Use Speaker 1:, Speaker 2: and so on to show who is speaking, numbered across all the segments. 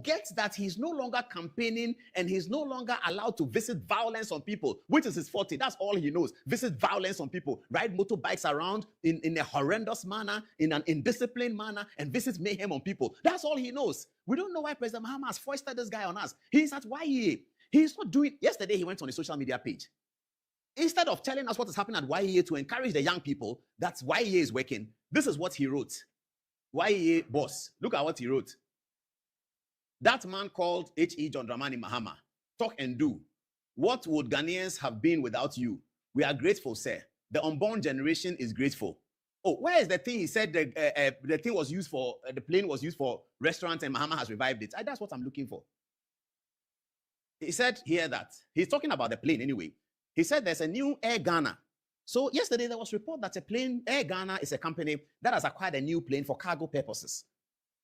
Speaker 1: Gets that he's no longer campaigning and he's no longer allowed to visit violence on people, which is his forte. That's all he knows. Visit violence on people, ride motorbikes around in a horrendous manner, in an indisciplined manner, and visit mayhem on people. That's all he knows. We don't know why President Mahama has foisted this guy on us. He's at YEA. He's not doing. Yesterday, he went on his social media page. Instead of telling us what is happening at YEA to encourage the young people that YEA is working, this is what he wrote. YEA boss, look at what he wrote. That man called H.E. John Dramani Mahama, talk and do. What would Ghanaians have been without you? We are grateful, sir. The unborn generation is grateful. Oh, where is the thing he said the thing was used for, the plane was used for restaurants and Mahama has revived it? That's what I'm looking for. He said here that, he's talking about the plane anyway. He said there's a new Air Ghana. So yesterday there was a report that Air Ghana is a company that has acquired a new plane for cargo purposes.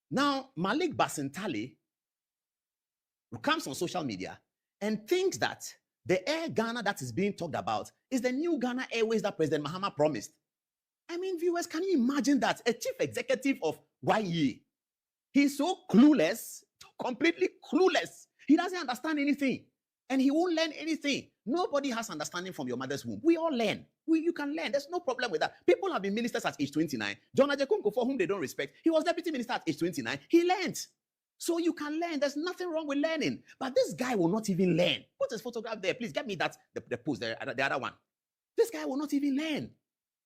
Speaker 1: Now, Malik Basintale comes on social media and thinks that the Air Ghana that is being talked about is the new Ghana Airways that President Mahama promised. I mean, viewers, can you imagine that? A chief executive of YE. He's so clueless, completely clueless. He doesn't understand anything. And he won't learn anything. Nobody has understanding from your mother's womb. We all learn. You can learn. There's no problem with that. People have been ministers at age 29. John Ajekunko, for whom they don't respect, he was deputy minister at age 29. He learned. So you can learn. There's nothing wrong with learning. But this guy will not even learn. Put his photograph there. Please get me that, the post there, the other one. This guy will not even learn.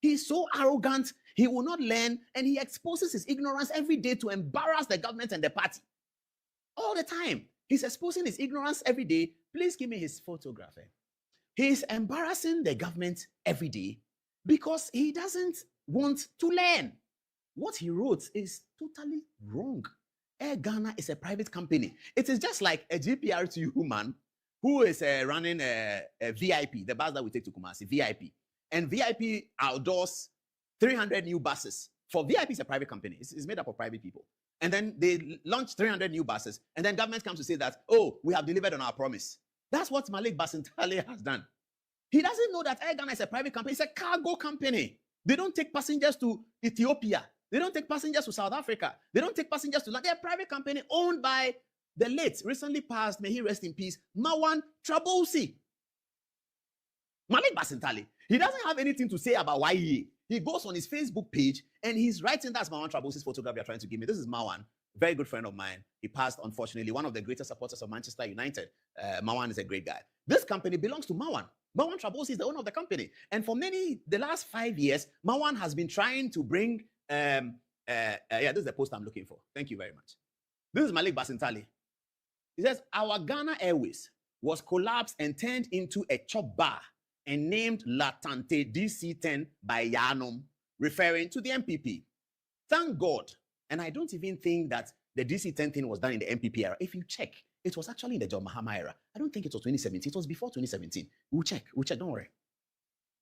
Speaker 1: He's so arrogant. He will not learn. And he exposes his ignorance every day to embarrass the government and the party. All the time. He's exposing his ignorance every day. Please give me his photograph. He's embarrassing the government every day because he doesn't want to learn. What he wrote is totally wrong. Air Ghana is a private company. It is just like a GPRTU man who is running a VIP, the bus that we take to Kumasi, VIP. And VIP outdoors 300 new buses. For VIP is a private company. It's made up of private people. And then they launch 300 new buses. And then government comes to say that, oh, we have delivered on our promise. That's what Malik Basintale has done. He doesn't know that Air Ghana is a private company. It's a cargo company. They don't take passengers to Ethiopia. They don't take passengers to South Africa. They don't take passengers to... They're a private company owned by the late, recently passed, may he rest in peace, Mawan Trabosi. Malik Basintale, he doesn't have anything to say about YE. He goes on his Facebook page and he's writing, that's Mawan Trabosi's photograph you're trying to give me. This is Mawan, very good friend of mine. He passed, unfortunately, one of the greatest supporters of Manchester United. Mawan is a great guy. This company belongs to Mawan. Mawan Trabosi is the owner of the company. And for the last 5 years, Mawan has been trying to bring... this is the post I'm looking for. Thank you very much. This is Malik Basintale. He says, our Ghana Airways was collapsed and turned into a chop bar and named Latante DC-10 by Yanum, referring to the MPP. Thank God. And I don't even think that the DC-10 thing was done in the MPP era. If you check, it was actually in the John Mahama era. I don't think it was 2017. It was before 2017. We'll check, don't worry.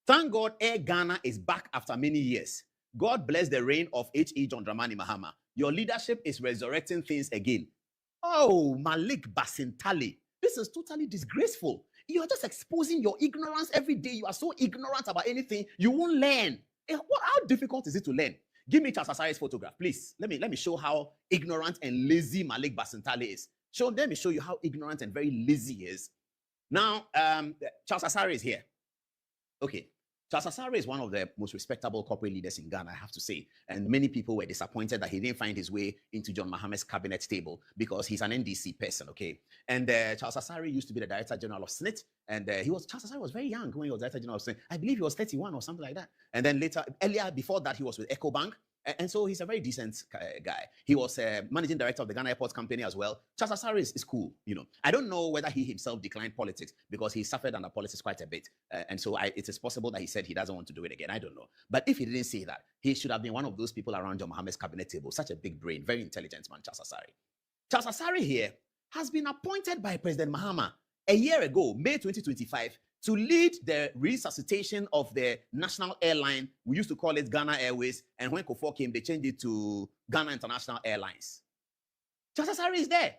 Speaker 1: Thank God Air Ghana is back after many years. God bless the reign of H.E. John Dramani Mahama. Your leadership is resurrecting things again. Oh, Malik Basintale. This is totally disgraceful. You are just exposing your ignorance every day. You are so ignorant about anything, you won't learn. How difficult is it to learn? Give me Charles Asari's photograph, please. Let me show how ignorant and lazy Malik Basintale is. Let me show you how ignorant and very lazy he is. Now, Charles Asari is here. Okay. Charles Asari is one of the most respectable corporate leaders in Ghana, I have to say. And many people were disappointed that he didn't find his way into John Mahama's cabinet table because he's an NDC person, okay? And Charles Asari used to be the Director General of SNIT. And Charles Asari was very young when he was Director General of SNIT. I believe he was 31 or something like that. And then earlier before that, he was with EcoBank. And so he's a very decent guy. He was managing director of the Ghana Airports Company as well. Charles Asari is cool, you know. I don't know whether he himself declined politics because he suffered under politics quite a bit. And so it is possible that he said he doesn't want to do it again. I don't know. But if he didn't say that, he should have been one of those people around John Mahama's cabinet table. Such a big brain, very intelligent man, Charles Asari. Charles Asari here has been appointed by President Mahama a year ago, May 2025, to lead the resuscitation of the national airline. We used to call it Ghana Airways, and when Kufuor came, they changed it to Ghana International Airlines. Charles Asari is there.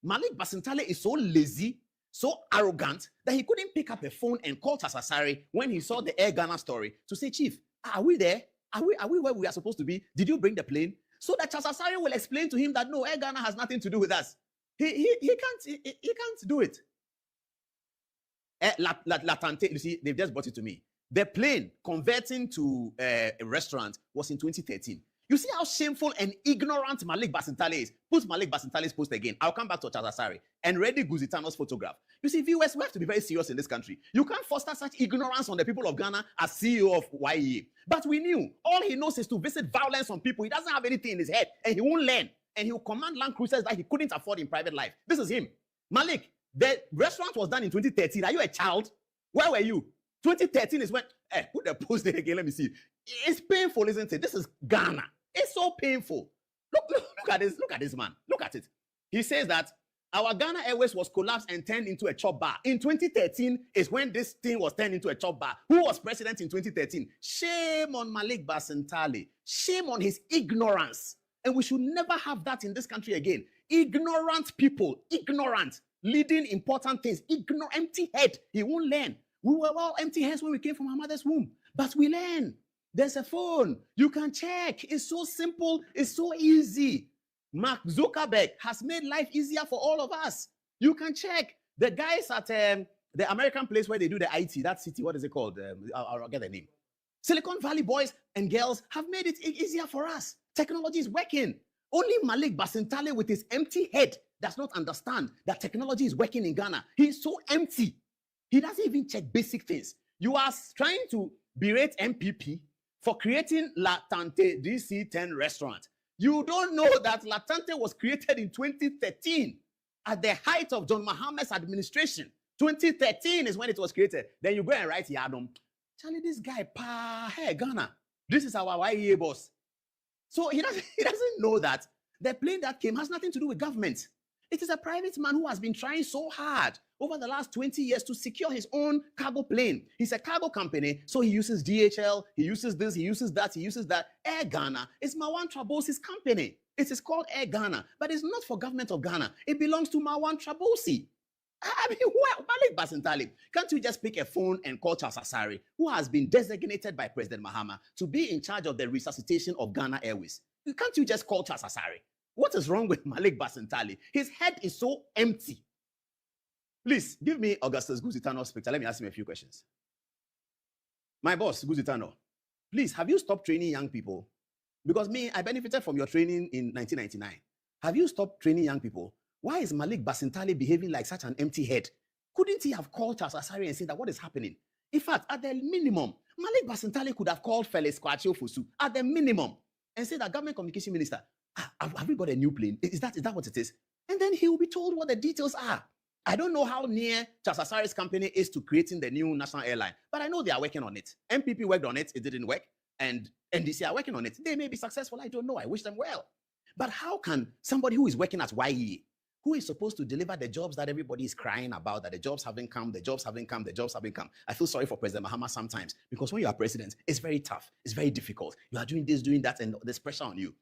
Speaker 1: Malik Basintale is so lazy, so arrogant, that he couldn't pick up a phone and call Charles Asari when he saw the Air Ghana story to say, Chief, are we there? Are we where we are supposed to be? Did you bring the plane? So that Charles Asari will explain to him that no, Air Ghana has nothing to do with us. He can't do it. Latante, you see, they've just brought it to me. The plane converting to a restaurant was in 2013. You see how shameful and ignorant Malik Basintale is. Put Malik Basintale's post again. I'll come back to Chazasari and Reddy Guzitano's photograph. You see, viewers, we have to be very serious in this country. You can't foster such ignorance on the people of Ghana as CEO of YEA. But we knew all he knows is to visit violence on people. He doesn't have anything in his head and he won't learn. And he will command Land Cruisers that he couldn't afford in private life. This is him. Malik, the restaurant was done in 2013. Are you a child? Where were you? 2013 is when, put the post there again, let me see. It's painful, isn't it? This is Ghana. It's so painful. Look at this. Look at this man. Look at it. He says that our Ghana Airways was collapsed and turned into a chop bar. In 2013 is when this thing was turned into a chop bar. Who was president in 2013? Shame on Malik Basintale. Shame on his ignorance. And we should never have that in this country again. Ignorant people, ignorant, leading important things, empty head. He won't learn. We were all empty heads when we came from our mother's womb. But we learn. There's a phone. You can check. It's so simple. It's so easy. Mark Zuckerberg has made life easier for all of us. You can check. The guys at the American place where they do the IT, that city, what is it called? I'll get the name. Silicon Valley boys and girls have made it easier for us. Technology is working. Only Malik Basintale with his empty head does not understand that technology is working in Ghana. He's so empty. He doesn't even check basic things. You are trying to berate MPP for creating Latante DC-10 restaurant. You don't know that Latante was created in 2013 at the height of John Mahamed's administration. 2013 is when it was created. Then you go and write Yadom. Charlie, this guy, hey, Ghana, this is our YEA boss. So he doesn't know that the plane that came has nothing to do with government. It is a private man who has been trying so hard over the last 20 years to secure his own cargo plane. He's a cargo company, so he uses DHL, he uses this, he uses that, he uses that. Air Ghana is Marwan Trabosi's company. It is called Air Ghana, but it's not for government of Ghana. It belongs to Marwan Trabosi. I mean, Malik Basintale, can't you just pick a phone and call Charles Asari, who has been designated by President Mahama to be in charge of the resuscitation of Ghana Airways? Can't you just call Charles Asari? What is wrong with Malik Basintale? His head is so empty. Please, give me Augustus Guzitano's picture. Let me ask him a few questions. My boss, Guzitano, please, have you stopped training young people? Because me, I benefited from your training in 1999. Have you stopped training young people? Why is Malik Basintale behaving like such an empty head? Couldn't he have called Charles Asari and said that what is happening? In fact, at the minimum, Malik Basintale could have called Felix Kwachio Fusu at the minimum and said that government communication minister, have we got a new plane? Is that what it is? And then he will be told what the details are. I don't know how near Charles Asari's company is to creating the new national airline, but I know they are working on it. MPP worked on it, it didn't work, and NDC are working on it. They may be successful, I don't know, I wish them well. But how can somebody who is working at YEA, who is supposed to deliver the jobs that everybody is crying about, that the jobs haven't come, the jobs haven't come, the jobs haven't come. I feel sorry for President Mahama sometimes, because when you are president, it's very tough, it's very difficult. You are doing this, doing that, and there's pressure on you.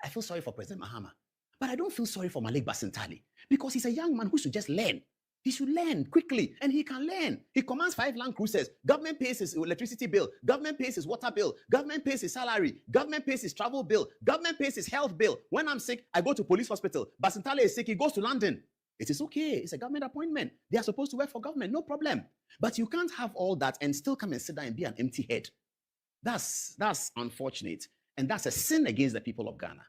Speaker 1: I feel sorry for President Mahama. But I don't feel sorry for Malik Basintale, because he's a young man who should just learn. He should learn quickly, and he can learn. He commands 5 Land Cruisers. Government pays his electricity bill. Government pays his water bill. Government pays his salary. Government pays his travel bill. Government pays his health bill. When I'm sick, I go to police hospital. Basintale is sick, he goes to London. It is okay. It's a government appointment. They are supposed to work for government, no problem. But you can't have all that and still come and sit down and be an empty head. That's unfortunate, and that's a sin against the people of Ghana.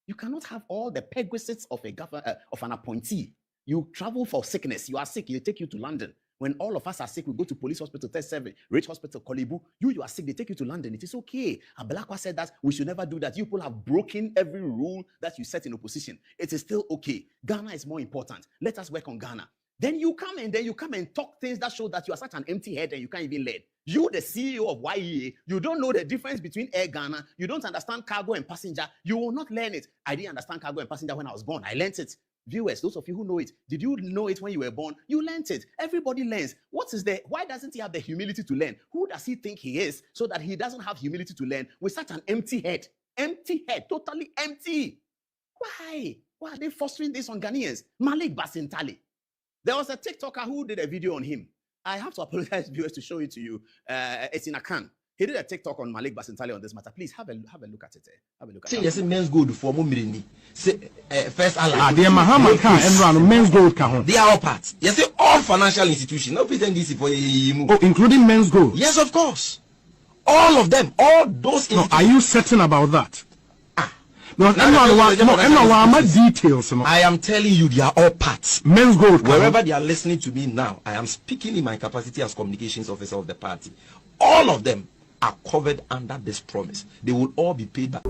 Speaker 1: You cannot have all the perquisites of an appointee. You travel for sickness. You are sick. They take you to London. When all of us are sick, we go to police hospital, test 7, Rich Hospital, Kolibu. You are sick. They take you to London. It is okay. Ablakwa said that we should never do that. You people have broken every rule that you set in opposition. It is still okay. Ghana is more important. Let us work on Ghana. Then you come and talk things that show that you are such an empty head and you can't even learn. You, the CEO of YEA, you don't know the difference between Air Ghana. You don't understand cargo and passenger. You will not learn it. I didn't understand cargo and passenger when I was born. I learned it. Viewers, those of you who know it, did you know it when you were born? You learned it. Everybody learns. Why doesn't he have the humility to learn? Who does he think he is so that he doesn't have humility to learn with such an empty head? Empty head, totally empty. Why? Why are they fostering this on Ghanaians? Malik Basintale. There was a TikToker who did a video on him. I have to apologize, viewers, to show it to you. It's in a can. He did a TikTok on Malik Basintale on this matter. Please have a look at it. Have a look at it.
Speaker 2: Yes, MenzGold for Mumini. First ally.
Speaker 3: They MenzGold.
Speaker 2: They are all parts. Yes, all financial institutions. No pretend this is for
Speaker 3: including MenzGold.
Speaker 2: Yes, of course. All of them. All those.
Speaker 3: No, are you certain about that? No, details.
Speaker 2: I am telling you, they are all parts.
Speaker 3: MenzGold.
Speaker 2: Wherever they are listening to me now, I am speaking in my capacity as communications officer of the party. All of them are covered under this promise. They will all be paid back.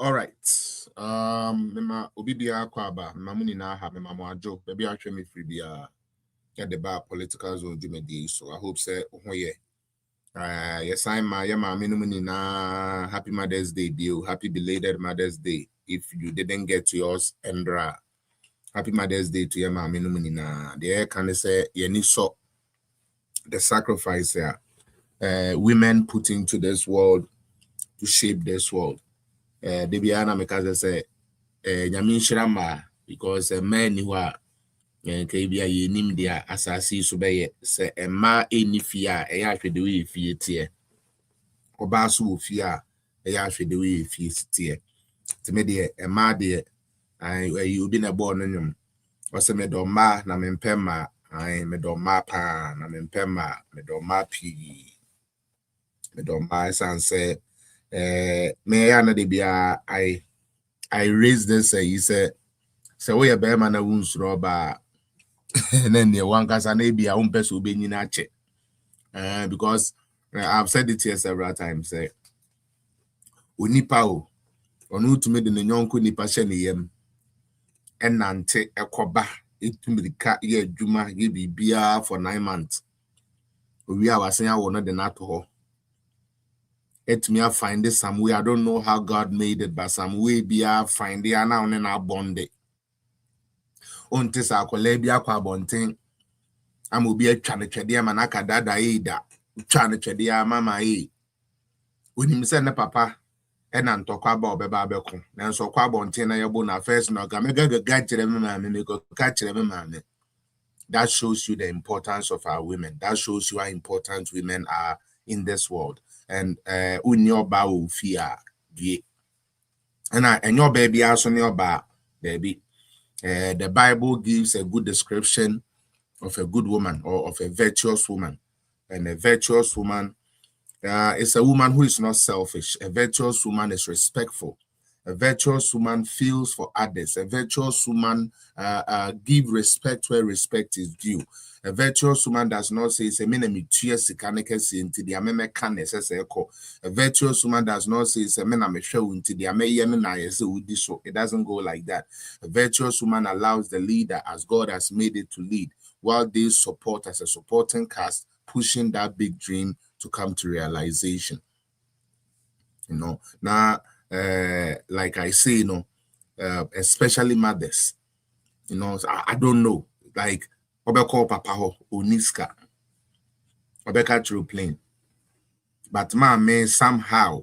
Speaker 4: All right. Mema obibia kwaba mamuni na ha mema moajo baby atwe me free bia get the bar political zone jumedi so I hope say ohoye yes I'm my minu na happy Mother's Day deal, happy belated Mother's Day if you didn't get to yours Endra happy Mother's Day to your minu na the can say ye so the sacrifice women put into this world to shape this world. Debiana Mekaza say Yamin Shrama because a man who are Kabia Yenim dia Asasi Subay say a ma any fear a yash with the way fear tear Obasu fear a yash with the way fear tear to me dear a ma dear you been a born in him was a medoma na mempema I medoma pa na mempema medoma p medoma san say may I not be I raised this he said so we a bear man a wounds robber and then the one cause an be a person will be in ache because I've said it here several times say Unipao or no to me the nyonko nipa sheniyem and nante a koba it to me the cat ye juma ye be beer for 9 months we are saying I will not the nato. Let me find this some way. I don't know how God made it, but some way be I find it now and I bond it. Until I collabia kwa bonting, I'm will be a chanachadia manaka dada ida, chanachadia mama e. When him send a papa, and I'm talking about Babacon, and so qua bontina yabona first no gamega catch them, catch them. That shows you the importance of our women. That shows you how important women are in this world. And your bow fear and your baby also your bar baby. The Bible gives a good description of a good woman or of a virtuous woman. And a virtuous woman is a woman who is not selfish. A virtuous woman is respectful. A virtuous woman feels for others. A virtuous woman give respect where respect is due. A virtuous woman does not say it's a minimum into the ameme can a virtuous woman does not say it's a minimum show into the ame so it doesn't go like that. A virtuous woman allows the leader as God has made it to lead, while they support as a supporting cast, pushing that big dream to come to realization. You know, now like I say, you know, especially mothers, you know, I don't know, like Obeko Papa ho Uniska Obeka through plane. But man, somehow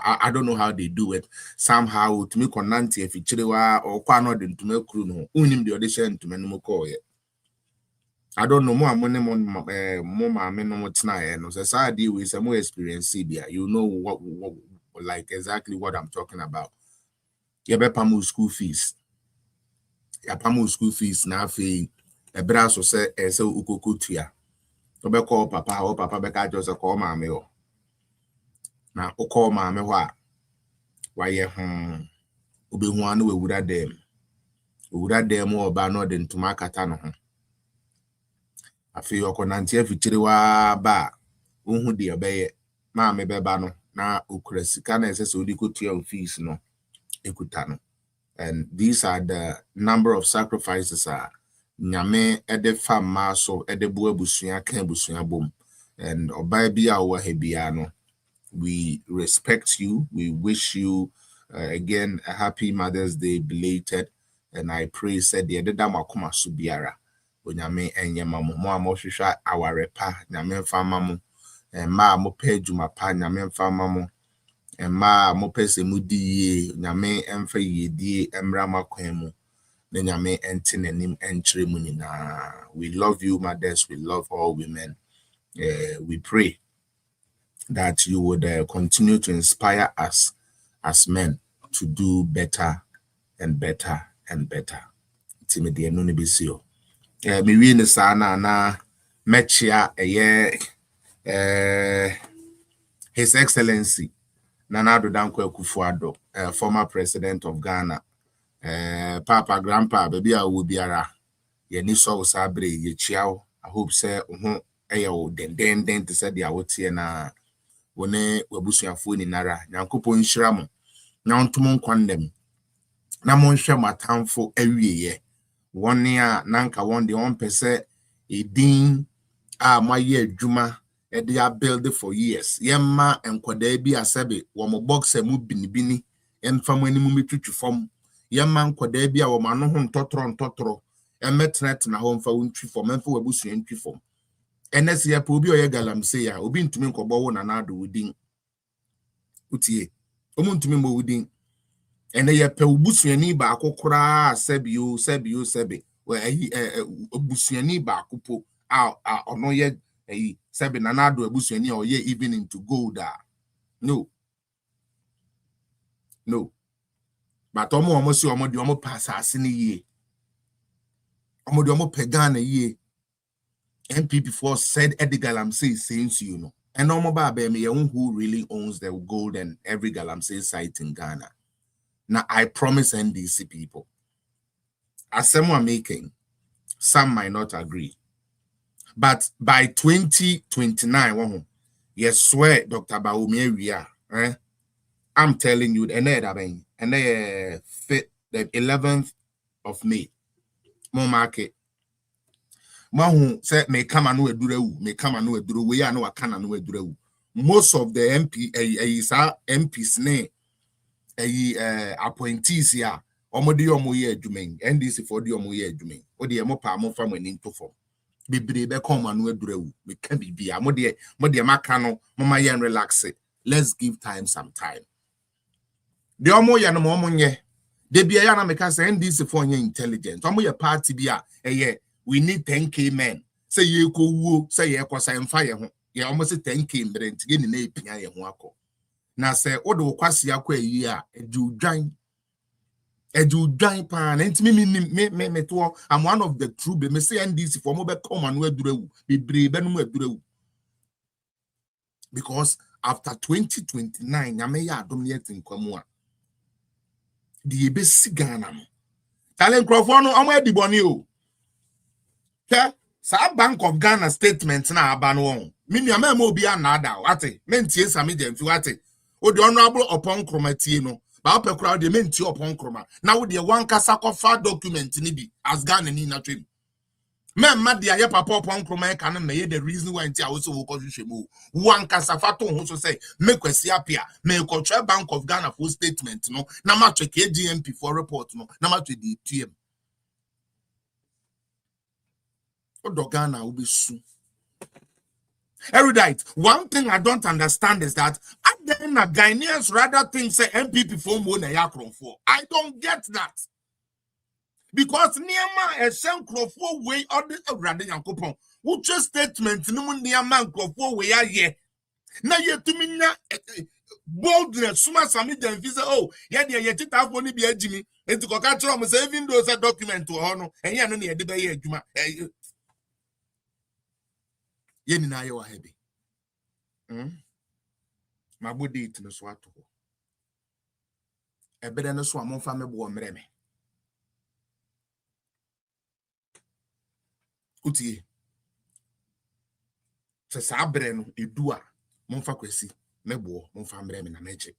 Speaker 4: I don't know how they do it. Somehow to me konanti if ichirewa or kwano den to me crew no unim the audition to me no call it. I don't know more money more mamma no tonight no say I deal with some more experience CBA. You know what like exactly what I'm talking about. Yabepamu school fees. Yapamu school fees na fe. A brass or say ukokutia. Obe call papa or papa beka just a call mame o. Na o call mame wa. Why ye obe huanu we woulda dem. We woulda dem or ba no den to makata no ho. Afi yo konantie fichiri wa ba. Unhu de obeye. Mame beba no. Na ukura sika na ese so di kotua fees no. Ekuta no. And these are the number of sacrifices nyame ede fama so ede bo abusua kan abusua bom. And oba bia wo hebia no, we respect you. We wish you again a happy Mother's Day belated, and I pray said the ededa makoma so biara onyame enye mamo mo amohwehwa awarepa nyame fama mo ma mo pejuma pa nyame fama mo ma mo pese mudi nyame emfa yedie emra makwan mu na nyame ente nanim enchire mu nyina. We love you mothers, we love all women. We pray that you would continue to inspire us as men to do better and better and better. Timothy no ne besio me wi ne sana na mechia His Excellency Nana Addo Dankwa Akufo-Addo, former president of Ghana. Papa, grandpa, baby, I will be ara. Ye ni so sabre ye chiao. I hope say den to say the awoti na wone wabusuafo ni nara. Nyankopon nhyira mo. Na ontomo kwandem. Na mo nhwe matamfo awieye. Wone a nanka won de on pese edin a maye adwuma they are building for years. Yemma enkwada bi asebe wo mo boxer mu binibini emfam ani mu metwetwe fam. Yemma enkwada bi a wo ma no ho ntotro emetnet na ho mfa wontwi fam emfa wabusu entwi fam. Enes ya po obi oye galamse ya obi ntumi nkobo wo na ado wudin utie omu ntumi mo wudin ene ye pe obusuani ba akokora sebe we obusuani ba akopo a ono ye Sabi nanado ebusuani or ye even into gold. No. But almost the omo pass asini ye. Omo the omo pegana ye. MPP4 said Eddie Galamsey saying you know. And omo ba me who really owns the gold and every Galamsey site in Ghana. Now I promise NDC people. As someone making, some might not agree. But by 2029, yes, swear, Dr. Baumia, I'm telling you, and the 11th of May, more market. Mahu said, may come and do we are no can and do. Most of the MPs name appointees here, Omodio ye Juming, NDC for the Omoye Juming, or the Mopa Mofam and into form. Be come and we do we can be Modia Macano, Mama Yan relax it. Let's give time some time. The Omo Yan Momonye, de be a yana because NDC for your intelligence. Omo your party be we need 10K men. Say ye ko woo, say ye kwasa and fire. Ye almost 10K men to get in a pia ye wako. Now say, Odo kwasi yakwe ye Edu dry pan and me to I'm one of the true be me say NDC for mobile come and we do be brave and because after 2029 yameya dominating kwamua the basic Ghana talent crofano amwe di boni o ke sa Bank of Ghana statement na aba no me nua ma obi anada wate mentie Sammy Gyamfi wate o the honorable upon chromatie no ba pe crowd de menti upon chroma na wo de one kasa kofa document ni bi as Ghana ni na twem me ma de aye papa upon chroma kan na ye the reason why nti a wo so wo ko hwehwemu one kasa fa to ho so say me kwasi apia me ko twa Bank of Ghana for statement no na ma twa KGMP for report no na ma twa di TM o do Ghana will be soon. Erudite, one thing I don't understand is that then Ghanaians rather think say MPP for more na yakron for. I don't get that. Because Niama a same crofo way or the rather yankopon. Which statement no Niama crofo way ye. Na ye to me na boldness suma Sammy Gyamfi say oh yeah ye tita for ni be Jimmy into kokatro mo say even those document to honor and ye no na ye de be ye adwuma. Yeni na yo heavy. My body to the swat. A better no swam on family boy mreme. Uti. Se sabre no edua monfa kwesi mebo monfa mreme na meche.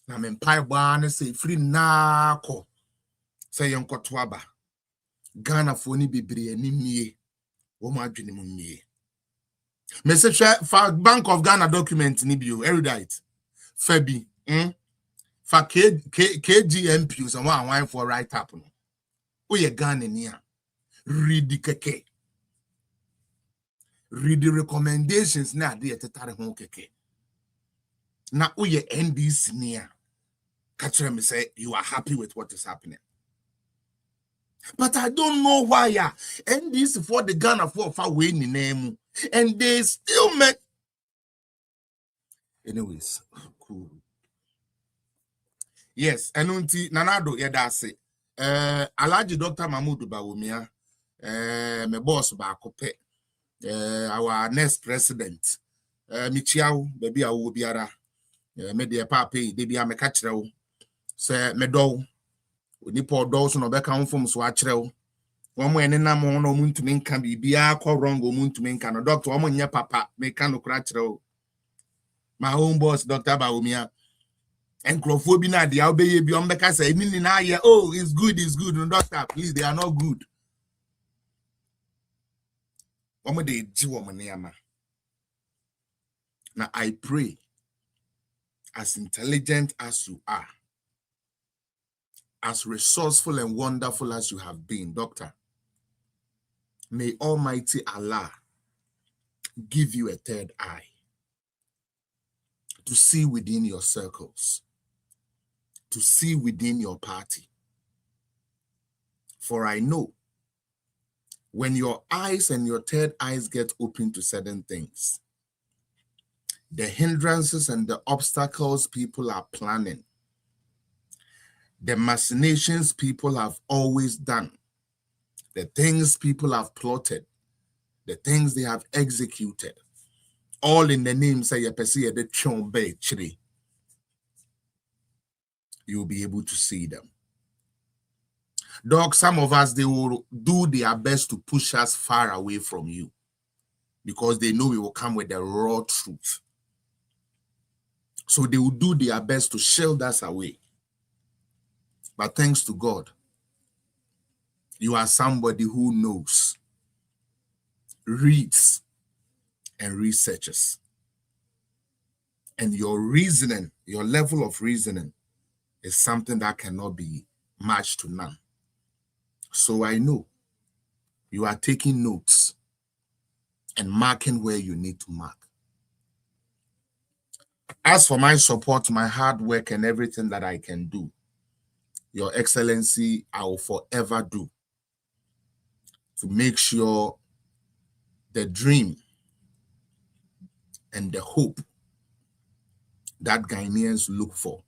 Speaker 4: Na me mpai gba na se free na ko. Se yenkoto aba. Ghana fo ni bebre ani mie. Wo ma adwene mu mie. Message for Bank of Ghana document ni bio erudite. Fabi, for KGMP so one for write up no. O ye Ghana ni a. Read the keke. Read the recommendations na de tetare ho keke. Na o ye NDC ni a. Catch me say you are happy with what is happening. But I don't know why NDC for the Ghana for far away in name. And they still make. Anyways, cool. Yes, Enunti Nanado Yedase. Alaji Dr. Mahmoud Bawumia, my boss Bakope, our next president, Michiao, baby, I will be ara, media papi, Debia Mecachero, Sir Meadow, Nipo Dawson or Beckham from Swatchero. One way and no moon to make can be a call wrong or moon to make a doctor, woman, ya papa, make no cratchero. My own boss, Dr. Baumia, and Clophobina, the Albay beyond the casa, oh, it's good, no doctor, please, they are not good. One day, Jiwamaniama. Now I pray, as intelligent as you are, as resourceful and wonderful as you have been, Doctor, may Almighty Allah give you a third eye to see within your circles, to see within your party. For I know when your eyes and your third eyes get open to certain things, the hindrances and the obstacles people are planning, the machinations people have always done, the things people have plotted, the things they have executed, all in the name say the chombe chiri. You'll be able to see them. Dog, some of us, they will do their best to push us far away from you because they know we will come with the raw truth. So they will do their best to shield us away. But thanks to God, you are somebody who knows, reads, and researches. And your reasoning, your level of reasoning is something that cannot be matched to none. So I know you are taking notes and marking where you need to mark. As for my support, my hard work, and everything that I can do, Your Excellency, I will forever do to make sure the dream and the hope that Ghanaians look for,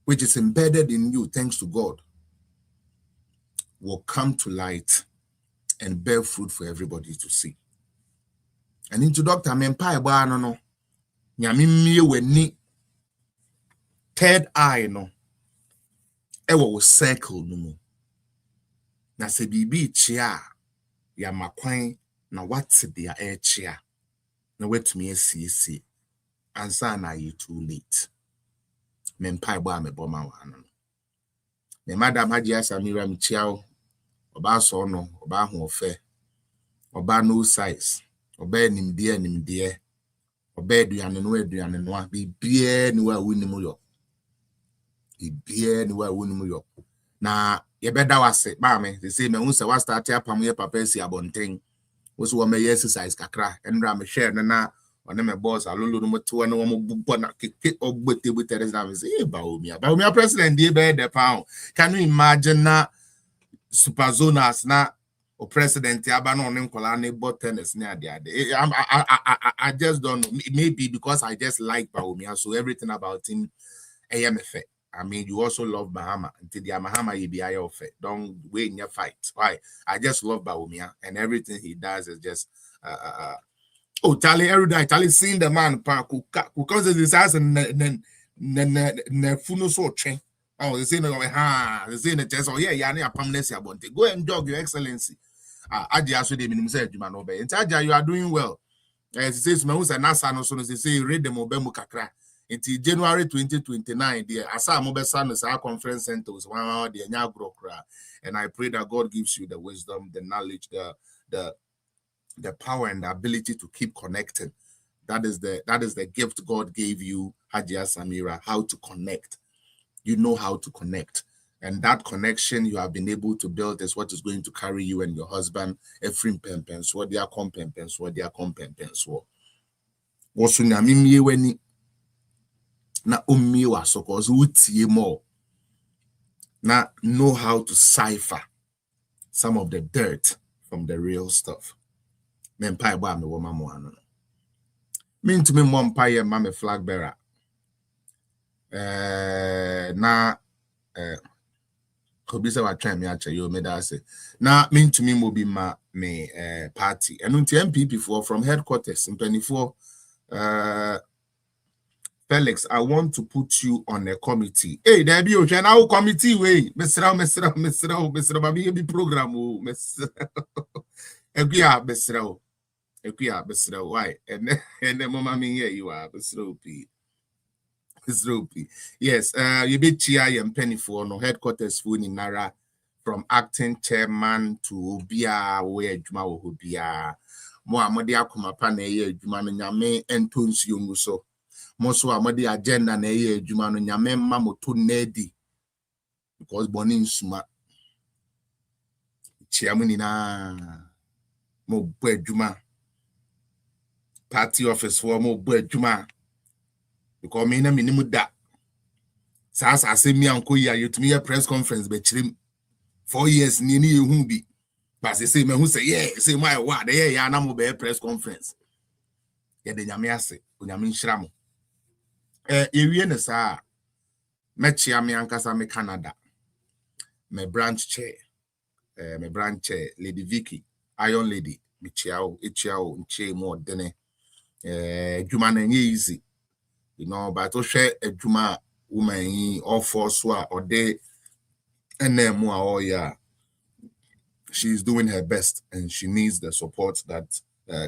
Speaker 4: which is embedded in you, thanks to God, will come to light and bear fruit for everybody to see. And into Dr. Mempai Bano no, Nyamimi weni third eye no, ewo circle no mo. Na se bibi chia ya makwan na what's their air chia. Na wet me see ansa na you too late. Mempai ba me boma wana. Me madam Haji Samira Michiao, oba so no, oba ho ofe, oba no size, oba nimdie, oba aduane no bibie ni wa wunimu yo. Bibie ni wa wunimu yo. Na ye beda wase ba me, they say me unse wa start apam ye papa si abonten. Wo so me exercise kakra, enra me share na one my boss alolo no to na wo bubbo na keke ogbete teresa say Baumia president dey be the pound. Can you imagine na super zonas na o president aba no nkola na bo tennis na ade I just don't know, maybe because I just like Baumia, so everything about him AMF I mean, you also love Bahama. Until the Bahama you be don't wait in your fight. Why? I just love Bawumia, and everything he does is just oh, Charlie, every day, Charlie seeing the man because of his house and then funo so train. Oh, they say no, they say the chest. Oh, yeah, near Pamnesia Bonte. Go and jog, Your Excellency. Aji also they mean say Juma no be. In Aja, you are doing well. As it says, Mahus and Nasa no so they say read the Mobemu Kakra. Until January 2029, the Asa Mobesan is our conference centers, one hour the Nyagro. And I pray that God gives you the wisdom, the knowledge, the power and the ability to keep connecting. That is the gift God gave you, Hajia Samira, how to connect. You know how to connect. And that connection you have been able to build is what is going to carry you and your husband Ephraim Pempens, what they are compempens, what they are compempens. Wosunyamimye weni na ummiwa so cause utie more. Now know how to cipher some of the dirt from the real stuff. Mempai ba me woma mo ano. Me ntumi mo mpaye ma me flag bearer. Kobisa wa try me acha yo me da say. Na me ntumi mo bi ma me party. And unti MPP from headquarters in 24 Felix, I want to put you on a committee. Hey, there be o now committee way. Mesra babi be program o mesra. Eguya besra why? And then mama me here you are besra. Yes, you be chia and penny for no headquarters for in Nara from acting chairman to Bia where Juma will be more Amadia Kumapa na Juma Nyame and Tunes Yunguso. Most of Amadi agenda na Juma Nyame Mamo to Nedi because Bonin Suma Chiamunina Mo Juma party office for Mo Juma. Because me na minimu da. Sasa say me anko ya you to me a press conference be chirim 4 years ni hu bi. But say me hu say yeah, say my wa dey ya na mo be press conference. Ya de nyame ase, onyame nhira mo. Ewie ne sa me chia me ankasa me Canada. Me branch chair. Lady Vicky, Iron Lady, me chiao, nche mo dene. Juma na easy. You know, but to share a Juma woman all for swa or day and then more oh yeah. She's doing her best and she needs the support that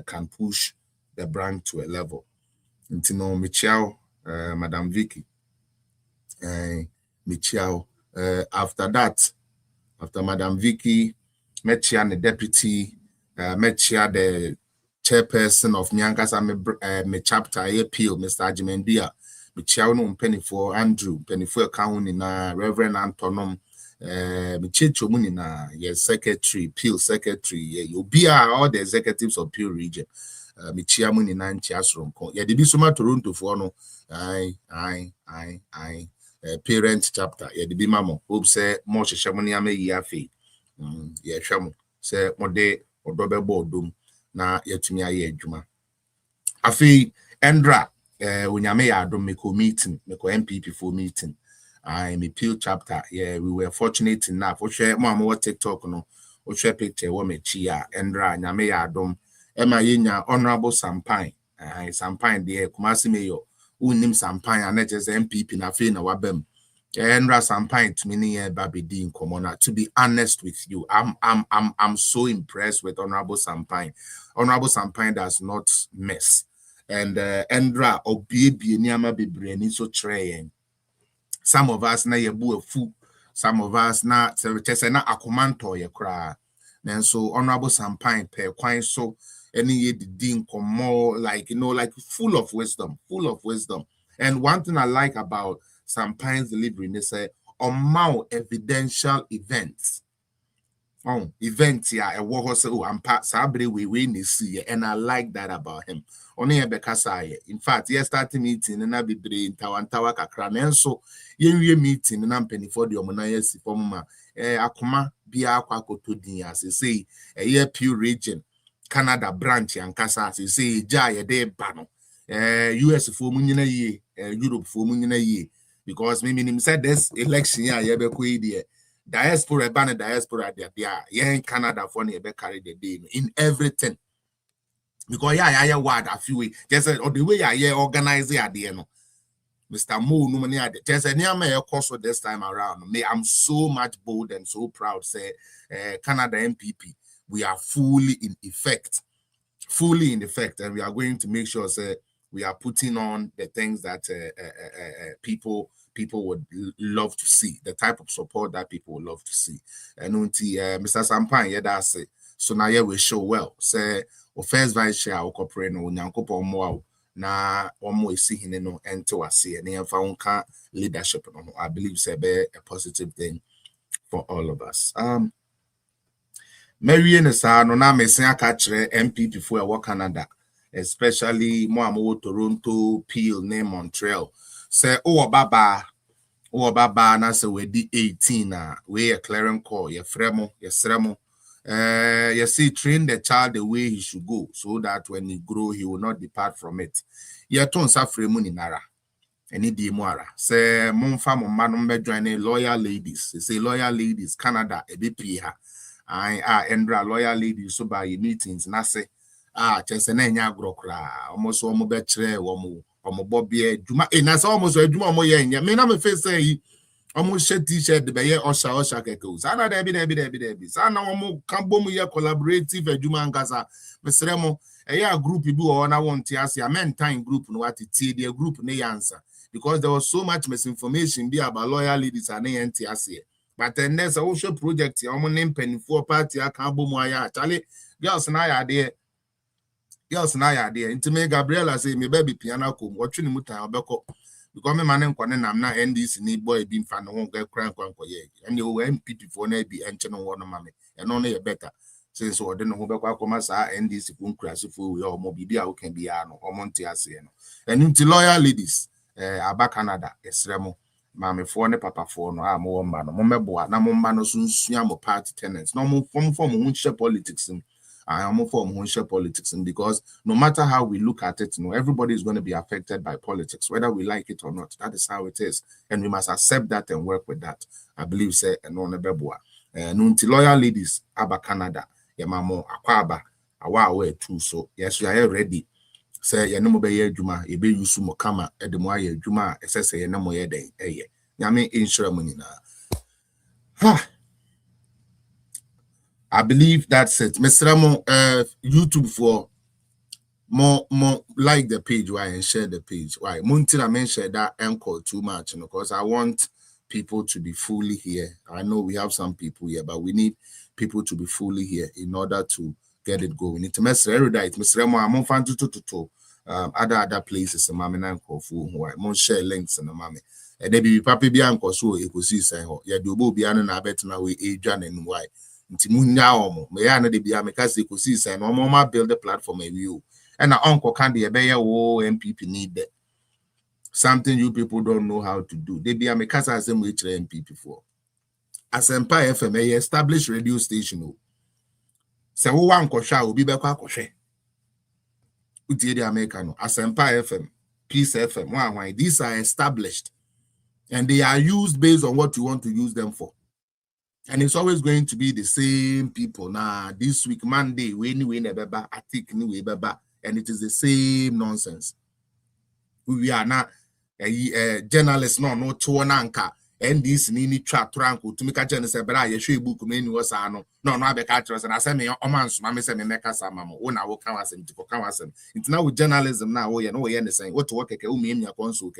Speaker 4: can push the brand to a level. And you know, Michelle, Madam Vicky, Michelle. After that, after Madam Vicky, Mechia the deputy, Mechia the chairperson of Nyankasa me chapter appeal, Mr. Ajimendia, me chiao penny for Andrew, penny for account in Reverend Antonom, me chicho muni na yes secretary, Peel secretary, you be all the executives of Peel region. Me chia muni na nchiasrom kon. Ya debi soma Toronto for no. Parent chapter. Ya debi mamo. Hope say mo sheshamuni ame yafe. Ya shamo. Say mo de odobe bodum. Na yetumi aye adwuma afi Endra onyame ya adom meko meeting meko MPP for meeting I me Peel chapter yeah we were fortunate enough o share mo am TikTok no o share picture wo me chi ya Endra nyame ya adom ema yenya honorable Sampan Sampan de Kumasi mayor unim Sampan anajes MPP na fe na wabem Endra Sampan to me near Babidi in Komona. To be honest with you, I'm so impressed with Honorable Sampan. Honorable Sampan does not mess. And Endra obibi niama bibreni so train. Some of us na yebu a fu, some of us na se na akomanto ye kra. And so Honorable Sampan per quite so any ye din more like like full of wisdom. And one thing I like about Sampan's delivery, they say on evidential events. Events a war say I'm part sabre we see, and I like that about him. Only a bekasa. In fact, yes, starting meeting and I be in Tawantawa kakra. And so ye meeting and I'm penny for the omonaya si forma akoma bia kwako to din as say a year Peel region, Canada branch and kasa as say jaya de bano. US for munina ye, Europe for munina ye. because me said this election year diaspora ban diaspora there in Canada for ne be carry the day in everything. Because yeah word a few way just or the way yeah organize it there no Mr. Mo no money just any am course this time around. Me, I'm so much bold and so proud. Say Canada MPP, we are fully in effect, and we are going to make sure say we are putting on the things that people would love to see, the type of support that people would love to see. And Mr. Sampan, yeah, that's it. So now yeah, we show well. Say first vice chair or corporate no nyankopo mo na omo esi hine no ento ase na yemfa wonka leadership no. I believe say be a positive thing for all of us. Mary and sa no na mesia ka kire MPP for our Canada, especially mo amo Toronto, Peel, ne Montreal. Say baba na say we di 18 na we a clearing call ye fremo ye sremo. You see, train the child the way he should go, so that when he grow, he will not depart from it. You don't suffer money nara. Any demoara. Say, mon fam man join loyal ladies. They say loyal ladies, Canada, a bit priha. Endra loyal ladies so by meetings. Na say, just an enya grokra, almost one more betre, one more bobby, Juma, and that's almost a Juma moya. Me na me face say. Almost shed t-shirt the bayer Osha kekos. Ana debi. Sana omo kambomu ya collaborative eduma ngasa. Mesremo a group you do or na want to ask a men time group no what it the group ne answer. Because there was so much misinformation be about loyal ladies and NTS. But then there's a social project omo name penny for party a kambomu ya Charlie girls na ya there. Into me Gabriela say me baby piano come watching muta obeko. Because my man and I'm not NDC need boy being fan won't get crank and you MPP for be and channel one mammy and only a better since or then who back NDC won't crash fool or mobile who can be ano or Montiasiano. And into loyal ladies about Canada, Esremo, Mammy for ne papa for no I'm one man, Momeboa, Namomano soon swam party tenants, no more form who share politics. I am for politics, and because no matter how we look at it, everybody is going to be affected by politics, whether we like it or not. That is how it is, and we must accept that and work with that. I believe say and on beboa. Nunti loyal ladies aba Canada, yamamo akwaba awa we too. So yes, we are ready. Say ya no mo be ye adwuma, e be yusu mo kama e de mo aye adwuma e say ye na mo ye den eye. Nyame insure mo nyina. Ha. I believe that's it. Mr. Ramo, YouTube for more like the page, why and share the page. Why Muntina mentioned that encore too much, because I want people to be fully here. I know we have some people here, but we need people to be fully here in order to get it going. It's Mr. Erudite, Mr. Ramo, I'm on fan to other places, and Mammy Nanko for who I share links and the mammy. And then be Papi Bianco, so you could see saying, yeah, do bo Bian and I bet now we Adrian and why. Ntimunya me ya na de bia me ka se ko si say no ma build the platform e wi o and na uncle can dey be ya wo MPP need that something you people don't know how to do. They bia me ka say we kire MPP for Asempa FM e establish radio station o se wo wan ko hwa obi be kwa kohwe utie di America no Asempa FM, Peace FM, why these are established and they are used based on what you want to use them for. And it's always going to be the same people. Now, this week, Monday, we never I think anyway, and it is the same nonsense. We are not a journalist, no Chuananka, and this Nini Trap Tranco to make a journalist, but I show book many was no, be catchers, and I send me a month, Mamma send me Mecca Samamo, when I will come as him to come as him. It's now with journalism now, you know, you're saying what to work a mean your console,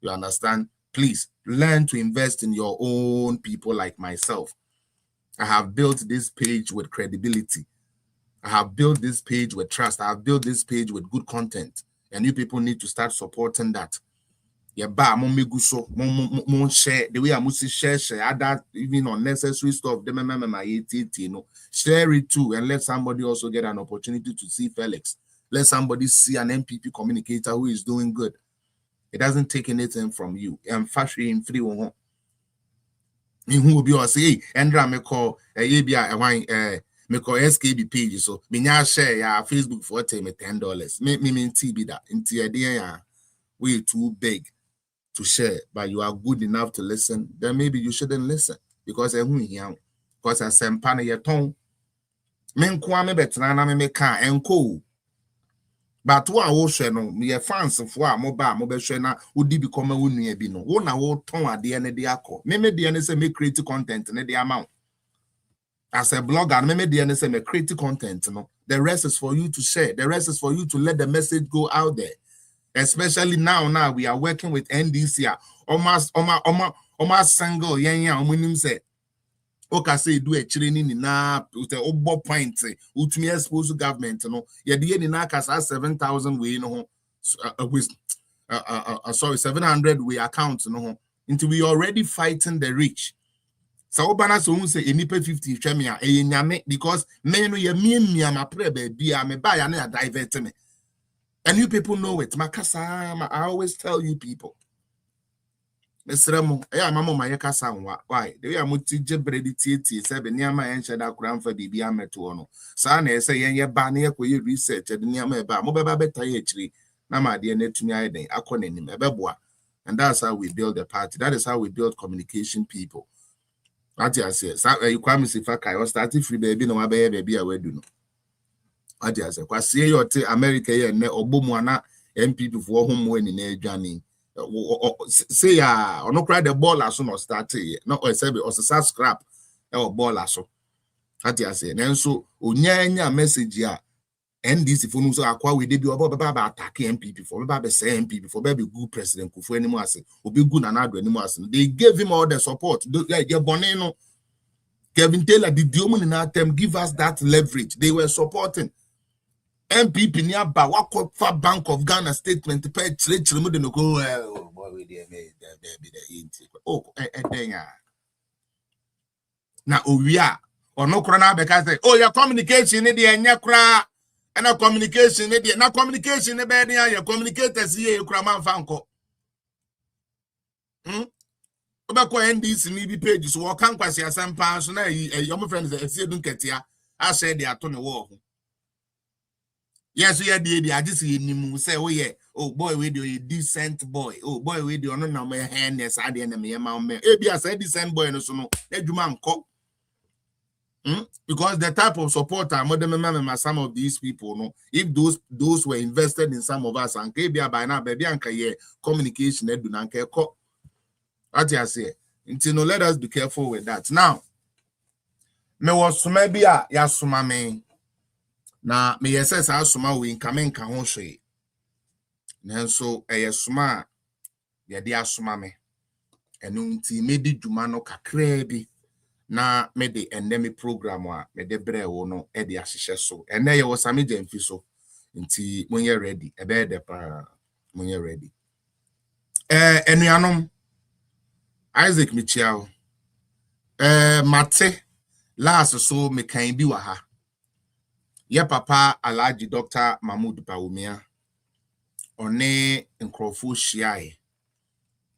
Speaker 4: you understand? Please learn to invest in your own people like myself. I have built this page with credibility. I have built this page with trust. I have built this page with good content. And you people need to start supporting that. Yeah, share the way I must share other even unnecessary stuff. Share it too and let somebody also get an opportunity to see Felix. Let somebody see an MPP communicator who is doing good. It doesn't take anything from you. I'm fashion free one. Who will be or say, Andra me call me call SKB page. So me share ya Facebook for $10. Me mean TB that into idea we too big to share, but you are good enough to listen, then maybe you shouldn't listen. Because because as sempana your tongue, men kwame betrana me ka enko. But what I will share no, me fans of what mobile share na would become a win be no. One I will tongue at the end of the acco. Maybe the end say me create content and the amount. As a blogger, maybe the end say me create content, no. The rest is for you to share. The rest is for you to let the message go out there. Especially now we are working with NDC. Almost single yeah say. Okay, say do a training in with the obo point with me expose government no ye de ni na kasa 7,000 we no sorry 700 we account no until we already fighting the rich. So obana so say enipa 50 hweme a nyame because me no ye me ma pre ba bia me ba ya na divert me. And you people know it. Makasa, I always tell you people. Mr. Mama Mayaka why? The way I'm bready tea, 7 near my answer that ground for the Biametuono. Sana say, yeah, banner for you research at the near my bar, mobile better actually. Nama dear net to me, I couldn't in Beboa. And that's how we build a party. That is how we build communication people. What I say, you come if I was starting free baby, no, my baby, I will do. I just say, "Kwa see your America here ne obomwana MPP for home when in Johnny." Say ya, or no cry the ball as soon as start no or say or scrap or ball as so. I just say, then so unya message ya. And this if you so akwa we dey be about attack MPP for baby say MPP for baby good president Kufu anymore say obi good na ado anymore say they gave him all the support. They boneno Kevin Taylor the Diomun in our term give us that leverage. They were supporting. MPP near Bawako Bank of Ghana statement pay chile no go oh boy we dey be the oh na owia ono kro na beka say oh your communication ne dey enya kra and a communication ne dey na communication ne be dey your communicators here kra man fa nko obako NDC ni bi page so wo kan kwase asampa so na your friends say edun ketia a say dey ato ne wo ho. Yes, we are the I just say, oh, yeah, oh boy, we do a decent boy. Oh boy, we do no my hand as I didn't me amount. Maybe I said decent boy, no, so no, let you man call. Because the type of support I remember some of these people, no, if those were invested in some of us and maybe by now, baby, and communication, they do not care. What I say, until no, let us be careful with that. Now, me was maybe a yasuma me. Na me yesa sa asoma we nkame nka ho hwe nanso eyesoma ye de asoma me enu nti me di dwuma no kakra bi na me de endemi program a me de bre wo no e de ahihye so ene ye wo Sammy Gyamfi so nti monye ready ebe de pa monye ready enuanom Isaac Michiao mate last so me kan bi wa ha ye papa Alhaji Dr. Mahmoud Bawumia one nkrofo hyiae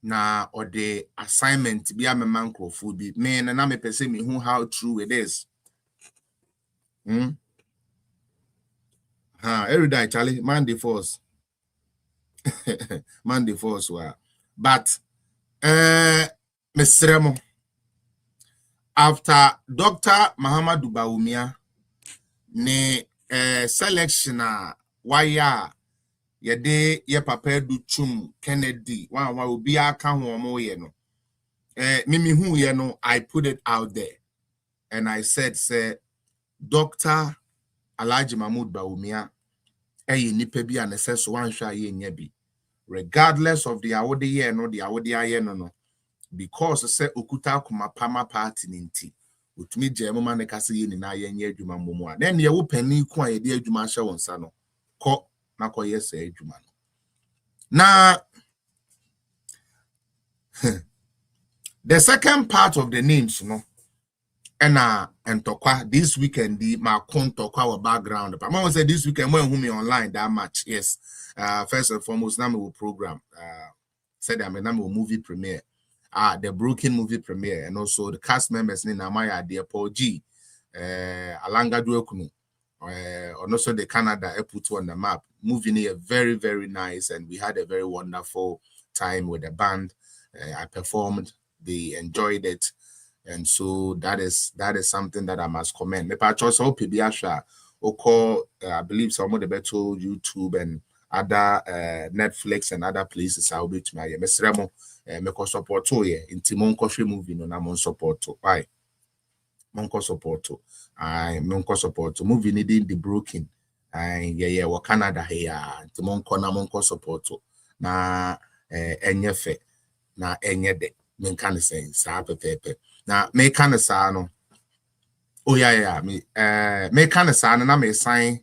Speaker 4: na ode assignment bi amema nkrofo bi me na me pese me hu how true it is every day Charlie Monday force Monday force wa but Mr. after Dr. Mahmoud Bawumia ne selection a waya ye de ye papa du chum Kennedy wa obi aka ho mo ye no mimi hu ye no I put it out there and I said say Dr. Alhaji Mahmoud Bawumia nipa bi an say so wan hwa ye nya bi regardless of the awode ye no the awode aye no because say okuta kuma pama party ninti utumi je mama ne kase ye ni na ye nya adwuma momu a na ne wo pani ku a ye de adwuma hye won sa no ko na ko ye se adwuma no na the second part of the names no and tokwa this weekend the ma kontokwa our background but mama said this weekend when me online that much yes first and foremost na me will program said I'm a movie premiere the Debunking movie premiere, and also the cast members in Amaya, dear Paul G, Alanga Duokunu, and also the Canada I put on the map. Movie here very, very nice, and we had a very wonderful time with the band. I performed, they enjoyed it. And so that is something that I must commend. Me pa choice o PBA call I believe some of the better YouTube and other Netflix and other places I'll be to my mesremo me ko support to ye inti monko hwe movie no na mon support to why monko support to I monko support to movie ni Debunking yeah wa Canada here inti monko na monko support to na enye fe na enye de men kan say sa pepepe na me kan sa no oh yeah me kan sa na me sign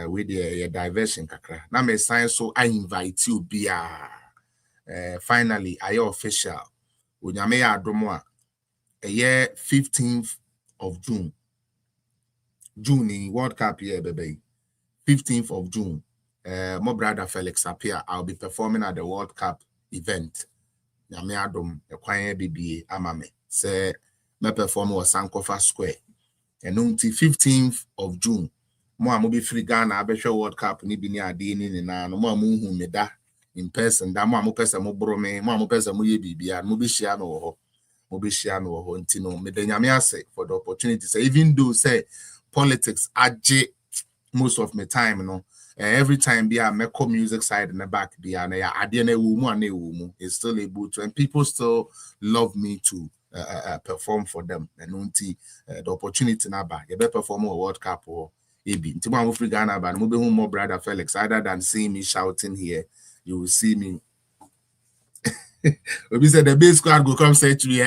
Speaker 4: with the diversion kakra na me sign so I invite you be finally I official onyame ya adomo a year 15th of June in World Cup here baby 15th of June my brother Felix appear I'll be performing at the World Cup event nyame adom ekwan BBA amame say me perform was Sankofa Square and until 15th of June mo amobi free Ghana abehwe World Cup ni bi ni ade ni na no mo amu hu me da in person da mo pesa mo bro me mo pesa mo ye bibia mo be share me wo ho ntino me de nyame ase for the opportunity say even though say politics age most of my time no every time be a meko music side in the back be na ya ade na ewu mu is still able to and people still love me to perform for them and until the opportunity na ba you be perform a World Cup or ebi nti mo free Ghana ba mo be hu more brother Felix other than seeing me shouting here you will see me we said the base squad go come search me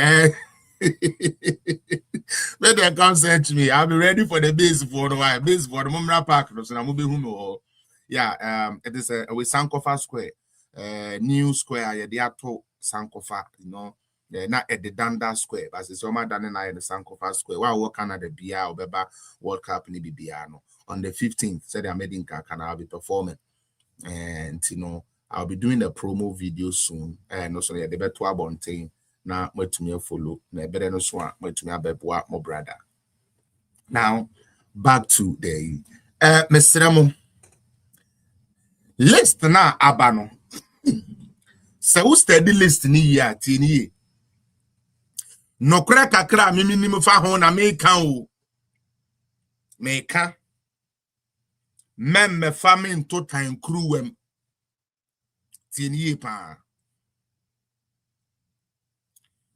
Speaker 4: when they come search me I'll be ready for the base for the while base for the Mumra Park so na mo be hu me yeah it is a with Sankofa Square new square ya dey ato Sankofa you know na at the Danda Square but it'soma done na the Sankofa Square wa work Canada bia obeba World Cup ni bibia no on the 15th said I'm in Kakana I'll be performing and you know I'll be doing a promo video soon and also the better abonting na metumi follow na better no so metumi abeboa my brother now back to the Mr. list na abano se who study list ni ya tini no kra kakra mimi nim fa ho na me kan o me ka mem me famine to time cruwem tini pa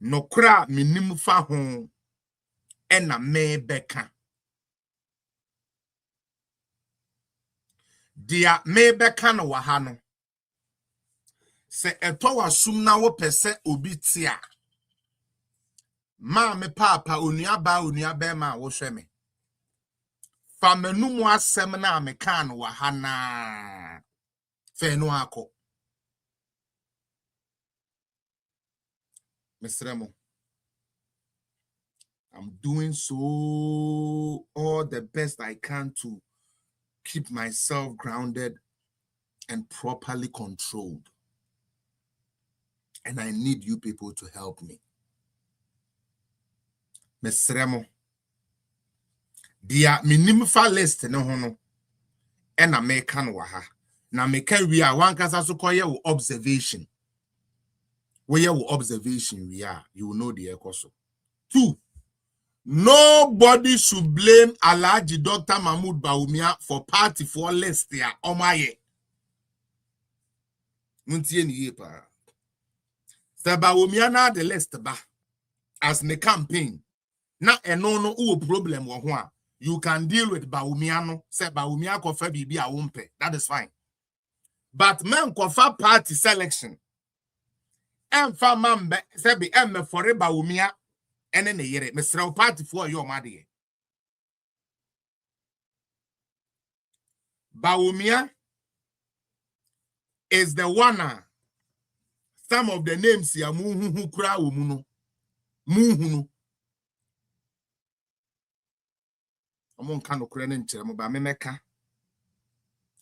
Speaker 4: no kra minim fa ho ena me beka dia me beka no wa ha no se eto wa sum na wo pese obi tia ma me papa onuaba ma wo hwe me fa manumu asem na me kan wa ha na fe no akọ Mr. I'm doing so all the best I can to keep myself grounded and properly controlled. And I need you people to help me. Mr. Dia minim fa list no hono e na me kan wa ha na me kan wi a wan kasa so koye wo observation we wo observation we are you will know the ekoso. 2 nobody should blame Alhaji Dr. Mahmood Bawumia for party for list ya omaye muntie ni ye pa se Bawumia na the list ba as the campaign na eno no wo problem wo ho a you can deal with Bawumia no say Bawumia kofa bibi a wompe that is fine but men kofa party selection emfa mambe say be emme for Bawumia ene ne yere Mr. party for your made Bawumia is the one some of the names ya muhu kura wo mu no muhu amon kan no kura ne nkyere mo ba me meka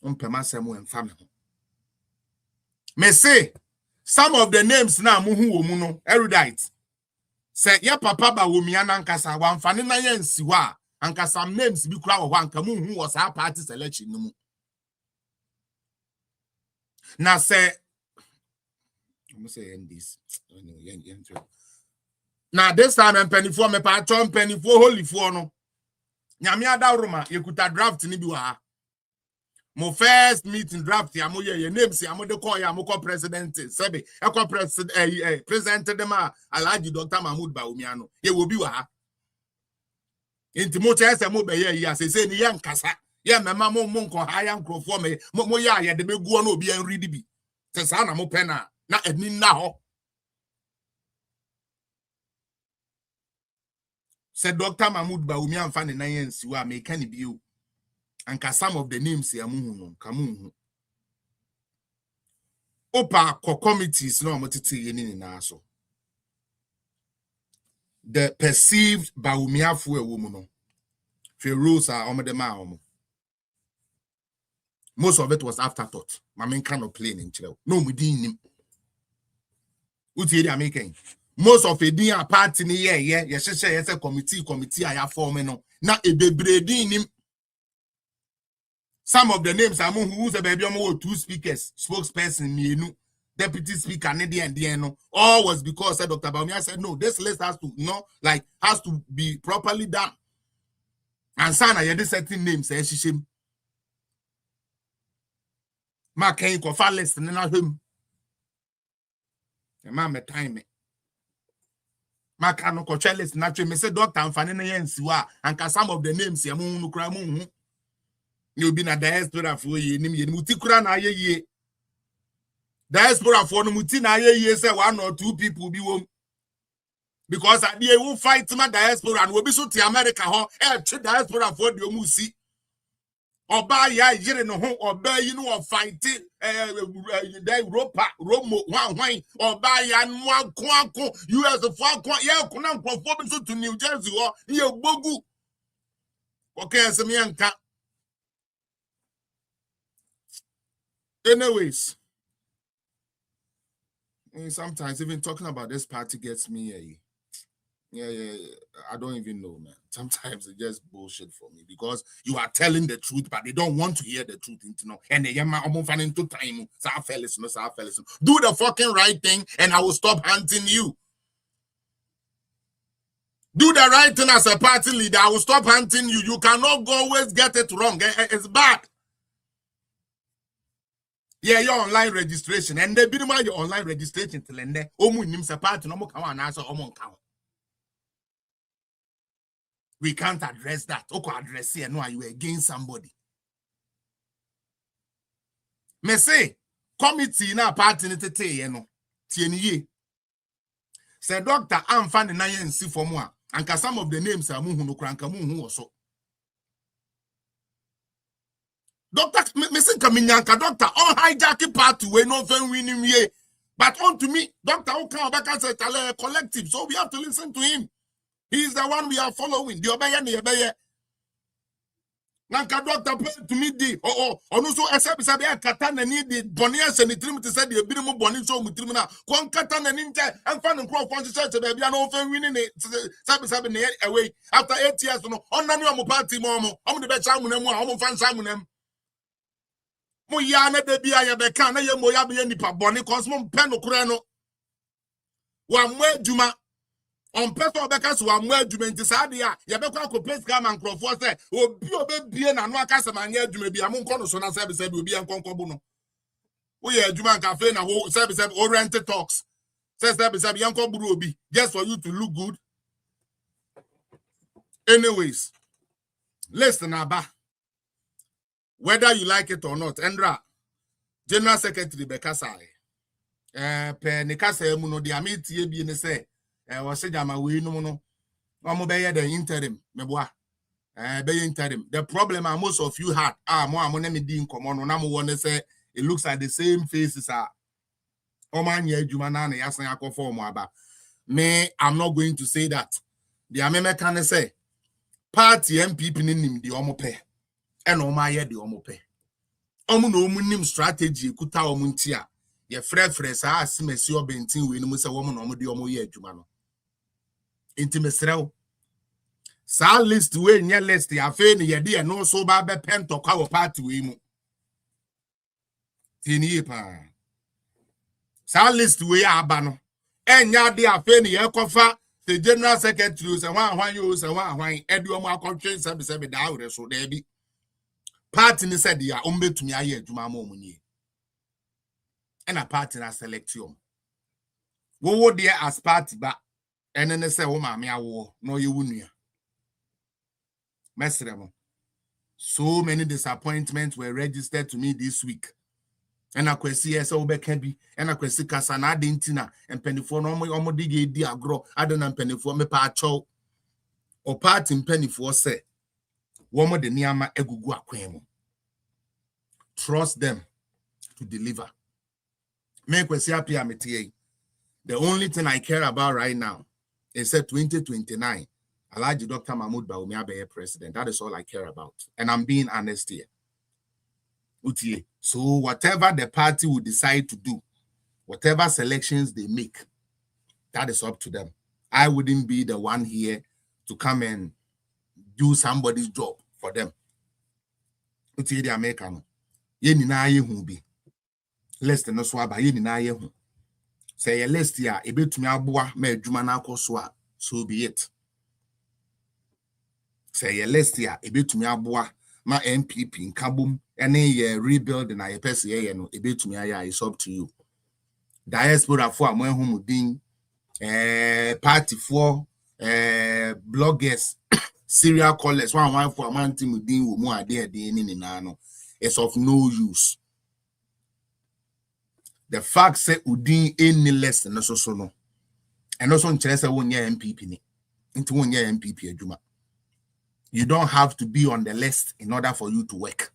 Speaker 4: ompema semu emfa me ho me say some of the names na muhu wo mu no erudite say ya papa Bawumia na nkasa wamfane na ya nsi ho a ankasa names bi kura wo ho anka muhu wo sa party selection no mu na say I'm saying this. Now this time I'm penny for me patron penny for holy for no. Nyame ada roma yekuta draft ni bi wa. Mo first meeting draft ya mo ye name si amode call ya mo call president sebe e call president dem a Alhaji Dr. Mahmoud Bawumiano ye wo bi wa. Inti mo chese mo be ye ya se ni ya nkasa ye mema mo nko ha ya nkrofo me mo ya ye de meguo na obi an read bi. Se sa na mo pena na eni na ho. Said Dr. Mahmoud Bawumiano fa ne nan yansi wa me kan bi o. Anka some of the names ya muhu kamu. Opa ko committees no motiti yeni na so. The perceived Bawumiafo a woman no. Fe rules are omedema. Most of it was afterthought. My main kind of playing in chile. No, we didn't him. Uti edi making. Most of it din party ni yes a committee I have formed no. Na e bebre din him. Some of the names are who's a baby two speakers, spokesperson, mienu, deputy speaker, and no. All was because Dr. Bawumia said no, this list has to has to be properly done. And Sana you certain names, shishim. Ma can go far less than him. And ma me time me. Ma can no coach list naturally. Me say Dr. and Fanina Yensiwa and some of the names ya mu kramu. You be na diaspora for ye nim ye mutikura na ye diaspora for no muti na ye say one or two people be won because at the won fight my diaspora and we be so to America ho diaspora for the omusi oba ya yire no ho oba yi no fight the Europa Romo wan oba ya no anko US for anko ya kuna nkrofo be so to New Jersey ho ye bogu okay se me anka. Anyways, sometimes even talking about this party gets me I don't even know, man. Sometimes it's just bullshit for me because you are telling the truth, but they don't want to hear the truth, you know. And they into time. Do the fucking right thing, and I will stop hunting you. Do the right thing as a party leader, I will stop hunting you. You cannot always get it wrong. It's bad. Yeah, your online registration. And they be your online registration till end. We can't address that. Okay, address here. No, you against somebody. Me say, committee na party nitete no. Tieniye. Say doctor, I'm finding na yensi for moi. And some of the names are muhu no kranka muhu also. Doctor, Mr. Kaminyanka, doctor, all hijacking party, we no fan winning ye. But on to me, Dr. Okawabaka said, collective, so we have to listen to him. He is the one we are following. The obey. Nanka doctor to me the also accept sabe katana ni the bonias and the trim to say the binimu boni so mutrimina kon katana ninja and fan crop for church be bia no fan winning sabe na away after 8 years no on na no party mo the be chamu na mu a fan chamu na mo ya na de bia ya be kan na ye mo ya be nipa boni cause mo pen no kure no wa mo aduma on person obeka so amwa adwuma nti saade ya ye bekwa ko place cam and crofo say obi obebie na no aka se manya adwuma bi amonko no so na sabe obi enkonko bu no wo ye adwuma cafe na wo sabe orient talks sabe yanko buru obi just for you to look good. Anyways, listen aba, whether you like it or not, Endra General Secretary Bekasai pe ne kasa emu no de ametie bi ne say was jama we no the interim meboa be interim. The problem most of you had mo na me di nkomo no na mo won say it looks like the same faces are omanya adwuma na na yasan akofo mo aba. Me, I'm not going to say that. The ameme can say party MPP nim di omo pe e no ma ye di omo pe omo no omo nim strategy kuta omo ntia ye frefre sa asimesi obentin we nim se womo no omo di omo ye adwuma no intimesrew sa list we nya list ya fe ne ye de no so ba be pento kwa wo party we mu tini pa Sa list we abano. Enya de afe ne yekofa the general secretary say wan you say wan eduomo akotwe se da awre so da bi. Party ni said ya ombetumi aye adwuma ma omunye. And a party na select you. Wo there as party ba ene say wo ma me awo no ye wunua. Mesremo. So many disappointments were registered to me this week. And I kwesi ese obeka bi, and I kwesi kasa na adentina and penifo no omo di agro adona penifo me pa acho. O party penifo say womo de niama egugu akwan mu. Trust them to deliver. Me kwesi apia metie. The only thing I care about right now is that 2029 Alhaji Dr. Mahmoud Bawumia be president. That is all I care about. And I'm being honest here. Utie. So whatever the party will decide to do, whatever selections they make, that is up to them. I wouldn't be the one here to come and do somebody's job for them. Utie the American. Ye ni na ye hu bi. Lest no so aba ye ni na ye hu. Say ye list ya ebetumi aboa ma adwuma na akoso a, so be it. Say ye list ya ebetumi aboa ma MPP nkabum ene ye rebuild na ye pese ye no ebetumi aya is up to you. Diaspora for amohu mudin party for bloggers serial callers one for amanti mudin wo mu ade ni na no, it's of no use. The fact say udin any less than so no, and also nkyere won ye MPP ni into won ye MPP adwuma. You don't have to be on the list in order for you to work.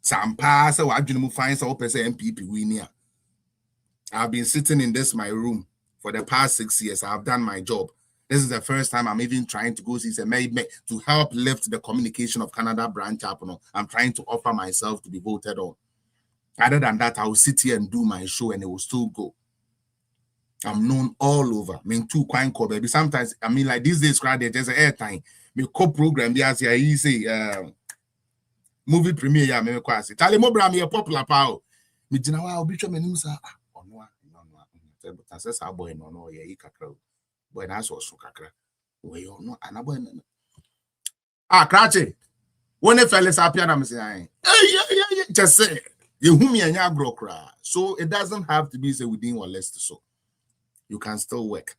Speaker 4: Some pass or adwene find some person MPP win here. I've been sitting in this my room for the past 6 years. I've done my job. This is the first time I'm even trying to go see some to help lift the communication of Canada branch up. I'm trying to offer myself to be voted on. Other than that, I will sit here and do my show and it will still go. I'm known all over. I mean, too quite cool, baby. Sometimes, I mean, like these days, there's an airtime. Me co-program, yes, he say, movie premiere, yeah, me quasi. Tell him, Obra, me a popular pow. Me, you know, I'll be sure me news. Oh, no, but I says, our boy, no, yeah, he kakra. Boy, that's also kakra. Way or no, and a boy. Cratchy. When the fellas appear, I'm saying, yeah, just say. You whom you are cry. So it doesn't have to be say within or less so. You can still work.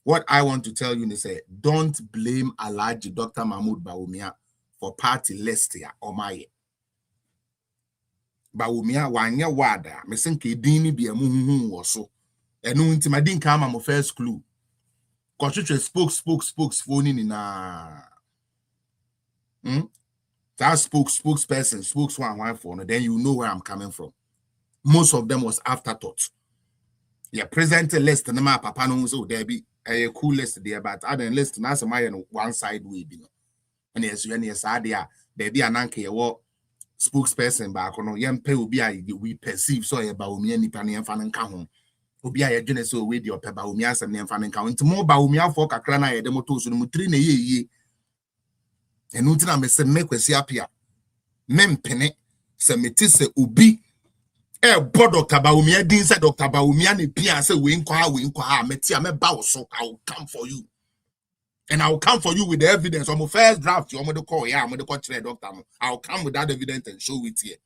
Speaker 4: What I want to tell you is say don't blame Alhaji Dr. Mahmoud Bawumia for party list here or my Bawumia wanya wada. Me senke dini bi amuhu or so. Enu inti ma din kama mo first clue. Kochuche spokesphone in na. That spokesperson, spokesman for, then you know where I'm coming from. Most of them was afterthought. Yeah, present a list and my papa knows so there be a cool list there, but I didn't list na my one side way, you know. And yes, when yes, there be an anke what spokesperson back on young pay will be we perceive so about me and Nippon and Fan Kahon. Will be a generous way your peba umias and Fan Kahon. More Baumia for Kakrana, the motos and Mutrine ye. And Utina me se make we see apia. Mem pene se metise ubi. Bo Dr. Bawumia din say Dr. Bawumia ne pia say we nkwa metia me ba so I will come for you. And I will come for you with the evidence. On my first draft, you want me to call I'm going to call doctor. I will come with that evidence and show it here.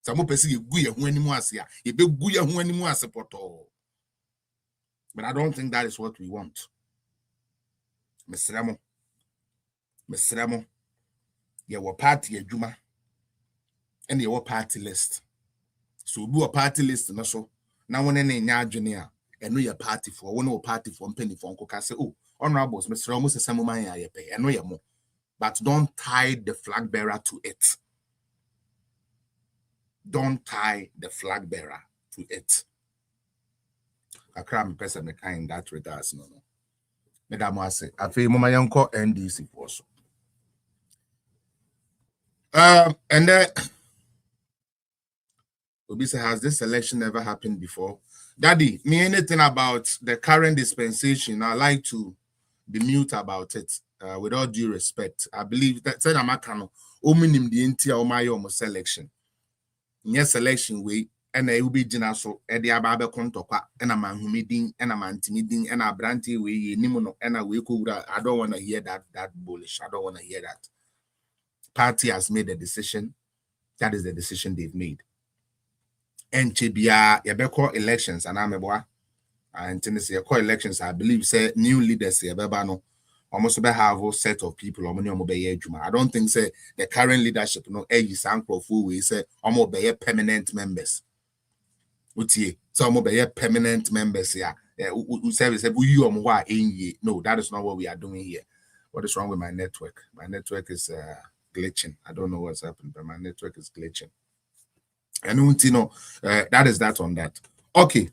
Speaker 4: Some person you go who anymore asia. You be go who anymore support. But I don't think that is what we want. Mr. Ramo. Your party adwuma and your party list. So do a party list and also now when any nya and know your party for one party for penny for uncle say, oh, honorables, Mr. Ramos is some money I pay, and know your more. But don't tie the flag bearer to it. Don't tie the flag bearer to it. I can't person in that regards, no. Madam I say, I feel my uncle NDC also. And then Obisa, has this election ever happened before? Daddy, me anything about the current dispensation, I like to be mute about it. With all due respect, I believe that said I'm a ominim the intia or my selection. Yes, selection way and I will be so Eddie Ababe Contokwa, and a man who meeting, and a man meeting, and a brandy we Nimono, and a we could. I don't want to hear that bullish. I don't want to hear that. Party has made a decision. That is the decision they've made. And Chibia, Yabeko elections, and I'm a boy. And Tennessee, elections, I believe, say new leaders here, Bebano. Almost have a set of people. I don't think say the current leadership, we say almost permanent members. So permanent members here. No, that is not what we are doing here. What is wrong with my network? My network is glitching. I don't know what's happened, but my network is glitching. And that is that on that. Okay.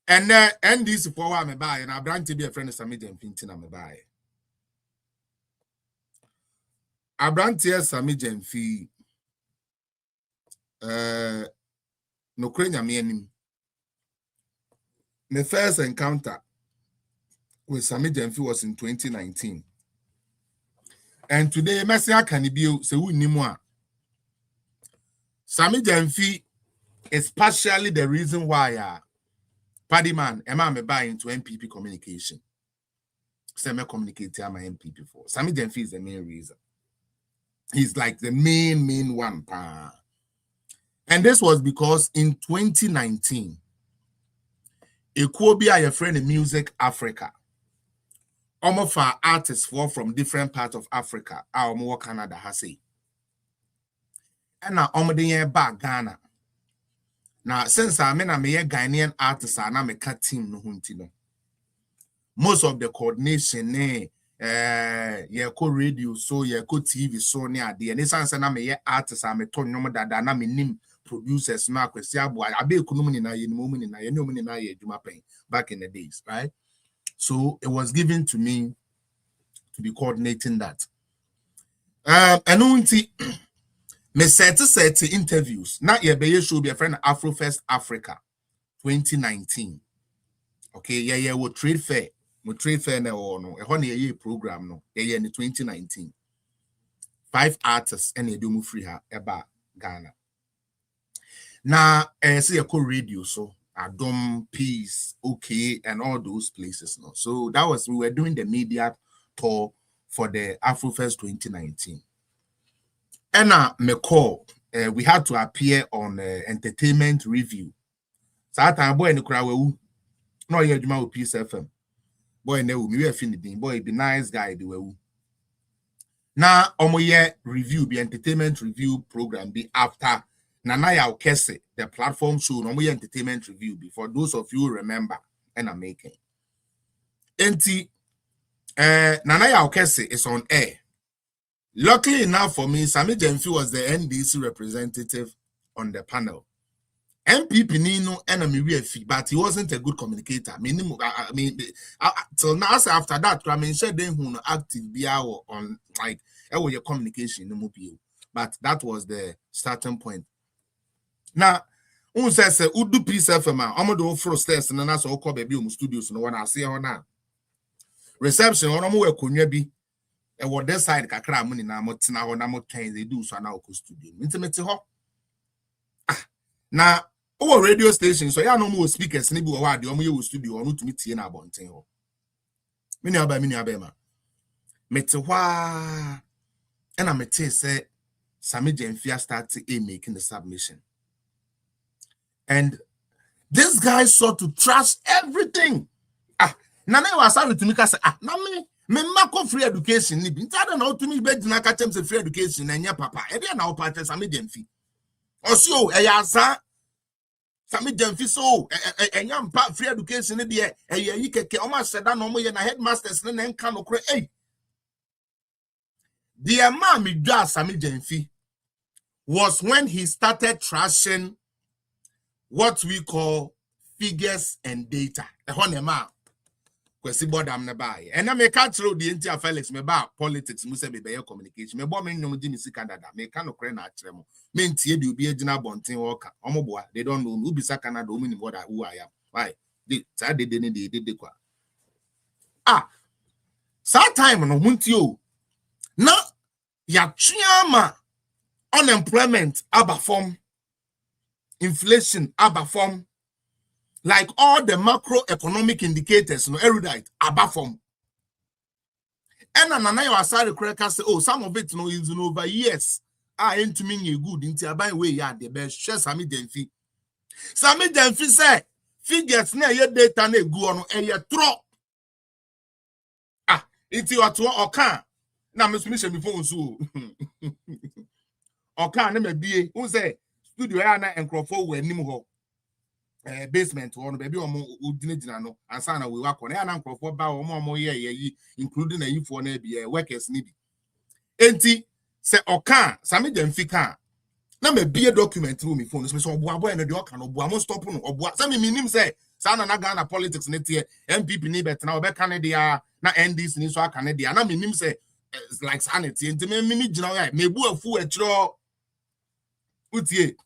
Speaker 4: And this for what I'm buying. I brand to be a friend of Sammy Gyamfi. I'm buying. I brand here Sammy Gyamfi. No crane me. My first encounter with Sammy Gyamfi was in 2019. And today, Messia can be so we need more. Sammy Gyamfi is partially the reason why Paddy man, Emma me buy into MPP communication. Semi communicate my MPP for. Sammy Gyamfi is the main reason. He's like the main one. And this was because in 2019, Ekwobi, a friend in Music Africa. Almost for artists from different parts of Africa, our more Canada has say. And now I'm back Ghana. Now, since I'm a Ghanaian artist, and I'm a cat team, no. Most of the coordination, radio, so TV, so near the and this answer, I'm a artist, I'm a ton number that I'm a producers, Marcus, I be economy in a moment in a moment in a back in the days, right? So it was given to me to be coordinating that. And me set interviews. Not your baby should be a friend of Afrofest Africa 2019. Okay, yeah, we trade fair. We trade fair now or no. A 1 year program no. Yeah, in 2019. 5 artists and they do free her about Ghana. Now, I see a radio so. Adom, Peace, OK, and all those places. No, so that was we were doing the media tour for the Afrofest 2019. And me call, we had to appear on Entertainment Review. So that time, boy, in the crowd, no, you're with Peace FM. Boy, no, we were finishing. Boy, be nice guy, the way. Now, review, the Entertainment Review program, be after. Nanaya Okese, the platform show, no more entertainment review before those of you remember and I'm making. Nanaya Okese is on air. Luckily enough for me, Sammy Gyamfi was the NDC representative on the panel. MPP Nino enemy refi, but he wasn't a good communicator. I mean, till now after that, I mean, she didn't active be on like your communication in the but that was the starting point. Now, who says Udu Peace FM? I'm going to first test and then that's all call baby studios. No one I see her now. Reception on more kunyabi. And what this side kakra money na motina or namo they do so now studio. Intimate ho. Now, our radio station, so ya no more speakers, nibu award, you studio or no to meet here na bonten ho. Mini abema. Metewa and I mete say Sammy Gyamfi started making the submission. And this guy sought to trash everything. Nana was sorry to me say, me mako free education. Ni bintada na to me be dina ka tem say free education na nya papa. E dey na opate Sammy Gyamfi. Osio eyansa Sammy Gyamfi so enya mpa free education ni dey eyi keke o ma seda na o mo ye na headmasters na nka no kro eh. The man me dwa Sammy Gyamfi was when he started trashing what we call figures and data. And I may catch through the entire Felix me about politics, must be better communication. Me bomb no Jimmy Canada, me can no crane at Tremo. Mean tea do be a general bonting worker. Omoboa, they don't know who be Canada, who I am. Why? They didn't did the qua. Sometime no muntio. Now, ya chiama unemployment aba form. inflation above form, like all the macroeconomic indicators, no erudite above form. And another was sorry, say, oh, some of it no is over years. I ain't to mean you good into a by way, yeah, the best. Share Sammy Gyamfi. Sammy Gyamfi say figures near your data ne go on a year throw. Ah, it's your two or can. Now, Miss Mission before so. Or can never be who say studio Anna and Crawford were Nimho basement or baby or more Udinano and Sana we work on an Crawford bow or more year, including a youth for a workers need. Enti say or can Sammy Gyamfi can. Now me be a document through me phone. So boy and the can no stop no or Sammy minim say Sana na Ghana politics net here MPP ni bet now be Canada na NDC ni so Canada na minim say it's like sanity and me general me bu afu e tro utie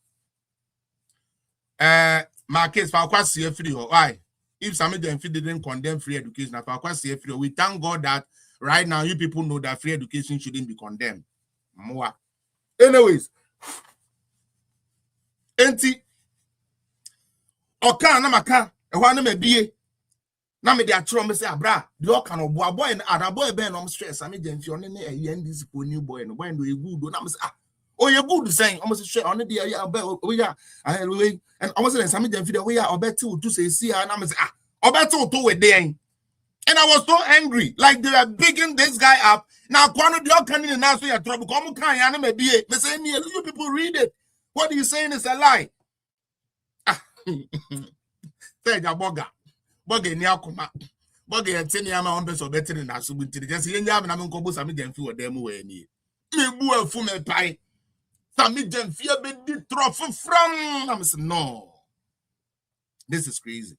Speaker 4: my case for kwase free why if Sammy Gyamfi didn't condemn free education for kwase free we thank God that right now you people know that free education shouldn't be condemned more anyways enti oka na maka e ho na mabie na me de atro me say abra de oka no boy na ada boy ben no stress Sammy Gyamfi on ne NDC for new boy no boy no e good na me say oh you good saying almost share on the ya we ya and almost say Sammy Gyamfi de we ya obetu to say see na me say obetu to we dey and I was so angry like they were bigging this guy up now kwano de oka ni na so ya trouble come kan ya na mabie me say you people read it what you saying is a lie say ja boga ni akoma boga yetini ama on beso betini na so buntiri just yenya na me nkobo Sammy Gyamfi wo dem we ni me bu afu me pai Sammy Gyamfi be di trophy from I'm saying no this is crazy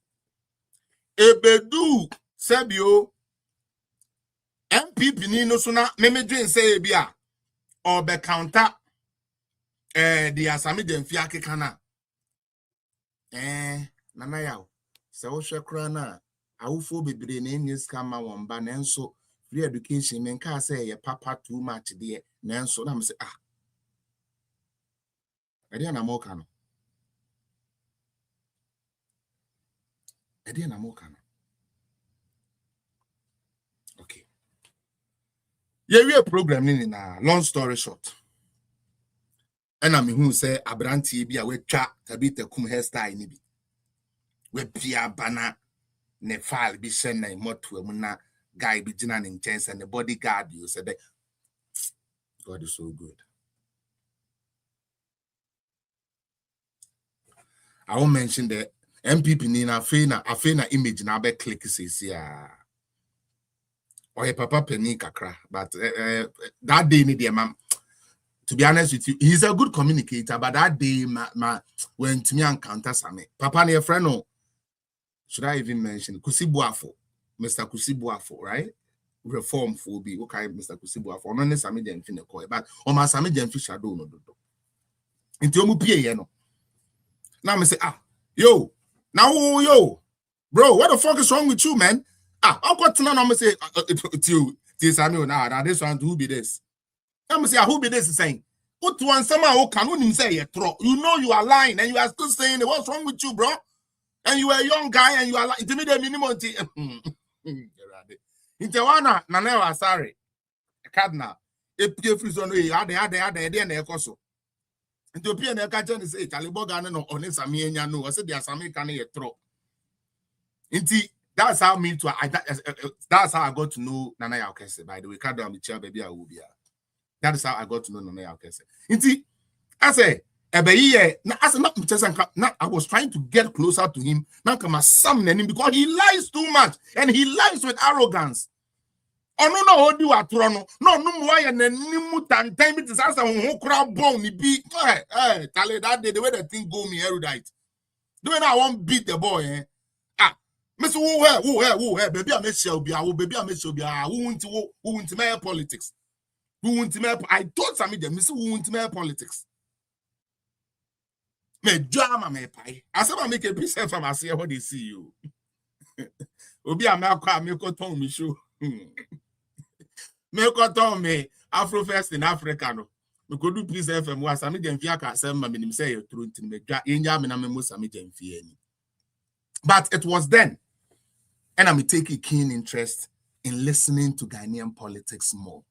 Speaker 4: ebedu sebio MPP ni no so na me dwen say e bia or be counter the Sammy Gyamfi akeka na nana yawo se wo hwe kra na awufo bebre na enye ska ma won na enso free education men ka say ye papa too much there na enso na me say ade na mo ka no okay we program ni na long story short and I mean who say abranti bi a we twa tabita kum hairstyle ni bi we pia bana ne file bi send na moto mu na guy bi gina ne chance and the bodyguard you said that God is so good. I won't mention the MPP ni na afena image na be click says or a papa penny kakra but that day ni the man. To be honest with you, he's a good communicator, but that day, when to me encounter Sammy, Papa ne friend no, should I even mention Kusibuafo, Mr. Kusibuafo, right? Reform for be okay, Mr. Kusibuafo. No, Sammy Gyamfi ne call, but on my Sammy Gyamfi shadow no do. Into mu pie no. Now me say yo, bro, what the fuck is wrong with you, man? I've got to know. I'm say to Sammy now. This one who be this. I'm say who be this saying. Put one somehow who can him say you know you are lying and you are still saying what's wrong with you, bro? And you are a young guy and you are like to me the minimum Interwana Nanewa sorry. Cardinal. If you free on we had and ekoso. Into P and Kajan say Talibogan no on Sammy no I said there Sammy can throw. That's how me to that's how I got to know Nana Yaokese. By the way, can't down the chair, baby. I will be. That is how I got to know Nana Yaokese. I say, I was trying to get closer to him. Now come a summon him because he lies too much and he lies with arrogance. Oh no, hold you at Toronto. No, why and then Nimutan time it is answer who crowd bone be. Hey, Tale that day the way the thing go me erudite. The way I won't beat the boy, Mr. Who, baby, I miss you, baby, I miss you, who want to make politics. Who want to make? I told Sammy Gyamfi, who want to make politics. Me drama me pie. I said I make a piece from I see how they see you. Obi amaka me ko ton me show. Me ko ton me Afro first in Africa no. Me go do please FM was Sammy Gyamfi aka say ma minim say you true nti me dwa yenya me na me mo Sammy Gyamfi ani. But it was then, and I'm taking keen interest in listening to Ghanaian politics more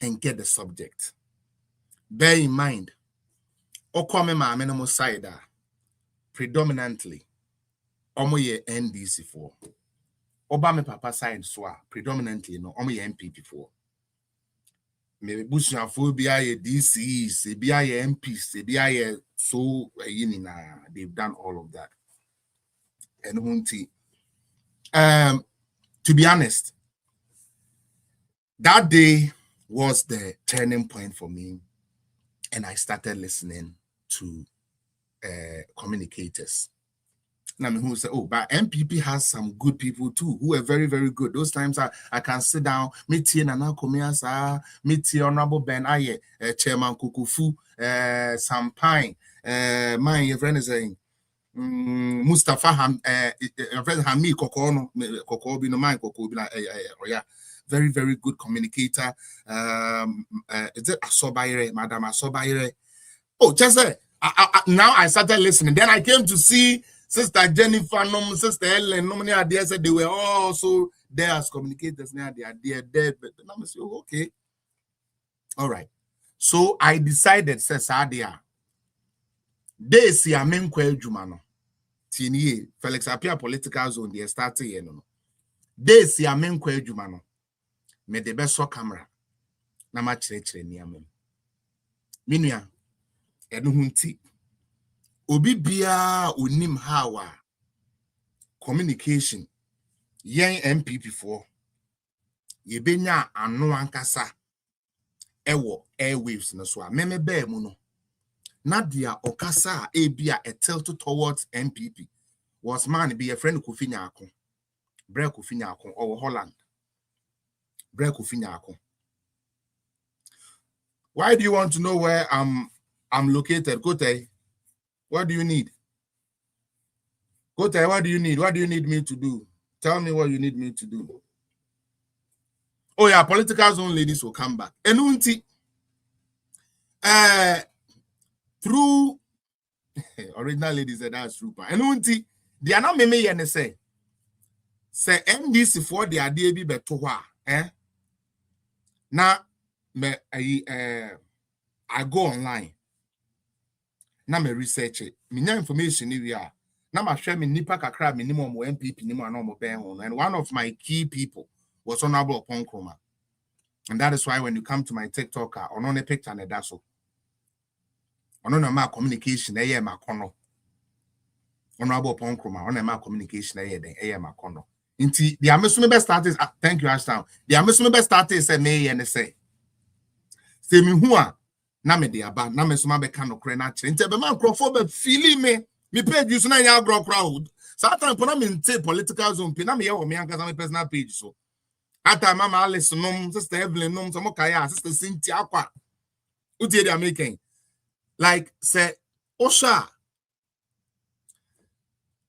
Speaker 4: and get the subject. Bear in mind, Okome ma amenemo side predominantly omo ye NDC for. Obama papa side so predominantly no omo ye MPP for. Maybe busuafo bia ye DC, se bia ye MP, se bia ye so they've done all of that. And hunti. To be honest, that day was the turning point for me, and I started listening to communicators. Now, who say, oh, but MPP has some good people too, who are very, very good. Those times I can sit down, meet Nana Komiasa, meet Honorable Ben Aye, Chairman Kukufu, Sampine, my friend is saying, Mustafa friend Hami Koko be no mind Koko be yeah, very, very good communicator. Is it Asobaire, Madam Asobaire? Oh, just now I started listening. Then I came to see Sister Jennifer, Sister Ellen, many ideas said they were also there as communicators. Now they are dead, but I'm saying, okay, all right. So I decided, says Adia, they see a main jumano. Tini Felix Apia political zone, they started here. No, they see a main jumano. Me the best camera. Na ma chere ni amem. Minua, hunti. Obi bia onim hawa communication yen MPP for ye benya ano ankasa ewo airwaves na so a meme be mu no nadia okasa e bia a tilt towards MPP was man be a friend Kofi Nyaako bre Kofi Nyaako or Holland bre Kofi Nyaako. Why do you want to know where I'm located? Kote, what do you need? Kote, what do you need? What do you need me to do? Tell me what you need me to do. Oh yeah, political zone ladies will come back. Enunti, through original ladies said that's true. Enunti, they are not me and say NDC for the idea be better. Now me I go online. Now me research it. Me know information we are. Now I share me nipa kakra minimum MPP ni mo no ben ho. And one of my key people was Honorable Ponkroma. And that is why when you come to my TikTok, on a picture and that's so. On my communication, ma kono. Honorable Ponkroma, on my communication, ma kono. Inti the amesume best starters. Thank you, Ashtown. The amesume best starters say me and say. Say me who na me de aba na me so ma be ka no kre na kire nte be man crofo be feel me page you so na ya agro crowd satan po na me nte political zone pe na me ye wo me anka me personal page so ata mama Alice nom sister Evelyn nom so mo kaya sister Cynthia akwa utie dey making like say Osha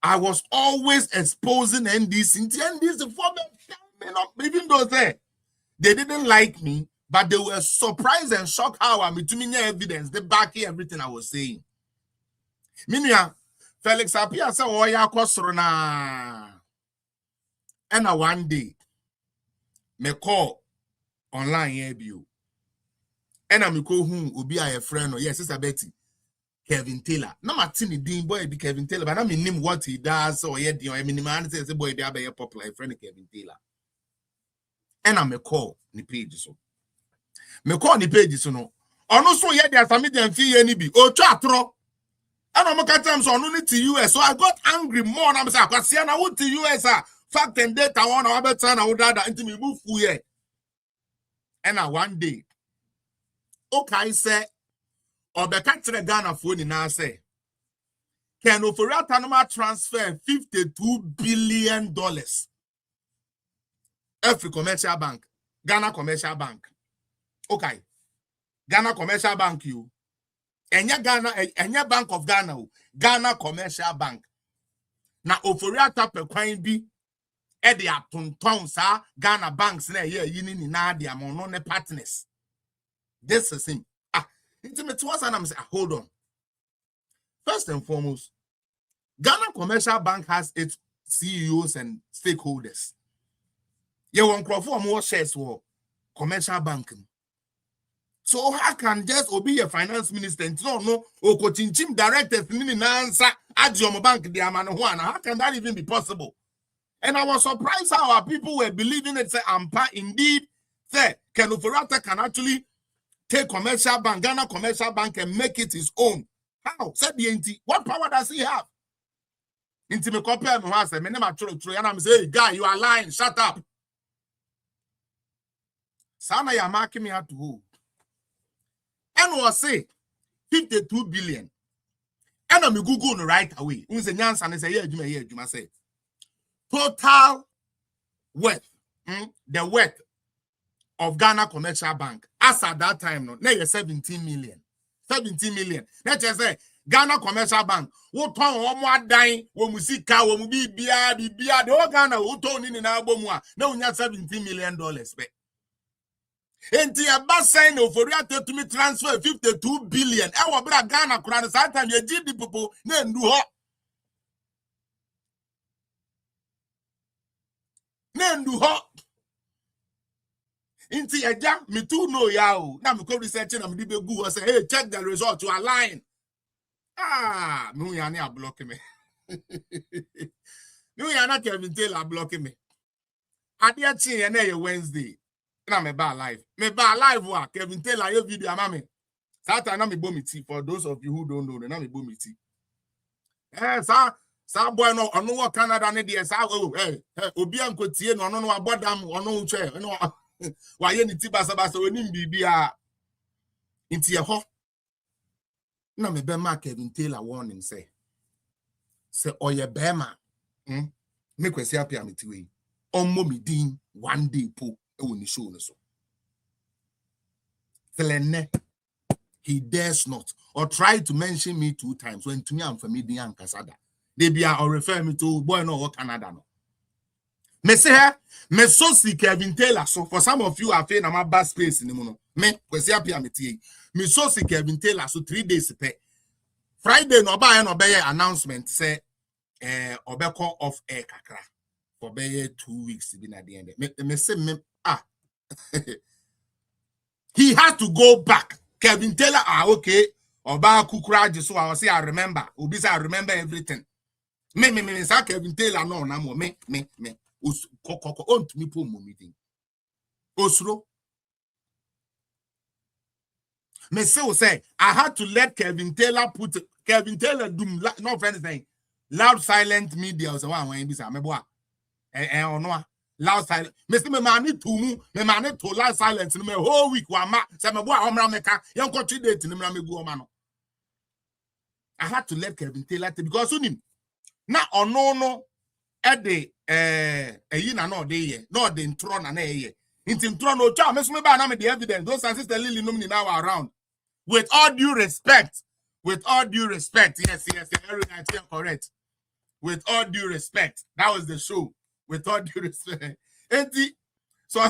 Speaker 4: I was always exposing NDC for them even though they didn't like me. But they were surprised and shocked how I'm between evidence, they backing everything I was saying. Minya, Felix Apia said, oh, ya kwasrona. And one day, me call online you. And I'm call whom will be a friend or yes, Sister Betty, Kevin Taylor. No Martini Dean boy be Kevin Taylor, but I mean him what he does, or yet I mean man says boy they are a popular friend Kevin Taylor. And I'm a call the page so. Me call the page so no. Ono so ye dey Sammy Gyamfi any bi. O twa atro. And I'm catch so ono need to US. So I got angry more. I'm say kwase na wo to US fact and data one na better na wo dada into me move fu here. And one day okay say obeka kire Ghana phone ni na say can Oforiata no ma transfer $52 billion every commercial bank, Ghana commercial bank. Okay, Ghana Commercial Bank you. Enya Bank of Ghana, Ghana Commercial Bank. Na Oforiata pe kwan bi e de atonton sa Ghana banks na ye yini ni na de amono ne partners. This is him. Intimate was and I'm saying, hold on. First and foremost, Ghana Commercial Bank has its CEOs and stakeholders. You want to for more shares for commercial banking. So how can just be a finance minister and no or coaching directors in answer at your bank the Amanahuana? How can that even be possible? And I was surprised how our people were believing it. Say, Ampa, indeed, say, Kenufurata can actually take commercial bank, Ghana Commercial Bank, and make it his own. How? Said the NT. What power does he have? Into me compare me once, and I'm saying, hey, guy, you are lying. Shut up. Sana ya marking me out to who? And was say 52 billion. And I'm Google right away. Unse Nyansa and say, yeah, you say total worth, the worth of Ghana Commercial Bank as at that time, no, 17 million. 17 million. Let's just say Ghana Commercial Bank. What time more dying when we see car when we be the whole Ghana who told in our bomb. No, we have $17 million. And the bus sign of for to me transfer 52 billion. Our brother Ghana crown sometimes you did the people then do hot. Then do hot. Into a jam, me too no yao. Now me go researching and me go say, hey, check the result to align. Ah, no, you are not blocking me. No, you are not Kevin Taylor blocking me. I did see Wednesday. Now me ba live. Me ba live wa Kevin Taylor your video amame. Satan na me bo me tea for those of you who don't know. Na me bo me tea. Sa boy no ono Canada ne dey sa hey obi anko tie no ono no abodam ono nche no wa ye ni ti basa oni bibia inti ho na me be ma Kevin Taylor warning say oye bema me kwesi apia me ti we ommo me din one day po e woni show no so Telene he dares not or try to mention me 2 times when to me am for me din ankasada they be or refer me to boy no Canada no. Me say here, me so see Kevin Taylor. So for some of you are feeling I'm a bad space in the mono. Me kwesi apia me tie. Me so see Kevin Taylor so 3 days pe. Friday no be announcement say obeko off air kakra for be 2 weeks be na the end. Me say me he had to go back. Kevin Taylor okay. Oba kukura so I say I remember. Obi say I remember everything. Me say Kevin Taylor no na mo me. On to me po mo meeting. Osro. Me say I had to let Kevin Taylor do no friends thing. Loud silent media or so one be say me boa. Ono loud silent. Me say me man need to loud silent no me whole week wa ma say me boa omra meka yon ko 3 days no me go ma no. I had to let Kevin Taylor because unim na ono no e de na no de ye no de ntro na ye inti ntro no cha me so me ba na me the evidence those are sister Lily no me now around with all due respect yes everything correct with all due respect that was the show with all due respect enti so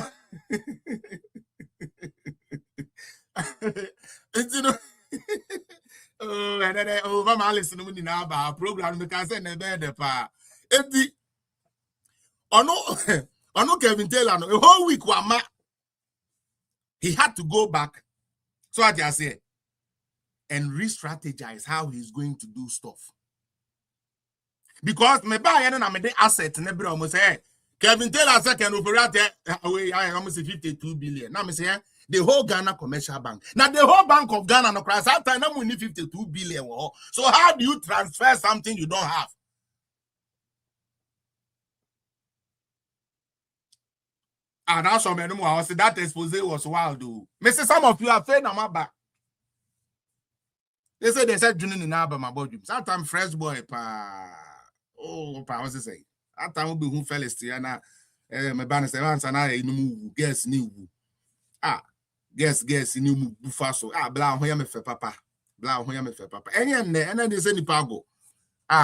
Speaker 4: enti no mama listen to me now about program because I never the pa enti ono Kevin Taylor no a whole week wama he had to go back so I just say and re-strategize how he's going to do stuff because me buy na me dey asset na be almost say Kevin Taylor second operate away almost 52 billion now me say the whole Ghana Commercial Bank. Now the whole Bank of Ghana no crash that time we need 52 billion. So how do you transfer something you don't have? And that's some anymore. I say that expose was wild though. Me say some of you are afraid I'm back. They said Junin in Alabama my body. Sometimes fresh boy pa what's it say? That time will be who fell Stiana my banner say once and I no guess new. Guess new bufaso. Bla ho ya me fe papa. Bla ho ya me fe papa. And they say ni pago.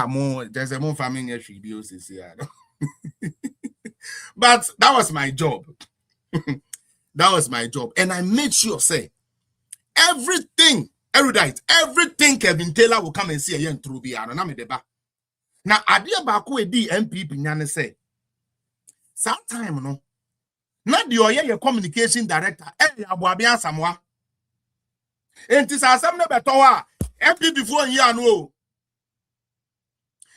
Speaker 4: More there's a more family videos this year. But that was my job. That was my job. And I made sure say everything erudite. Everything Kevin Taylor will come and see a through Biano. Na me deba. Now, Adia Baku di MPP nyane say, sometime no. Not the your communication director, Abuabia Samoa. And this are some never tower. MP before you know.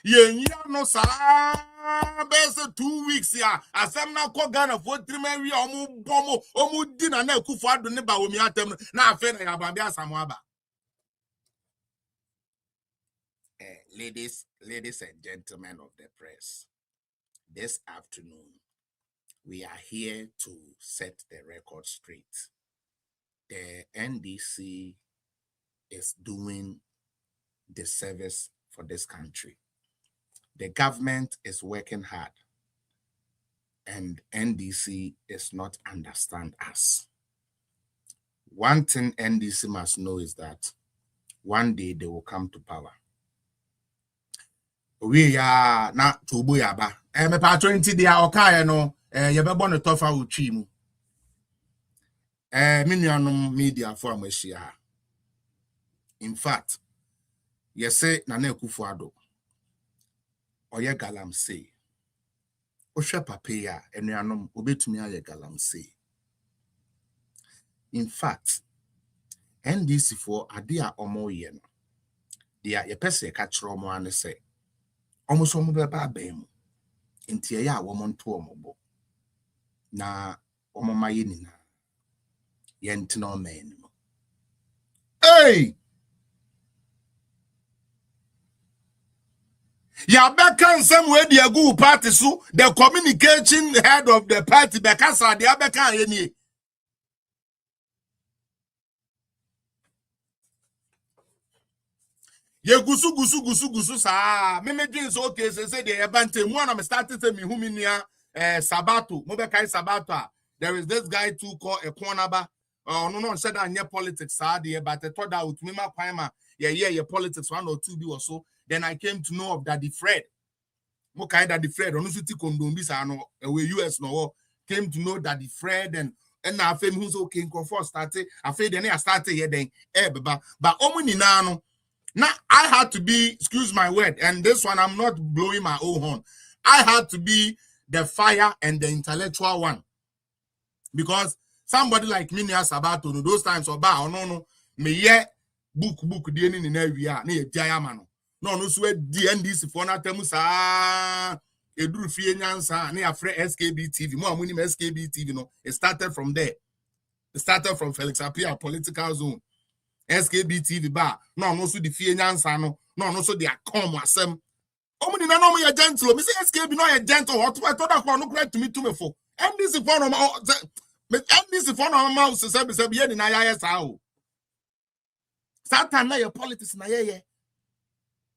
Speaker 4: Ye no sa best 2 weeks ya. Asem na ko Ghana for 3 months omu dinner na kufu ado ne ba omi atem na afa na Abuabia Samoa ba. Ladies and gentlemen of the press, this afternoon, we are here to set the record straight. The NDC is doing the service for this country. The government is working hard, and NDC is not understand us. One thing NDC must know is that one day they will come to power. We are not to Buyaba. Me pa 20 dia okay no ye be born tofa utwi mu. Minuanum media for amashia. In fact, ye say na Akufo Addo. Oye galamsey. Ohwe papaya enuanum obetumi aye galamsey. In fact, NDC for ade a omo ye no. Dia ye pese ka kire omo ane say almost omo be ba bem nti ya wo nto omo na omo maye nina ye ntino man. Hey, ya beka nsem we dia go party so the communication head of the party beka sa dia beka ye ni ye gusu sa me dreams okay say the ebante mu na me started say me hu me nia Sabato mo be kai Sabato. There is this guy too called a cornerba no said that near politics but I thought that with me ma kwama yeah politics 1 or 2 be or so. Then I came to know of Daddy Fred. Mo kai Daddy Fred onu suti kondom bi sa no we US no came to know Daddy Fred and na fame who's okay for started afei then I started here then beba but omo ni na no. Now, I had to be, excuse my word, and this one, I'm not blowing my own horn. I had to be the fire and the intellectual one. Because somebody like me, Sabato, those times, no, me ye book, the ending in every year, near Diamano. No, sweat DNDC for not temusa, a drew free answer, near Fred SKB TV, more winning SKB TV, no. It started from there. It started from Felix Apia, political zone. SKB TV bar no so the fear nyansa no so the come asem omuni na no me gentle me say SKB no gentle what I thought that no correct to me for NDC for no NDC for no mouse say be na ya sa o Satan na your politics na ye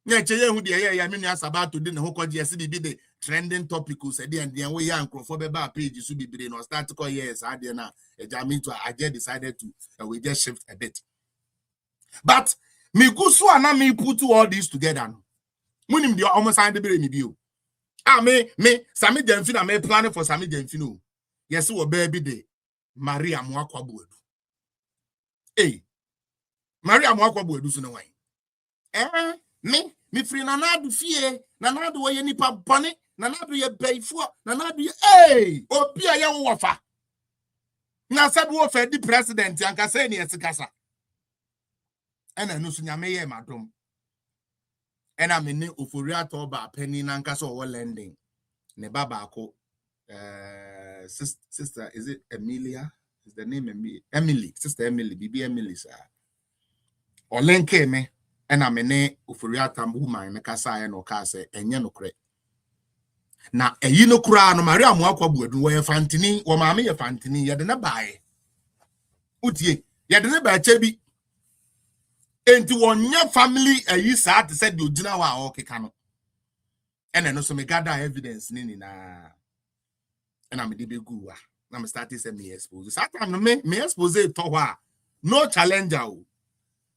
Speaker 4: cheye hu de ye me nua Sabato de ne ho koje se bi de trending topic say de and we ya nkrofo be ba page so bibire no start call yes ade na ejamito I just decided to we just shift a bit. But me gusu ana me put all this together. Munim the almost signed the bill me bio. Me Sammy Gyamfi na me planning for Sammy Gyamfi no. Yes, we baby day. Maria Mwakwa Buedu. Hey, Maria Mwakwa Buedu so no wine. Me free nanadu fie, nanadu we nipa bone, nanadu ye beifo, nanadu ye hey, obi aye wo wafa. Na said wo fe di president yanka say ni esikasa. And I know Sunyame ye madam. And I mean Ufuria Toba penny nankasa or lending. Ne babako sister, is it Emilia? Is the name Emily? Sister Emily, Bibi Emily, sir. Or lenke me, and I mean Ufuria Tambu my Mekasa and Okase and Yanokre. Now a Yinokra no Maria Mwakwa Buedu where Fantini or Mammy Fantini yadena buy. Utie, yadena buy chebi. Into one your family a you sad to say you dinner wa okay cano. And then also me gather evidence nini na and I'm a DB gua. I'm starting to me expose. That time me expose it to no challenger.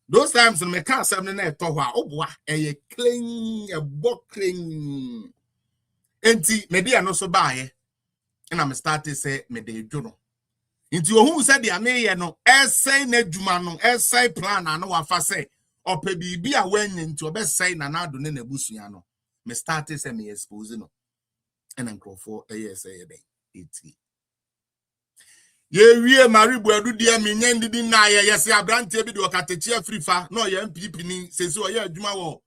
Speaker 4: Those times me can't say me na to oh boy a clean a buckling. Enti me dey no so buy and I'm starting to say me dey jono. Into who said the ane no essay ne juma no essay plan and no wafa say or pe be a when into a best say na na do ne busuano. Me started say me expose no. And uncle for a yes a day. Ye wie maribu adu dia me nyan didi na ye yes ya brante bi do kateche free fa no ye MPP ni sesi o ye adwuma wo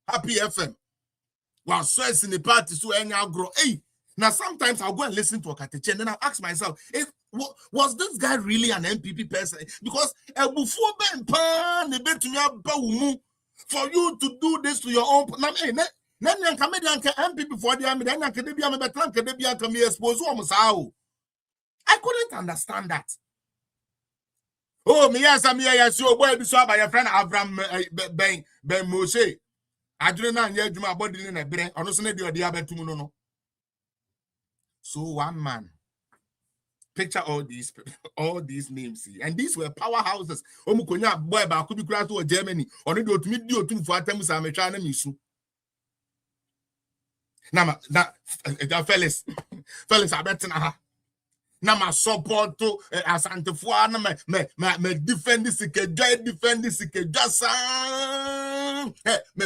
Speaker 4: Happy FM was stress in the party so enya grow. Hey, now sometimes I'll go and listen to a kateche and then I'll ask myself, was this guy really an MPP person? Because before ben pan the bet to me for you to do this to your own then comedian MPP for the army then can be a betran can be a me expose almost how I couldn't understand that. Oh, me yes, I'm yes, your boy be so by your friend Abraham Ben Moshe. I didn't know you my body in a brain, or no sooner do the other two no. So one man picture all these names, and these were powerhouses. Omukonya boy ba could be class to Germany, or no do to meet you to for attempts I'm trying to miss you. Now, fellas, I bet na ma support to asantefo na me defend this just me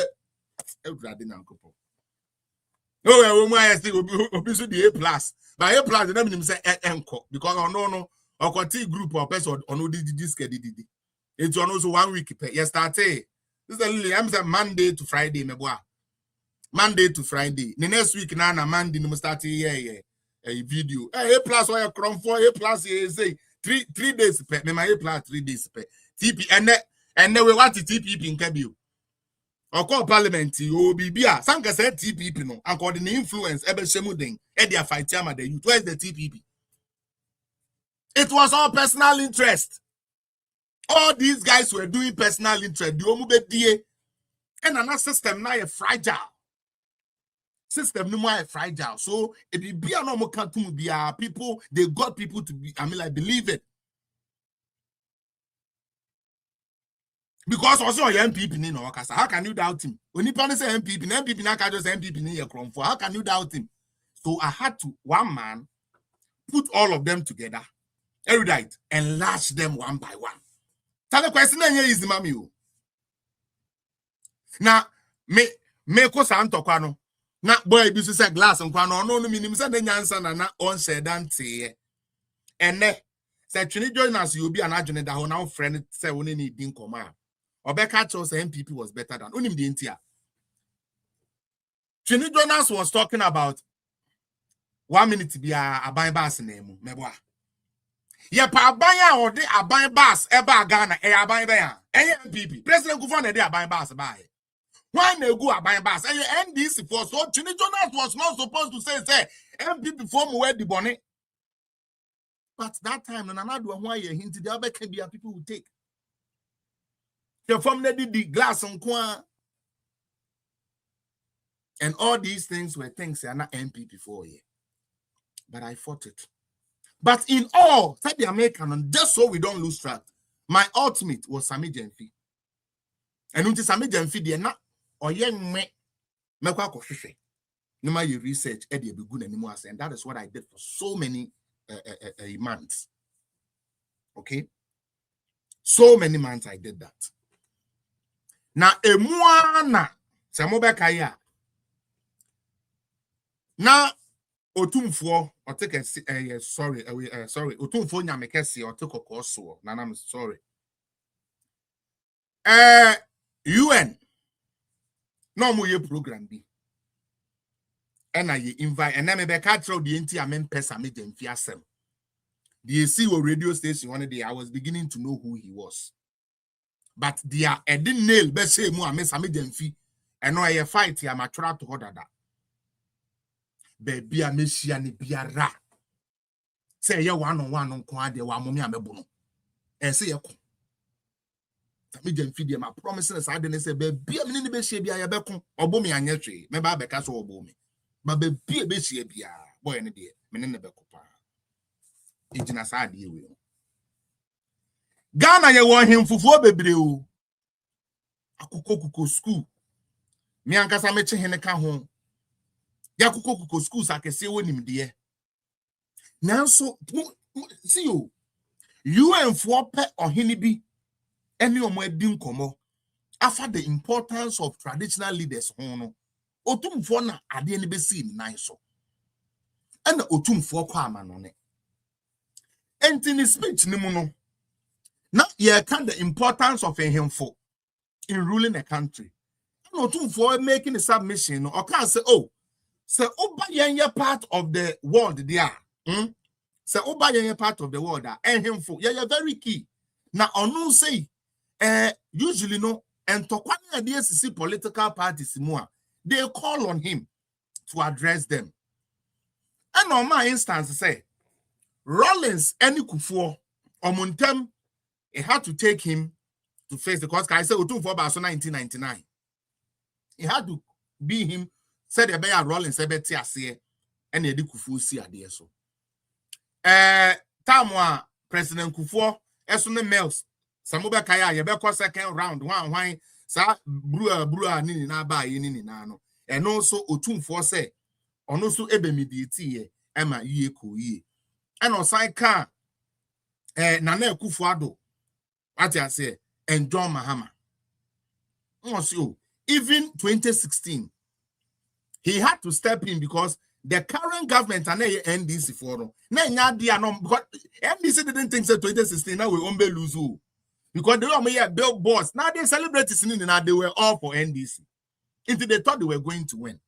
Speaker 4: everybody na nkopo no we mo I say obi so the A+, but A+ na me say enko because no okoti group of person on this didi it was also 1 week pay yesterday this is I'm say Monday to Friday me boa Monday to Friday the next week na Monday no start a video. A+ or a cron for A+ say 3 days per me my A+ 3 days per TP and then we want to TP in Kabio. Or call Parliamentary o bibia sanka say TPP no and call the influence ebe shemu den e dia fight am the youth. Where's the TPP? It was all personal interest. All these guys were doing personal interest. The omube die and another system now is fragile. System no more fragile. So if you be a normal country, people, they got people to be, believe it. Because also your MPP in Okasa. How can you doubt him? When you say MPP now can just MPP in your crown for. How can you doubt him? So I had to one man put all of them together, erudite, and lash them one by one. Tell the question here is the mammy. Now me ko santo kwano. Na boy bi so say glass nkwano no minim say na nyansa na on say dante ene say twini join us you be an adwene da ho na friend say woni ni din koma obeka cho say MPP was better than onim de ntia twini Jonas was talking about 1 minute bia aban bass na emu meboa ye pa aban a ode aban bass e ba Ghana e aban ba ya MPP president Kufuor na de aban bass ba e why they go about bass? And NDC for so Chini Jonas was not supposed to say MPP form where the bonnet. But that time, and another one why you hinted the other can be people who take. The form they did the glass on coin. And all these things were things that are not MPP for you. But I fought it. But in all, said the American, and just so we don't lose track, my ultimate was Sammy Gyamfi. And until Sammy Gyamfi, they're not. Or young me kwa kohwehwe no my research e dey begin anymore and that is what I did for so many months. Okay, so many months I did that. Na emuana se mo be kai a na otumfo o take sorry otumfo nyamekese o take kokoso na I'm sorry UN no more program be. And I invite and then me catch the NT amen Sammy Gyamfi asem. The AC radio station one day I was beginning to know who he was. But they are didn't nail be say mu amen Sammy Gyamfi and no I fight here ma try to order that. Baby ameshia ni biara. Say ye one on one on kwa de wa momi amebo no. E say ye ko Sammy Gyamfi dey my promises I didn't say baby am ni be share bia ye beko obo me anyetwe me ba beka so obo me ba baby be share bia boy ne dey me ne beko pa ejina sa de we Ghana ye won hemfufuo bebre o akukoko school me ankasa me che hene ka ho ya akukoko school sakese wonim de nanso See you and for pe or hinibi any omwedin komo after the importance of traditional leaders hono otum for na ade ni besi ni nan so and otum for kwa manone entini speech ni mu no na ye can the importance of a himfo in ruling a country and otum for making a submission or can say say oba yenye part of the world there say oba yenye part of the world and himfo yeah very key na onu say usually no and to kwani DSC political parties more they call on him to address them. And on my instance say Rollins any Kufuor or Muntem, it had to take him to face the court. I said Otum for 1999. It had to be him said the bear Rollins ebeti and Edi Kufuor see ade so. Tamwa President Kufuor esune mails Samuba Kaya yebeko second round one sa brua nini na ba nini na no and also Otumfuor say ono so ebe mediate ye ema yie ko yie and osan ka Nana Akufo-Addo what I say and John Mahama even 2016 he had to step in because the current government and NDC for no na nya dia no because NDC didn't think so 2016 now we won't lose because they were here billboards. Now they celebrate they were all for NDC. Until they thought they were going to win.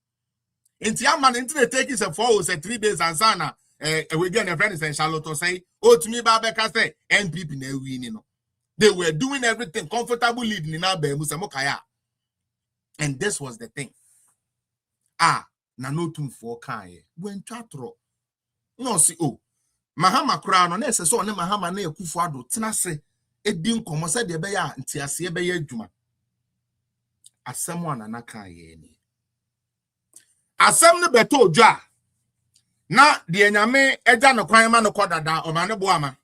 Speaker 4: Until they take it for 3 days and sana we get a friend and Charlotte say, to me, Babeka say NPP ne win. They were doing everything comfortable leading in our Musamokaya. And this was the thing. Nanotum for Kaye. When chatro. No see Mahama crown on so ne Mahama ne Akufo-Addo tinase. Edin komo se de be ya ntiase be ya adwuma asem wana naka ye ni asem ne beto odwa na de nyame eja no kwan ma no kodada o ma ne bo ama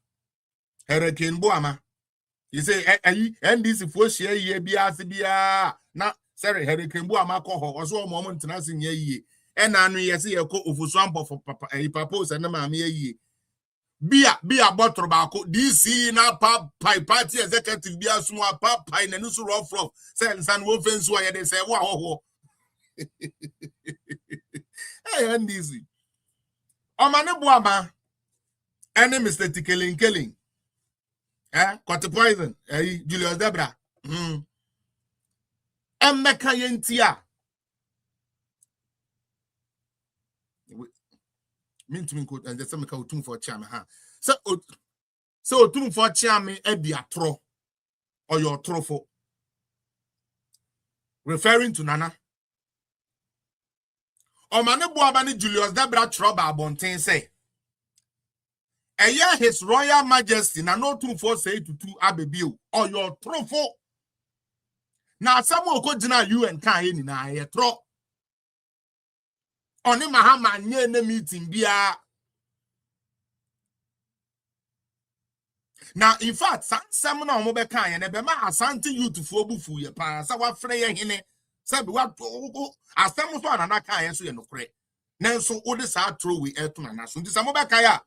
Speaker 4: hurricane bo ama you say ayi NDC fo hia ye bia ase bia na sorry hurricane bo ama ko ho oso mo mo ntena se nya yie ena anu ye se ye ko ofusu ambo for papa papa na ma me yie Bia bottle bako DC na party executive bia sumwa papa na nusu rough say san wo fensu ya de say wa ho hey NDC o ma ne boama any mistake killing got poison Julius Debra emeka yentia Mintumin coat and the same Otum for Cham so Otum for Cham be a tro or your trofo. Referring to Nana. O Manabuabani Julius Debra Troba Bontain say. A year his Royal Majesty Nanotum for say to 2 Abebiu or your trofo. Now someone could deny you and Kain in a tro. Oni Mahama nye ne meeting bia. Now in fact some na omo be kan ye ne be ma asante youth fo bufu ye pa sa wa frɛ ye hene say be wa asem so anana kan ye so ye nokre nanso wo de sa throw we eto na so nti some be kan ya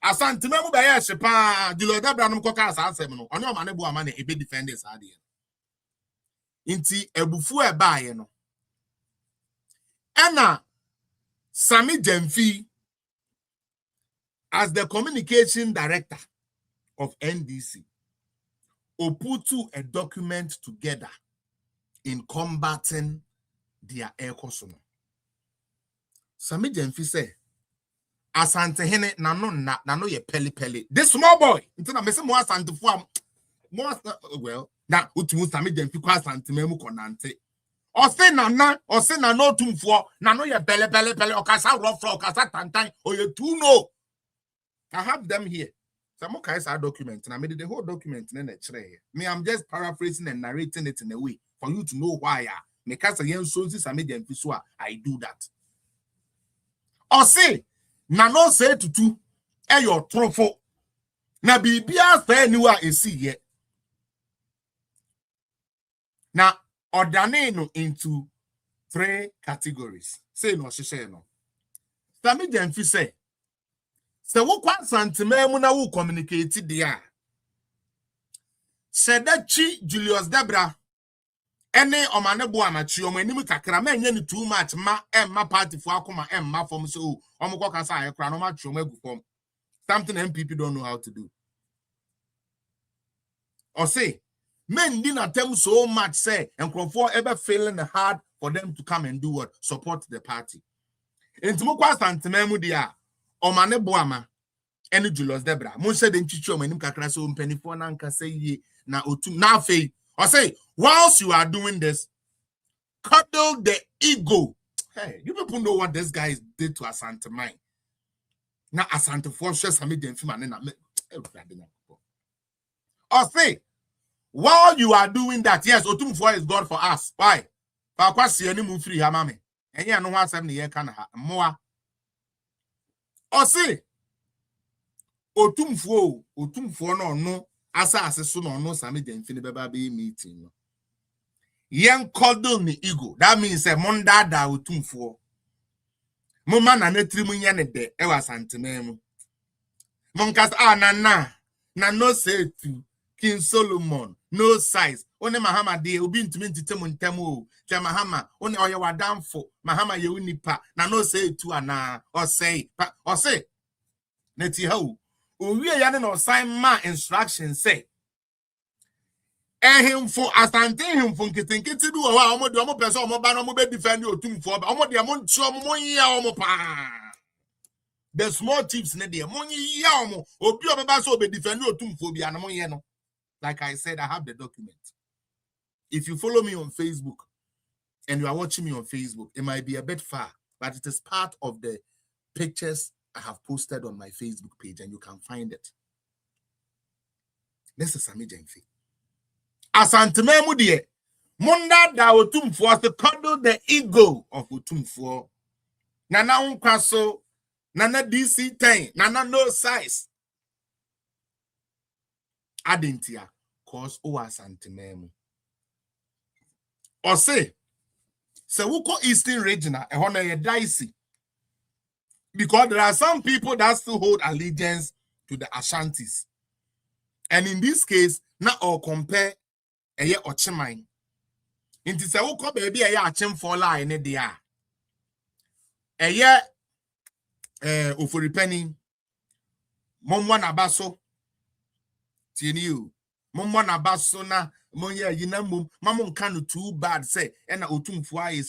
Speaker 4: asante memu be ye hye pa Julius Debra no koka sa asem no oni o ma ne bo ama na ebe defenders ade nti ebufu e ba ye no ena Sammy Gyamfi, as the communication director of NDC, put a document together in combating their air consumer. Sammy Gyamfi said, Asante hene nano ye peli. This small boy, until I miss more Asante form, more well, now utu Sammy Gyamfi kwa Asante memu konante. Or say na no Tumfuor, na no ye pele, or kasa rough or kasa tantan, or you two no. I have them here. Some guys are document, and I made the whole document in a tray. Me, I'm just paraphrasing and narrating it in a way for you to know why because again, so this I made them I do that. Or say, na no say to two, your trofo. Na bibia say anywhere is see yet. Now, ordained into 3 categories. Say no, she say no. Sammy Gyamfi say, So wo kwa santimemu na wo communicate dia. Said that Julius Debra ene omane bo amachi omo anim kakra ma enye ni too much ma emma party for akoma emma form so omko kasa ayekra no ma twom agu form. Something MPP don't know how to do. Or say men didn't attempt so much say and for ever feeling hard for them to come and do what? Support the party. Into kwa santimemu dia omane bo ama ene Julius Debra mo said den chichi omo anim kakra so mpanifo na nka say ye na otum na afei. Or say, whilst you are doing this, cuddle the ego. Hey, you people know what this guy did to Asante Mine. Now, Asante Force, Sammy Gyamfi, or say, while you are doing that, yes, Otumfuo is God for us. Why? Or say, Otumfuo no. Asa so no Sammy Gyamfi beba be meeting. Yen cuddle ni ego. That means a monda da Otumfuo. Moma na netri mu nya ne de e wa santememu. Monkas na no say to King Solomon no size. One Mahama de obi ntimi ntitemu ntemu. Che Mahama one oye wadamfo. Mahama ye unipa na no say to ana or say neti how. We are no sign ma instruction say. Him for Asante him from Kitinkiti do a person omo be defend Otumfuo omo de amon cho mo ya omo pa. The small tips ne de mo ya omo obi obeba so be defend Otumfuo bi anamo ye no. Like I said, I have the document. If you follow me on Facebook and you are watching me on Facebook, it might be a bit far, but it is part of the pictures I have posted on my Facebook page and you can find it. This is Sammy Gyamfi. Asantememu die. Munda da Otumfuo to cuddle the ego of Otumfuo. Nana unkwaso, nana DC10, nana no size. Adentia, cause o asantememu. Or say, so we call Eastern Regional, a honor a dicey. Because there are some people that still hold allegiance to the Ashantis. And in this case, not all compare a year or chimine. Into say, oh, baby, a year chim for line in the air. A year, Ufuripenny, Momwana Basso, Tinu, Momwana Basso, na, Monya, Yinamum, Mamon canu too bad, say, and Otumfuo,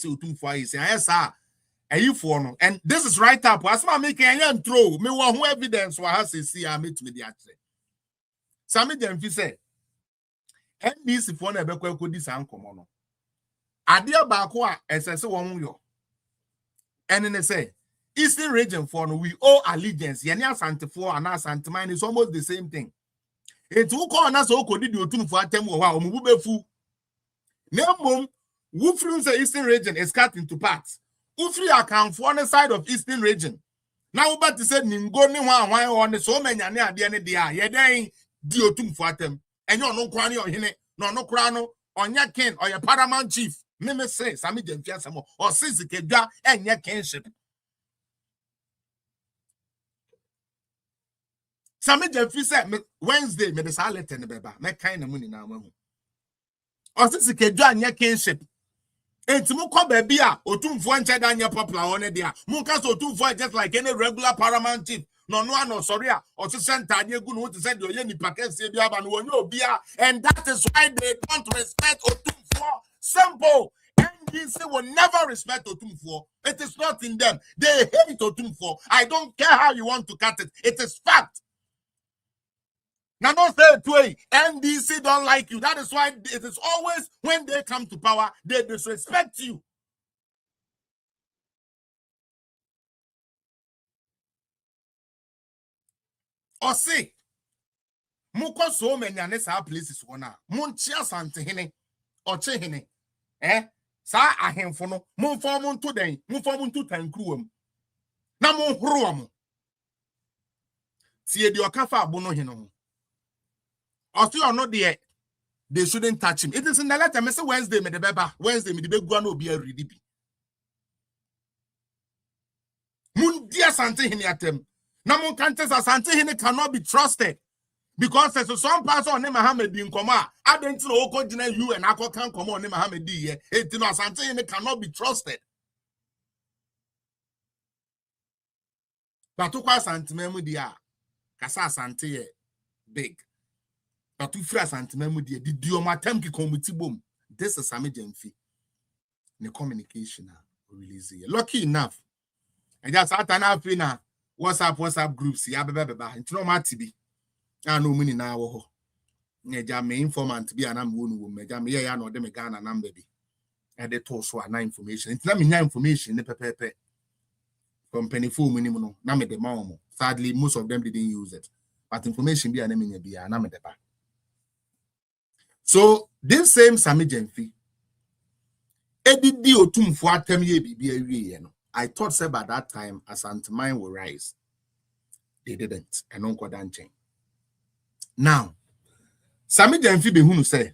Speaker 4: say, yes, sir. And this is right up. As my making a throw, me want who evidence what has see I meet me the actually. Sammy Gyamfi said, and this if one ever could this uncommon. Adia Bakwa, as I say, one yo. And then they say, Eastern region for we owe allegiance. Yenya Santifo and our Santimine is almost the same thing. It's who call us so could do to for them or Mubefu. Nemum, who from the Eastern region is cut into parts. Ufri account for on the side of Eastern region. Now, but to say, Ningo ni why on the so many and the end of the year, ye dang Otumfuo them. And you're no cranny or hine, no crano, on your king or your paramount chief. Meme say, Sammy Gyamfi or Sisika and your kinship. Sammy Gyamfi said, Wednesday, me the salad and the baby, make kind of money now. Or Sisika and your kinship. And to moko baby Otumfuo nche da nye popular on there. Munka so Otumfuo just like any regular paramount chief. No sorry or to send tadi egu no to send you ni packet se bia ba no obia, and that is why they don't respect Otumfuo. Simple. NDC will never respect Otumfuo. It is not in them. They hate Otumfuo. I don't care how you want to cut it. It is fact. Now don't say it way. NDC don't like you. That is why it is always when they come to power, they disrespect you. Or say, Muko so many anesa places wana. Munchia santehene or chehene. Sa ahemfono. Mun formun to den. Mun formun to tankruum. Na mun hruam. See the okafa abono hino. Or still or not there, they shouldn't touch him. It is in the letter. I say Wednesday, me the beba. Wednesday, me the big one will be a ready. Mundia Sante Hiniatem. Namun countries Asante Hene cannot be trusted. Because there's some person on Mohammed in Koma. I don't know what you and I can't come on Mohammed. It Asante Hene cannot be trusted. But to pass Santimemu dia, Kasa Asante big. But to free Santimemu dia, the Diomatem ki committee boom. This is Sammy Gyamfi. The communication release. Lucky enough. And just at an afina WhatsApp groups. Ya beba. It's no matter be. I know many now. Neja me informant be an amwunu. Meja me ya no dem Ghana nam baby. And they told so na information. It's not me information. Ne pepe. Company full minimum. Na me de mamo. Sadly, most of them didn't use it. But information be an enemy be an me de ba. So this same Sammy Gyamfi, I thought say by that time as Antimine will rise. They didn't. And Uncle Danchen. Now, Sammy Gyamfi be who say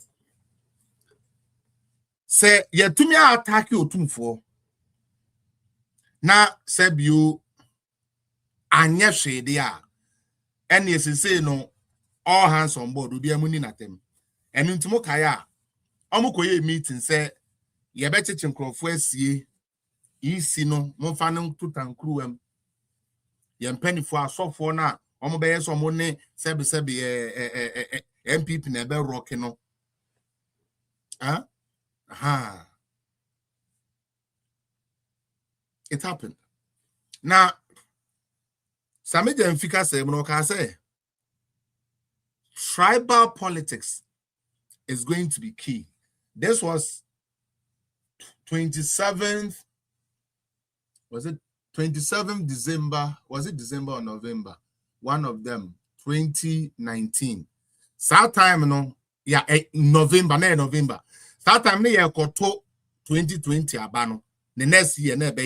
Speaker 4: ye to me attack you for. Now say you anya shade ya. And yes say no all hands on board will be a money at them. And in Timokaya, Amukoye meeting say, ye better chincrof see ye no, Monfanum to Tancruem. Ye penny for a soft for now, Omobey some money, Sebi MPP never rocking. Huh? Aha. It happened. Now, Sammy Gyamfi say, Monoka say, tribal politics is going to be key. This was 27th, was it 27th December? Was it December or November? One of them, 2019. That time, no, yeah, November. That time, yeah, 2020 abano. The next year, never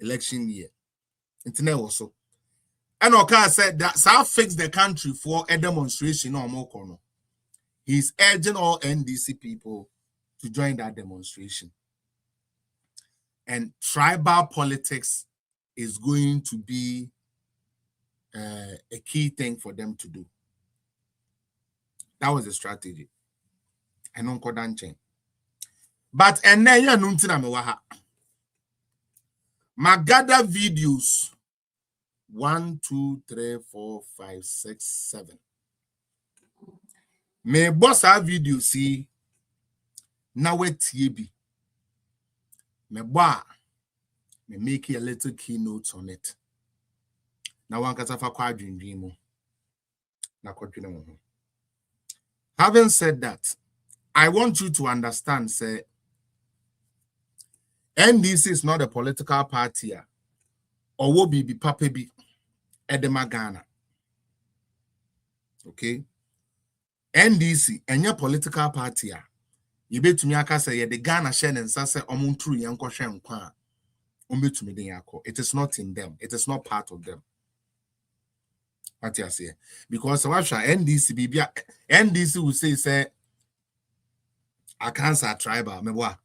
Speaker 4: election year. Internet also. And Oka said that so fix the country for a demonstration or more corner. He's urging all NDC people to join that demonstration. And tribal politics is going to be a key thing for them to do. That was the strategy. And Uncle Danchen. But and then you know, Magada videos 1, 2, 3, 4, 5, 6, 7. Me boss a video see na wetie bi. Me boa me make a little keynote on it. Na wan kasa fa kwa adwendwen mu. Na kwadwene mo ho. Having said that, I want you to understand say NDC is not a political party or will be papa bi edema Ghana. Okay? NDC any political party you bet to me aka say the Ghana share and say omuntru yenko hwe nkwa ombetumi den yakọ. It is not in them. It is not part of them. What you say? Because NDC bibia NDC will say I can't say tribal meboa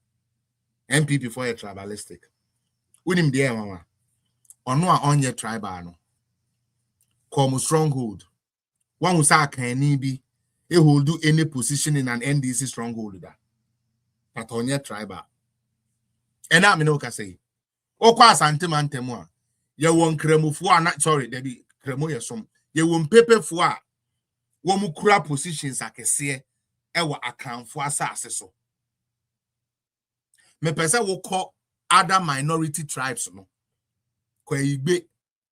Speaker 4: MPP for a tribalistic. Unim there mama. Ono a onye tribal no. Come stronghold. One who say can be he will do any position in an NDC stronghold that. But onye tribal. And I know can say. Okwa asante mantemu a ye won kremufo a sorry there be kremo ye som ye won pepefo a wo mu kura positions akese e wo akanfo asase so me pese wo call other minority tribes no kwa igbe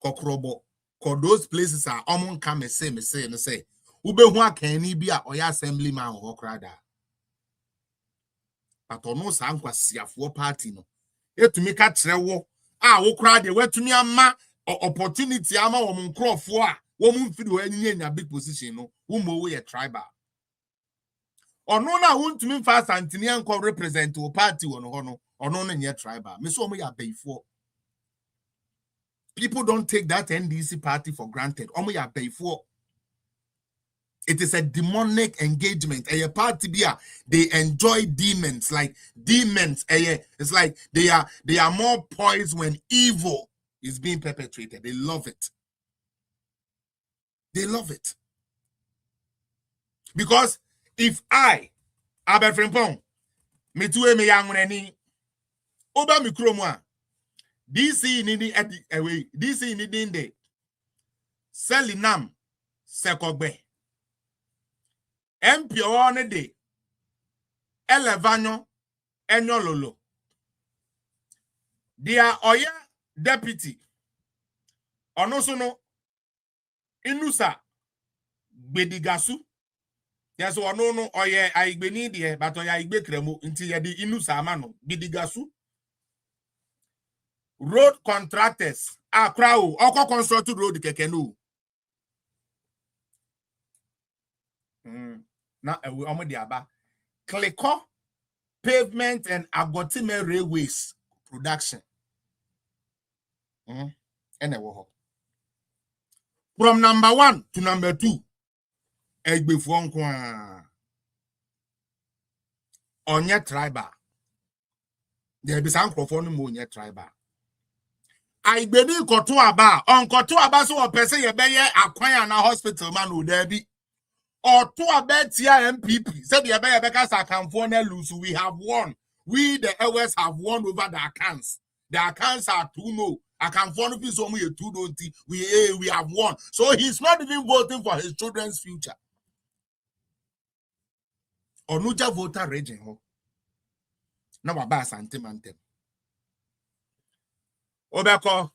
Speaker 4: kokrobo ko those places are omon come say no say wo be hu akani bi a oya assemblyman ho krada but ono sa nkwasiafo party no etumi ka kire wo a wo kra de wetumi ama opportunity ama wo nkrofo a wo mu mfidi wo anya big position no wo mo wo ye tribal ono na wo ntumi fa santini enko represent wo party wo no ho no ono no nye tribal me so mo ya beifo. People don't take that NDC party for granted. Omo ya beifo. It is a demonic engagement. A party beer, they enjoy demons, like demons. It's like they are more poised when evil is being perpetrated. They love it. They love it. Because if I, Albert Frimpong, me too me young reni, oba mi kromwa, DC nini at the away, DC nini de, Selinam, Sekogbe, MP on de, Elevanyo, Enyololo. Dia Oya deputy, Onosono, Inusa, Bedigasu. Yes, or no, Oya Igbeni de, but Oya Igbe Kremo, until the Inusa Mano, Bedigasu. Road contractors, crowd, Oko constructed road Kekenu. Now, we are the Aba. Kliko, pavement and Agotime railways production. From number 1 to number 2, Onye tribal. There be some microphone monye tribal. I believe Kotuaba, on Kotuaba, so a person ye be acquire na hospital man who there be. Or to a bed MPP. Said the Abaya Becas account for lose. We have won. We the LS have won over the accounts. The accounts are 2-0. I can follow this only a 2-0. We have won. So he's not even voting for his children's future. Onuja voter raging ho. Now about sentimental. Obeko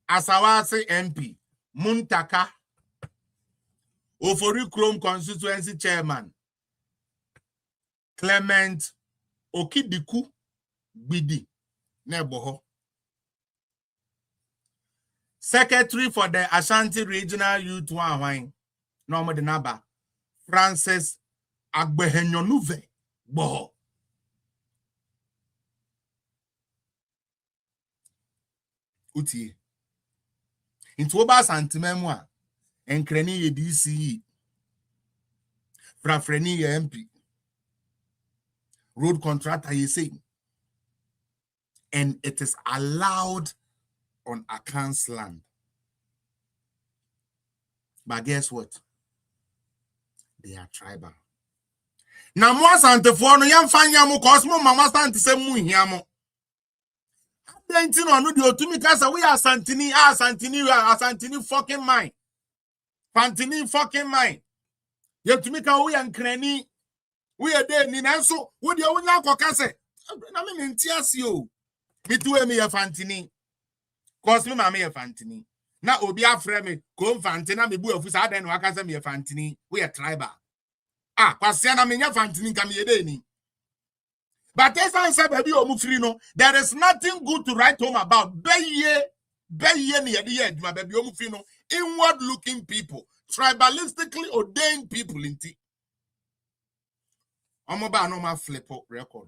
Speaker 4: Asawase MP Muntaka Ofori Chrome constituency chairman Clement Okidiku Bidi Neboho. Secretary for the Ashanti Regional Youth Wine, Norma de Naba, Francis Agbehenyonuve Boho. Uti. Into Oba Santimemwa, and Kreni DCE, Frafreni MP, road contractor, you say, and it is allowed on Akan's land. But guess what? They are tribal. Now, more Santefono, young Fanyamu Cosmo, Mama Santi Semu Yamo. Then, you know, to me, because we are Santini, Santini fucking mine. Fantini fucking mine. You to me, we are Cranny. We are there, Ninaso. Would you not cocase? I mean, in tears, you. Me too, me a Fantini. Cosmo, Mammy a Fantini. Now, Obia Freme, come Fantina, me boo of his other and Wakasa me a Fantini. We are tribal. Pasiana Minya Fantini come ye. But as I said, baby, there is nothing good to write home about. Inward looking people, tribalistically ordained people in tea. I'm about no more flip up record.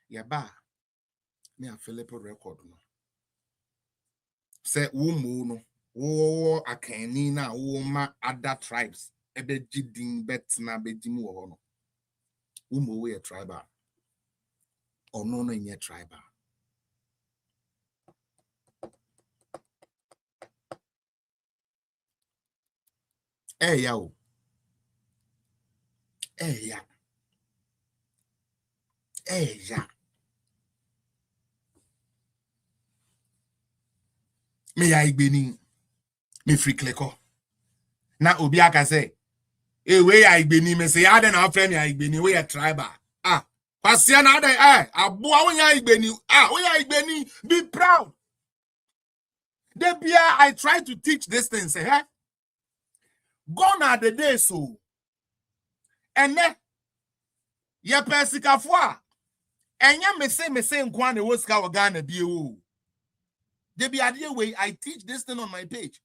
Speaker 4: Yeah, ba. Me a flip up record. Say, no. Oh, I can't na ma other tribes. Ebe jiding bet na bejimu ono. We a tribal. Or no in your tribal. Hey, yo. Hey, ya. Hey, ya. Me I beni. Me free clicko. Na Obiaka say. Hey, where I beni me say, I don't know friend I beni, we a tribal. Pasiana de abu I beni. We I beni. Be proud. I try to teach this thing, say, hey. Gone are the days so. And then ye persika fwa. And ya me say nkwane woska wagana bi o. There way I teach this thing on my page.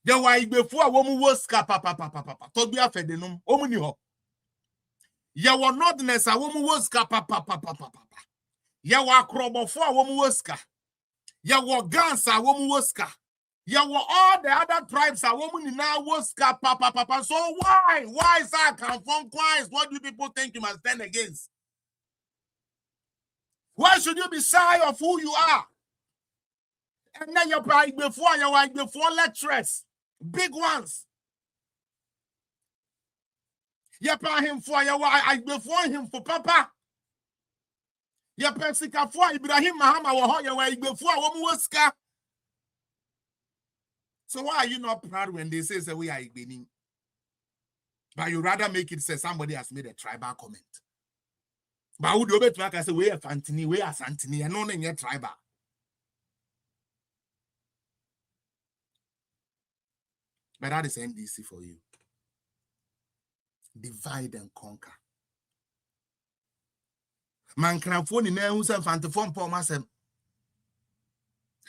Speaker 4: There why before womu woska papa. To be afedenum omuni ho. Ye were notness a womu woska papa. Ye were krobo fo womu woska. Ye were guns a womu woska. Ye were all the other tribes a woman now woska papa. So why sir can form quiet? What do people think you must stand against? Why should you be shy of who you are? And then you're probably before lecturers, big ones. You pay him for your wife, before him for papa. You pay Sika for Ibrahim Mahama or your way before Womuska. So why are you not proud when they say we are beginning? But you rather make it say somebody has made a tribal comment. But would you bet back and say we are Fantini, we are Santini, and not in your tribal. But that is NDC for you. Divide and conquer. Man can phone in there who's a fantaphone for myself.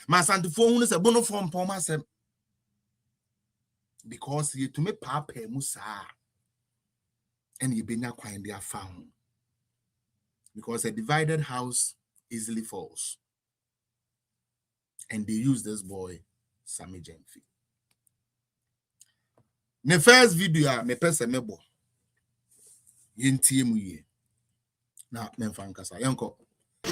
Speaker 4: My santaphone is a bonophone for myself. Because you to me papa musa and you be not quite their found. Because a divided house easily falls. And they use this boy, Sammy Gyamfi. The first video, me person mebo. Now, Yanko.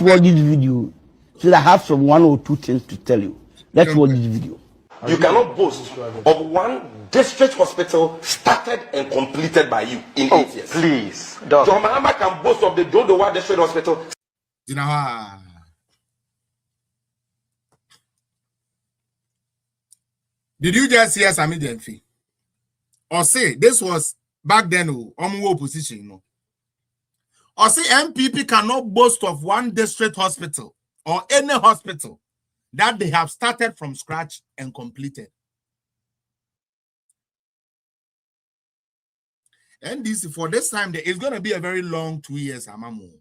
Speaker 5: Watch this video. So I have some 1 or 2 things to tell you. Let's watch this video.
Speaker 2: You cannot boast of one district hospital started and completed by you in 8 years.
Speaker 6: Please.
Speaker 2: John Mahama can boast of the Dodowa District Hospital.
Speaker 4: You know, did you just hear Sammy Gyamfi? Or say this was back then, opposition, you know. Or say MPP cannot boast of one district hospital or any hospital that they have started from scratch and completed. And this for this time, there is going to be a very long 2 years, Amamu.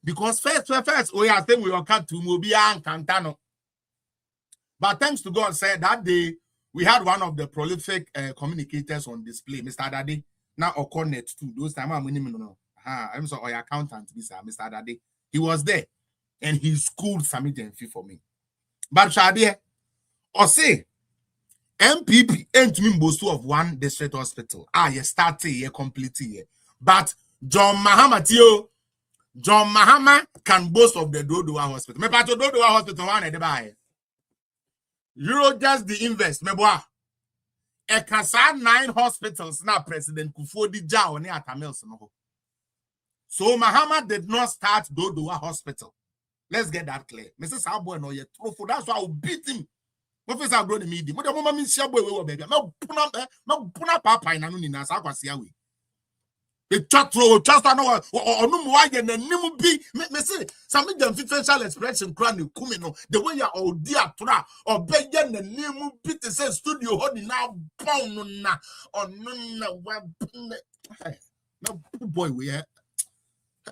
Speaker 4: Because first, we are saying we will cut to Mobia and Cantano. But thanks to God, said that day we had one of the prolific communicators on display, Mr. Daddy. Now Okonet too. Those time I'm no. I'm sorry, accountant, Mr. Daddy. He was there and he schooled Sammy Gyamfi for me. But Shadie, or say MPP ain't mean boast of one district hospital. You start you complete here. But John Mahama can boast of the Dodowa Hospital. Me pato Dodowa Hospital one de buy. You just the invest, me boy. E kasa 9 hospitals now President Kufuor Jao ne Atamils no. So Mahama did not start Dodowa Hospital. Let's get that clear. Mr. Sabo no yet. That's why I'll beat him. Professor I'll grow the media. But the woman means she boy baby. No puna papa in anu na sa kwasi awe. The chatro just no or no why and nimu be me say Sammy Gyamfi facial expression crown you come no the way you all dear tra or beg and nimu be to say studio holding now pound na or no boy we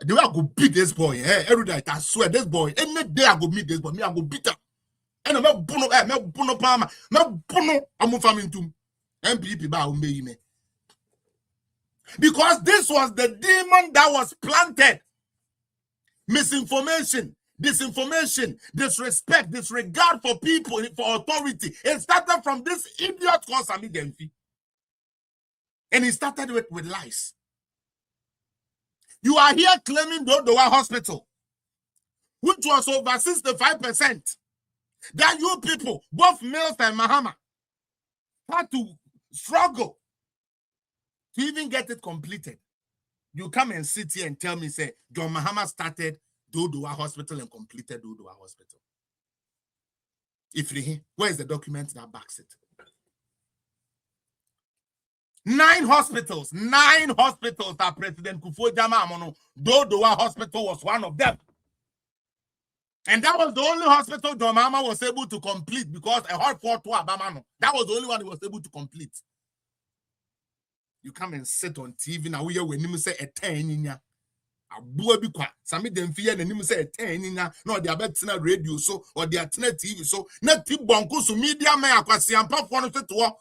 Speaker 4: the way I go beat this boy, every day I swear this boy, any day I go meet this boy, me I go beat him. And I'm not bono palma, not bono, I'm farming to MPP ba me. Because this was the demon that was planted. Misinformation, disinformation, disrespect, disregard for people, for authority. It started from this idiot called Sammy Gyamfi. And he started with lies. You are here claiming Dodowa Hospital, which was over 65%. That you people, both Mills and Mahama, had to struggle to even get it completed. You come and sit here and tell me, say, John Mahama started Dodowa Hospital and completed Dodowa Hospital. Where is the document that backs it? 9 hospitals that President Kufuor Amono, Dodowa Hospital was one of them. And that was the only hospital John Mahama was able to complete because a hard fought to Abamano. That was the only one he was able to complete. You come and sit on TV now when you say a 10 Sammy Gyamfi and you say a 10 no they are better radio so or they are TV so not bonko so media me akwasi ampa for no to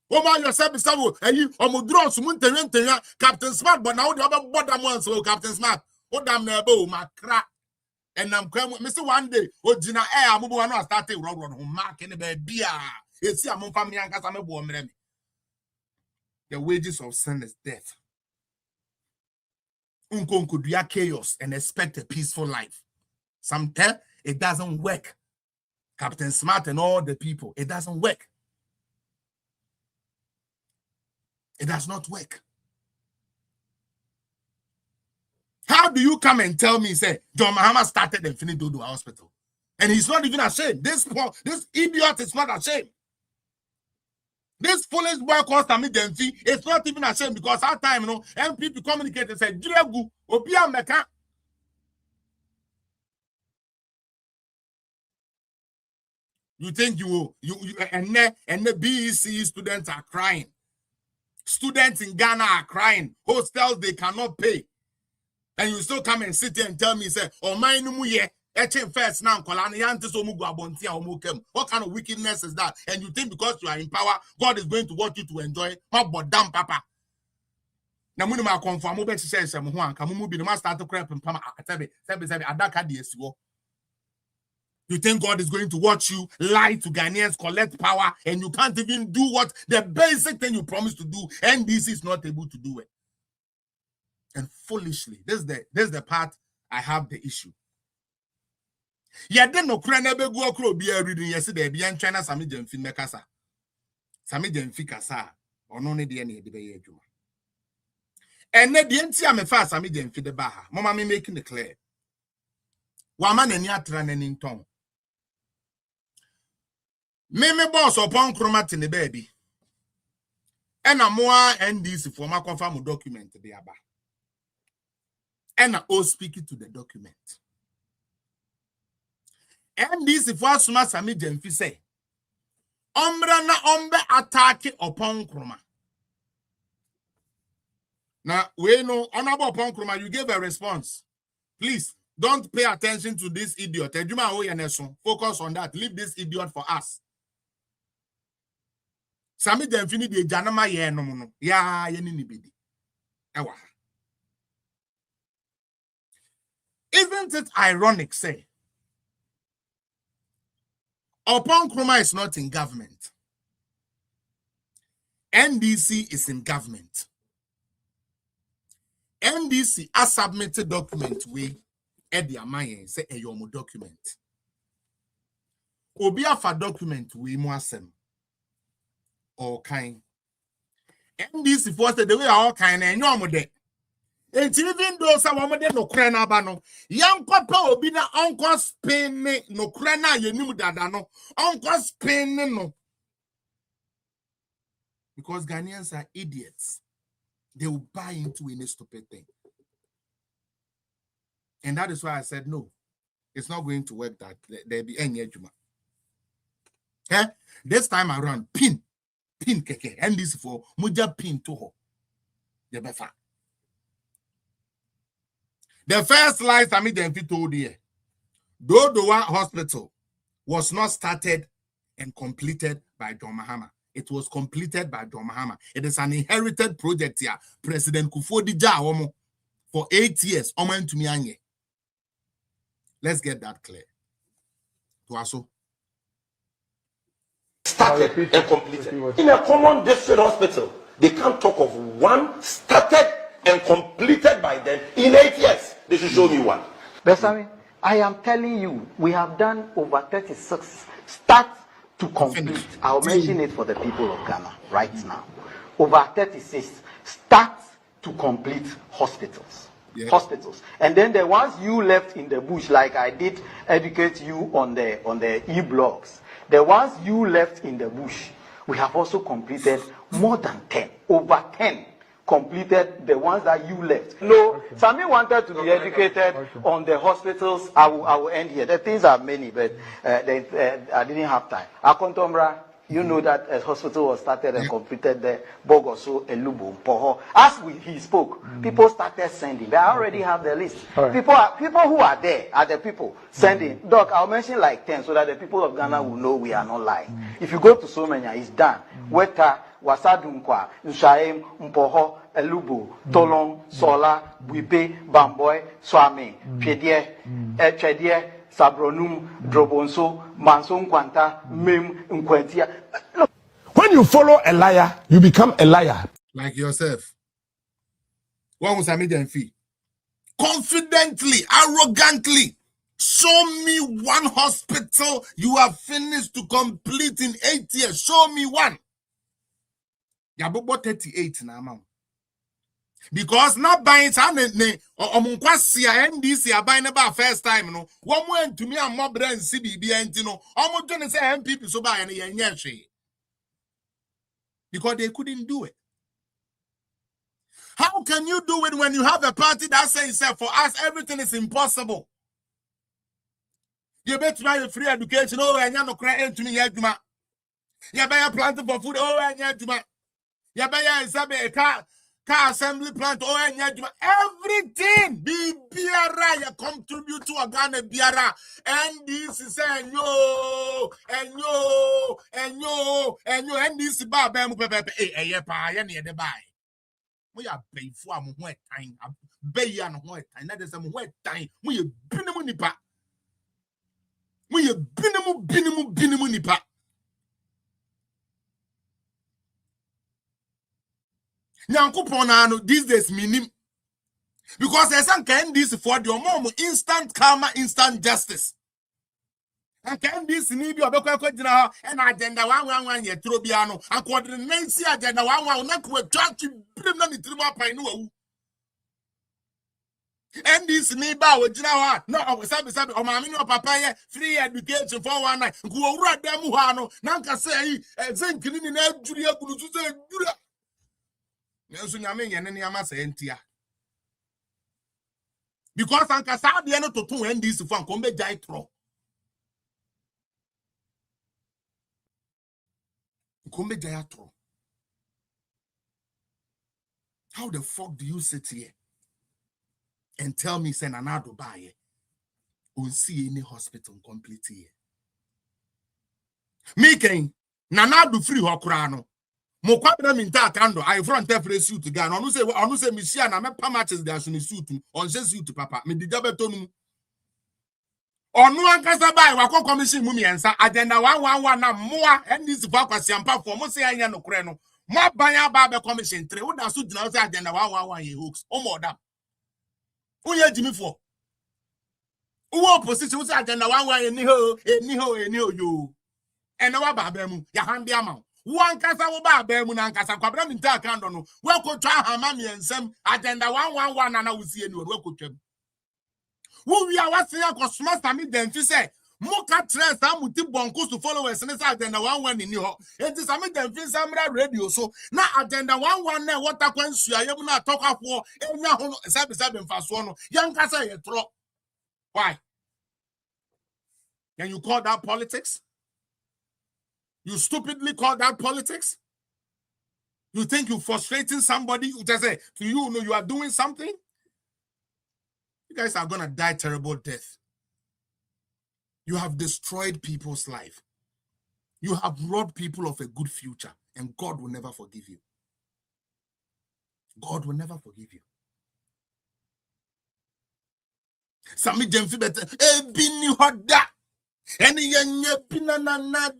Speaker 4: Oma yourself is you omudro sumuntenya Captain Smart but now the other bottom one so Captain Smart o dam na ebe o makra and I'm Mr. one day ojina amubu anu start run ho mark ne ba bia esi amfa me ankasa me bo mreme. The wages of sin is death. Unko do chaos and expect a peaceful life. Sometimes it doesn't work. Captain Smart and all the people. It doesn't work. It does not work. How do you come and tell me, say, John Mahama started and finished Dodo Hospital? And he's not even ashamed. This idiot is not ashamed. This foolish boy called Sammy Gyamfi is not even ashamed because at time, you know, MPP communicate and said, Jiregu, Obia Meka. You think you and the BEC students are crying. Students in Ghana are crying. Hostels they cannot pay. And you still come and sit here and tell me, say, oh, my numuye, first now, what kind of wickedness is that? And you think because you are in power, God is going to want you to enjoy it? But damn, Papa. Now, when I confirm, I'm say, you think God is going to watch you lie to Ghanaians, collect power, and you can't even do what the basic thing you promised to do, and this is not able to do it. And foolishly, this is the part I have the issue. Yeah, then no crane go crow be reading yesterday. Be in China, Sammy Gyamfi Mekasa. Sammy Gyamfi Kasa, or no need any de be juma. And the NT am a fast Sammy Gyamfi de Baha. Mama me making it clear. Waman and Yatran and in tongue. Me boss upon chromat in the baby. And a more NDC for my confirm document the Abba. And I all speaking to the document. And this is what Sammy Gyamfi say. Ombra na ombe attack upon Kroma. Now, we know, honorable upon Kroma, you gave a response. Please, don't pay attention to this idiot. Focus on that. Leave this idiot for us. Sammy Gyamfi ni de janama ye no. Ya ye ni bidi. Ewa. Isn't it ironic, say, upon Kroma is not in government. NDC is in government. NDC has submitted document we Eddie Amaye say a yomo document. Obia for document we moasem or kind. NDC force the way all kind and yomo de. And even though someone no crana bano, young papa will be the uncle Spain no crana, you knew that no uncle Spain no. Because Ghanaians are idiots, they will buy into any stupid thing. And that is why I said no, it's not going to work that there be any juma. Okay? This time around, pin keke, and this for muja pin to ho. Yebefa. The first lie Sammy Gyamfi told here, Dodowa Hospital was not started and completed by John Mahama. It was completed by John Mahama. It is an inherited project here. President Kufuor for 8 years. Let's get that clear. Tuaso.
Speaker 2: Started and completed. In a common district hospital, they can't talk of one started and completed by them in 8 years. They should show me one.
Speaker 6: Besami, I am telling you, we have done over 36 start to complete. I'll mention it for the people of Ghana right now. Over 36 start to complete hospitals. Yeah. Hospitals. And then the ones you left in the bush, like I did educate you on the e-blogs. The ones you left in the bush, we have also completed more than 10, over 10. Completed the ones that you left. No, Sammy wanted to be educated on the hospitals. I will end here. The things are many, but I didn't have time. Akontombra, you know that a hospital was started and completed there. Bogoso, Elubo, Poho. As he spoke, people started sending. They already have the list. People who are there are the people sending. Doc, I'll mention like 10 so that the people of Ghana will know we are not lying. If you go to Somenya, it's done. Weta, Wasadunkwa, Nshaim, Mpoho, Elubu, Tolong, Sola, Buipe, Bamboy, Swami, Pedie, Echedie, Sabronum, Drobonso, Manson Quanta, Mim, Nkwentia.
Speaker 3: When you follow a liar, you become a liar.
Speaker 4: Like yourself. What was Sammy Gyamfi? Confidently, arrogantly Show me one hospital you have finished to complete in 8 years. Show me one. Yabobo 38 now. Because not buying something omunkwasi NDC are buying about first time no. One went to me and mob and CBB and no. Almost gonna say MPP so buy any yeshi. Because they couldn't do it. How can you do it when you have a party that says for us everything is impossible? You bet my free education, oh, and you're not crying to me yet. You buy a plant for food, oh, and yet. You buy a car assembly plant, oh, and yet. Everything be biara, you contribute to a Ghana biara. And this is and this bar, and buy. We are pay for a wet time, a bay and wet time. That is a wet time. We have been a money back. We have been a money back. Now, coupon these days meaning because there's some kind this for the mom instant karma, instant justice. And can this need your general and agenda 111 yet Trobiano and coordinate agenda 111 not with church bring on the tribal pine. And this neighbor with general no sabi or mammy or papa free education for 1 night. Go right there Muhano, Nanka say, Zen cleaning Julia Gulusa. Nelson and any Amasentia. Because Anka Sabiano to 2 end this from Combe Jaitro. How the fuck do you sit here and tell me send another buy won't see any hospital complete here? Me ken nanado free hokrano. Mo kwabra minta kando I front every suit gan. Onu say me share na me pa matches there so suit on say suit papa me di jabetonu. Onu ankasa bai wako commission mu miensa agenda 111 na moa NDC for kwasiampa for mo say anya no kure no mo ban ba be commission 3 wo da so dina say agenda 111 ye hoax o mo da uye jimi for wo opposition say agenda 111 eni ho yo ene wa ba ba mu ya hande ama wo ankasa wo ba ba mu na ankasa kwabra minta kando no we ko twa hama miensam agenda 111 na wo sie ni we ko twam. We are what say cosmas Sammy Gyamfi say Moka tres amuti bonkos to followers and agenda 111 in you. It is Sammy Gyamfi Samra radio so now agenda 111 na water kwensu ya yebu na talk up for enya hono sabi fast one young kasa ye tro. Why? Can you call that politics? You stupidly call that politics? You think you're frustrating somebody who just say to you know you are doing something? You guys are gonna die terrible death. You have destroyed people's life. You have robbed people of a good future, and God will never forgive you. God will never forgive you. Sammy Gyamfi better bini hoda. Any na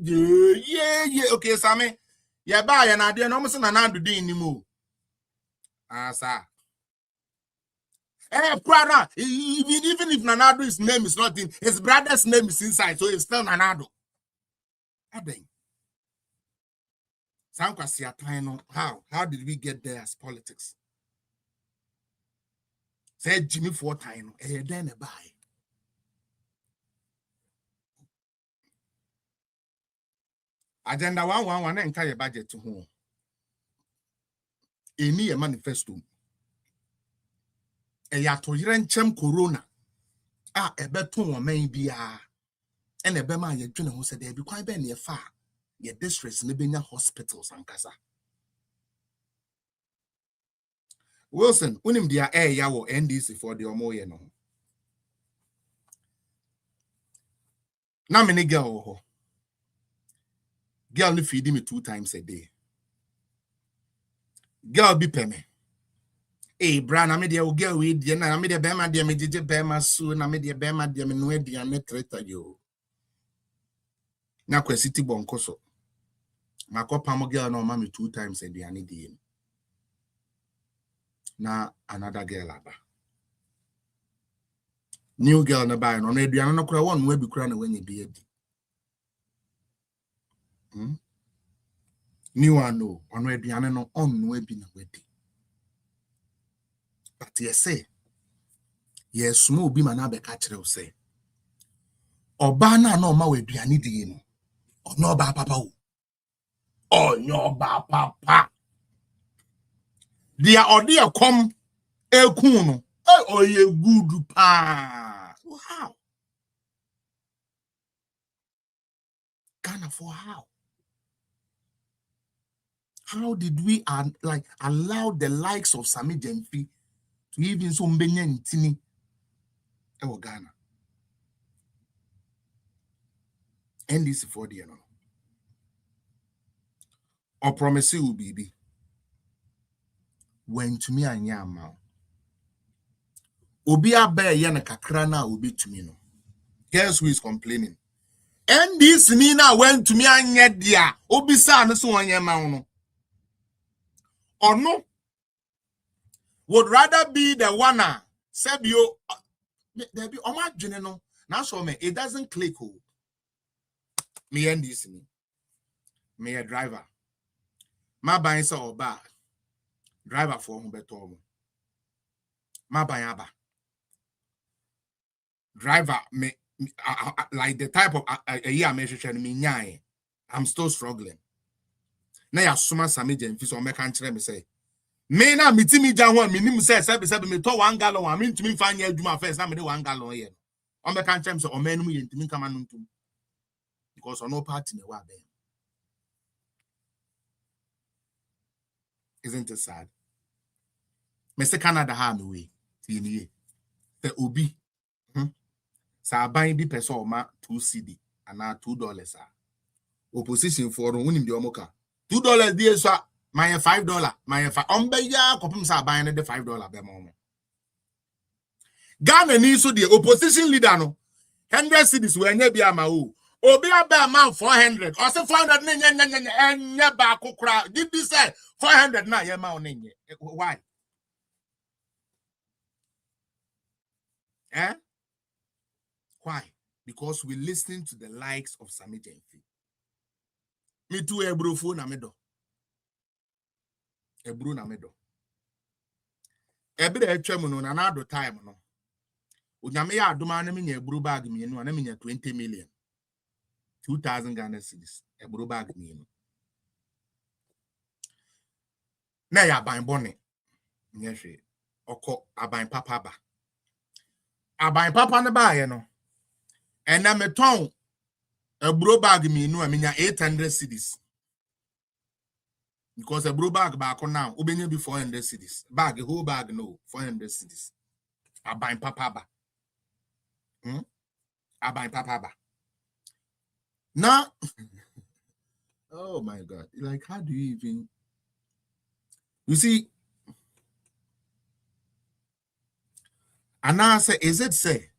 Speaker 4: yeah. Okay, Sammy. Yeah, bye and I didn't almost na do anymore. Sir. Brother, even if Nanado's name is not in, his brother's name is inside, so it's still Nanado. How did we get there as politics? Said Jimmy 4 times, then a buy. Agenda 111 and carry budget to home. A manifesto. Eyato yirenchem corona ebeto wo man bia ene bema ye dwene ho se de bi kwan be ne fa ye districts ne benya hospitals ankasa. Wilson unim dia ya wo NDC for the omoye no na me ne girl ho girl no feed me 2 times a day. Girl be peme. Hey, Bran, I made a girl with you, and I made a bema, dear, me did a bema soon. I made a bema, dear, me no idea, me traitor you. Now, city bonkoso. My copamo girl, no, mammy 2 times a day, I need him. Now, another girl, abba. new girl na buy no aduane no kura won we bi kura na wanye bi adi new one no ono aduane no on no abi na wadi but you say yes mo obi ma na be ka kire o say oba na na o ma we aduane di no ono ba papa o onyo ba papa dia odi ekom ekun no oye good pa how Ghana for how did we allow the likes of Sammy Gyamfi to even so mbenya ntini ewo Ghana and this for the no or promise you baby when to me anya ma obi abe ye na kakra na obi to me no guess who is complaining and this nina went to me anya dia obi sa no so anya ma no or no would rather be the one Sebio there be oma dwene no na so me it doesn't click oh me and this me a driver my buying so bad driver for who better my buying aba driver me like the type of a year measure me nyai I'm still struggling na ya suma Sammy Gyamfi so me kan kire me say me na mitimi jan ho minim say sebe me to 1 gallon I mean to me fa nya aduma first na me de 1 gallon here o me kan kire me say o manum ye ntimi kama no ntum because on no party me wa be isn't it sad me say Canada ha me we tini the obi sa ban bi person ma 2 cedi ana $2 opposition for no unim de omoka $2 dey so my $5 my ya kopim sa ban ne de $5 be mo Ghana ni so the opposition leader no 100 cedis we anya bi ama o obi aba man 400 or say 400 nya ba kokra did this say 400 na ye ma onenye why why? Because we're listening to the likes of Sammy Gyamfi. Me too, ebro phone na medo. Ebro na medo. Ebre etwem no na na do time no. Onyame ya adoma na me nya ebro bag me no na me nya 20 million. 2000 Ghana cedis. Ebro bag me no. Na ya ban bone. Nya hwe. Oko aban papa ba. Aban papa ne ba ye no. And I'm a tongue a bro bag me no I mean 800 cedis. Because a bro bag back on now, Ubenya be 400 cedis. Bag a whole bag no 400 cedis. I buy papa ba. I buy papa ba. Now oh my God. Like how do you even you see and I say is it say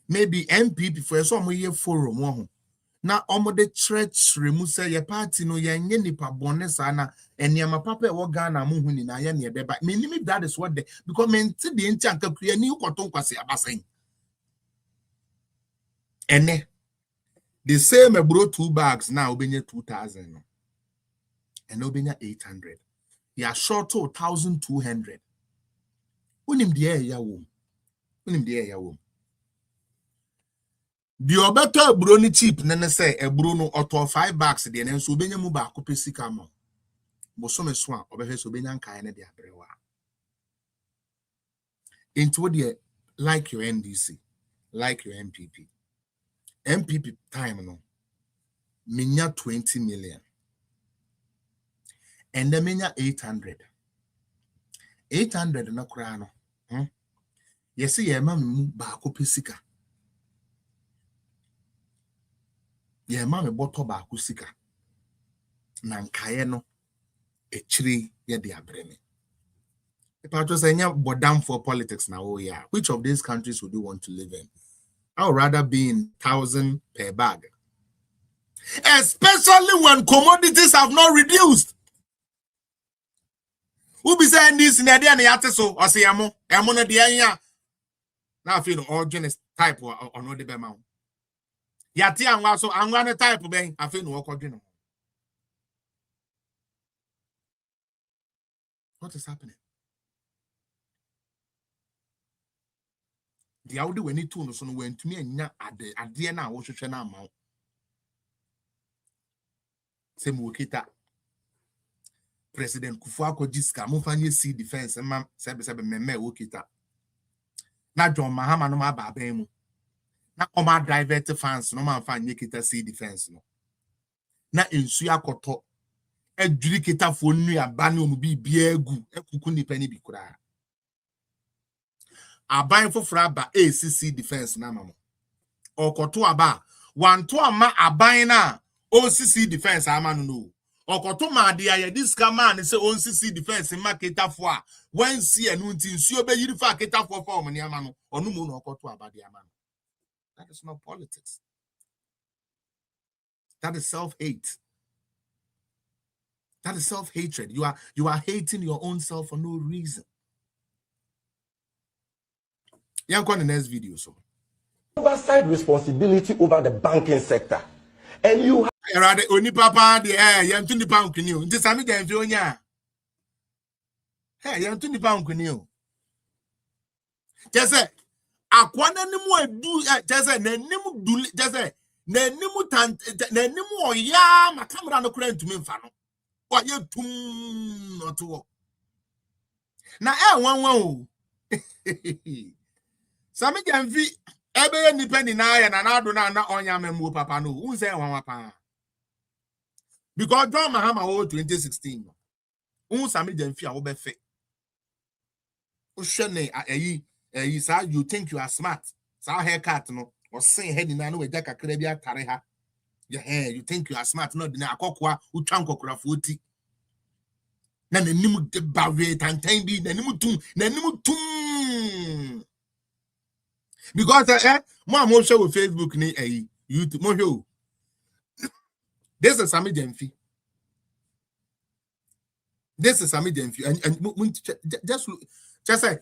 Speaker 4: maybe MPP for some year forum one. Na omo de church remu say your party no ye nye nipa bone sa na eniama papa e wo Ghana mo hu ni na ye ne beba me nimi that is what they because men ti de nti anka kria ni ukoto nkwase abasen ene the same bro 2 bags now obenye 2000 no and obenye 800 ya short 1200 unim de ya wo the obeto ebro ni cheap nene say ebro no auto 5 bags de ne so obenya mu ba kopesika ma boso me so a obehwe so obenya nkan ne de abrewa into the like your NDC like your MPP time no minya 20 million and the minya 800 na kura no yes ye ma mu ba kopesika ye ma me boto ba akusika na nkaye no echiri ye de abreme if I just say bodam for politics now oh yeah which of these countries would you want to live in? I would rather be in 1,000 per bag, especially when commodities have not reduced. Who be saying this in the day so or say amo na dia Now I feel all genus type or no the bema. Yati and also I'm gonna type of I feel no ordinary. What is happening? The audio when it tunes on went to me and at the idea now was to now mount. Same Wokita. President Kufuako Jiska, Mufanye see defense and mam 77 meme Wokita. Na John Mahama no ma babemu. Na oma divert fans no man fan yekita see defense no. Na ensuya koto. E juri kita fo nua ba ne omu bi biegu ekuku nipa ni bi kura. Aban foforo aba ACC defense na mamo. Okoto aba wanto ama aban na OCC defense ama no. Okoto ma de aye this man say OCC defense marketer fo a wan si enu nti nsuo be yiri fa marketer fo form ne ama no onu mu no okoto aba de ama no. That is not politics. That is self-hate. That is self-hatred. You are hating your own self for no reason. Yeah, go on the next video. So
Speaker 2: Oversight responsibility over the banking sector. And you have
Speaker 4: only papa the air, you to the bank new. This Sammy Gyamfi onya. Hey, you to the bank new. Just say akwana nimu do just say na nimu do just say na nimu tant na nimu oya ma camera no kura ntumi mfa no. What you tum not to work. Na one. Sammy Gyamfi ebe nipendi na ya na ado na onya memu papa no. Unse wan pa. Because John Mahama 2016. Sammy Gyamfi a wo be fe. O hwene ayi sa you think you are smart. Sa haircut no. O sen head na no we ja kakra bi atare ha. Yeah, you think you are smart, no, na akokwa utwa nkokora foti. Na nanim de bawe tantan bi nanim tum. Because mo show with Facebook ni YouTube mo show. This is Sammy Gyamfi. And just say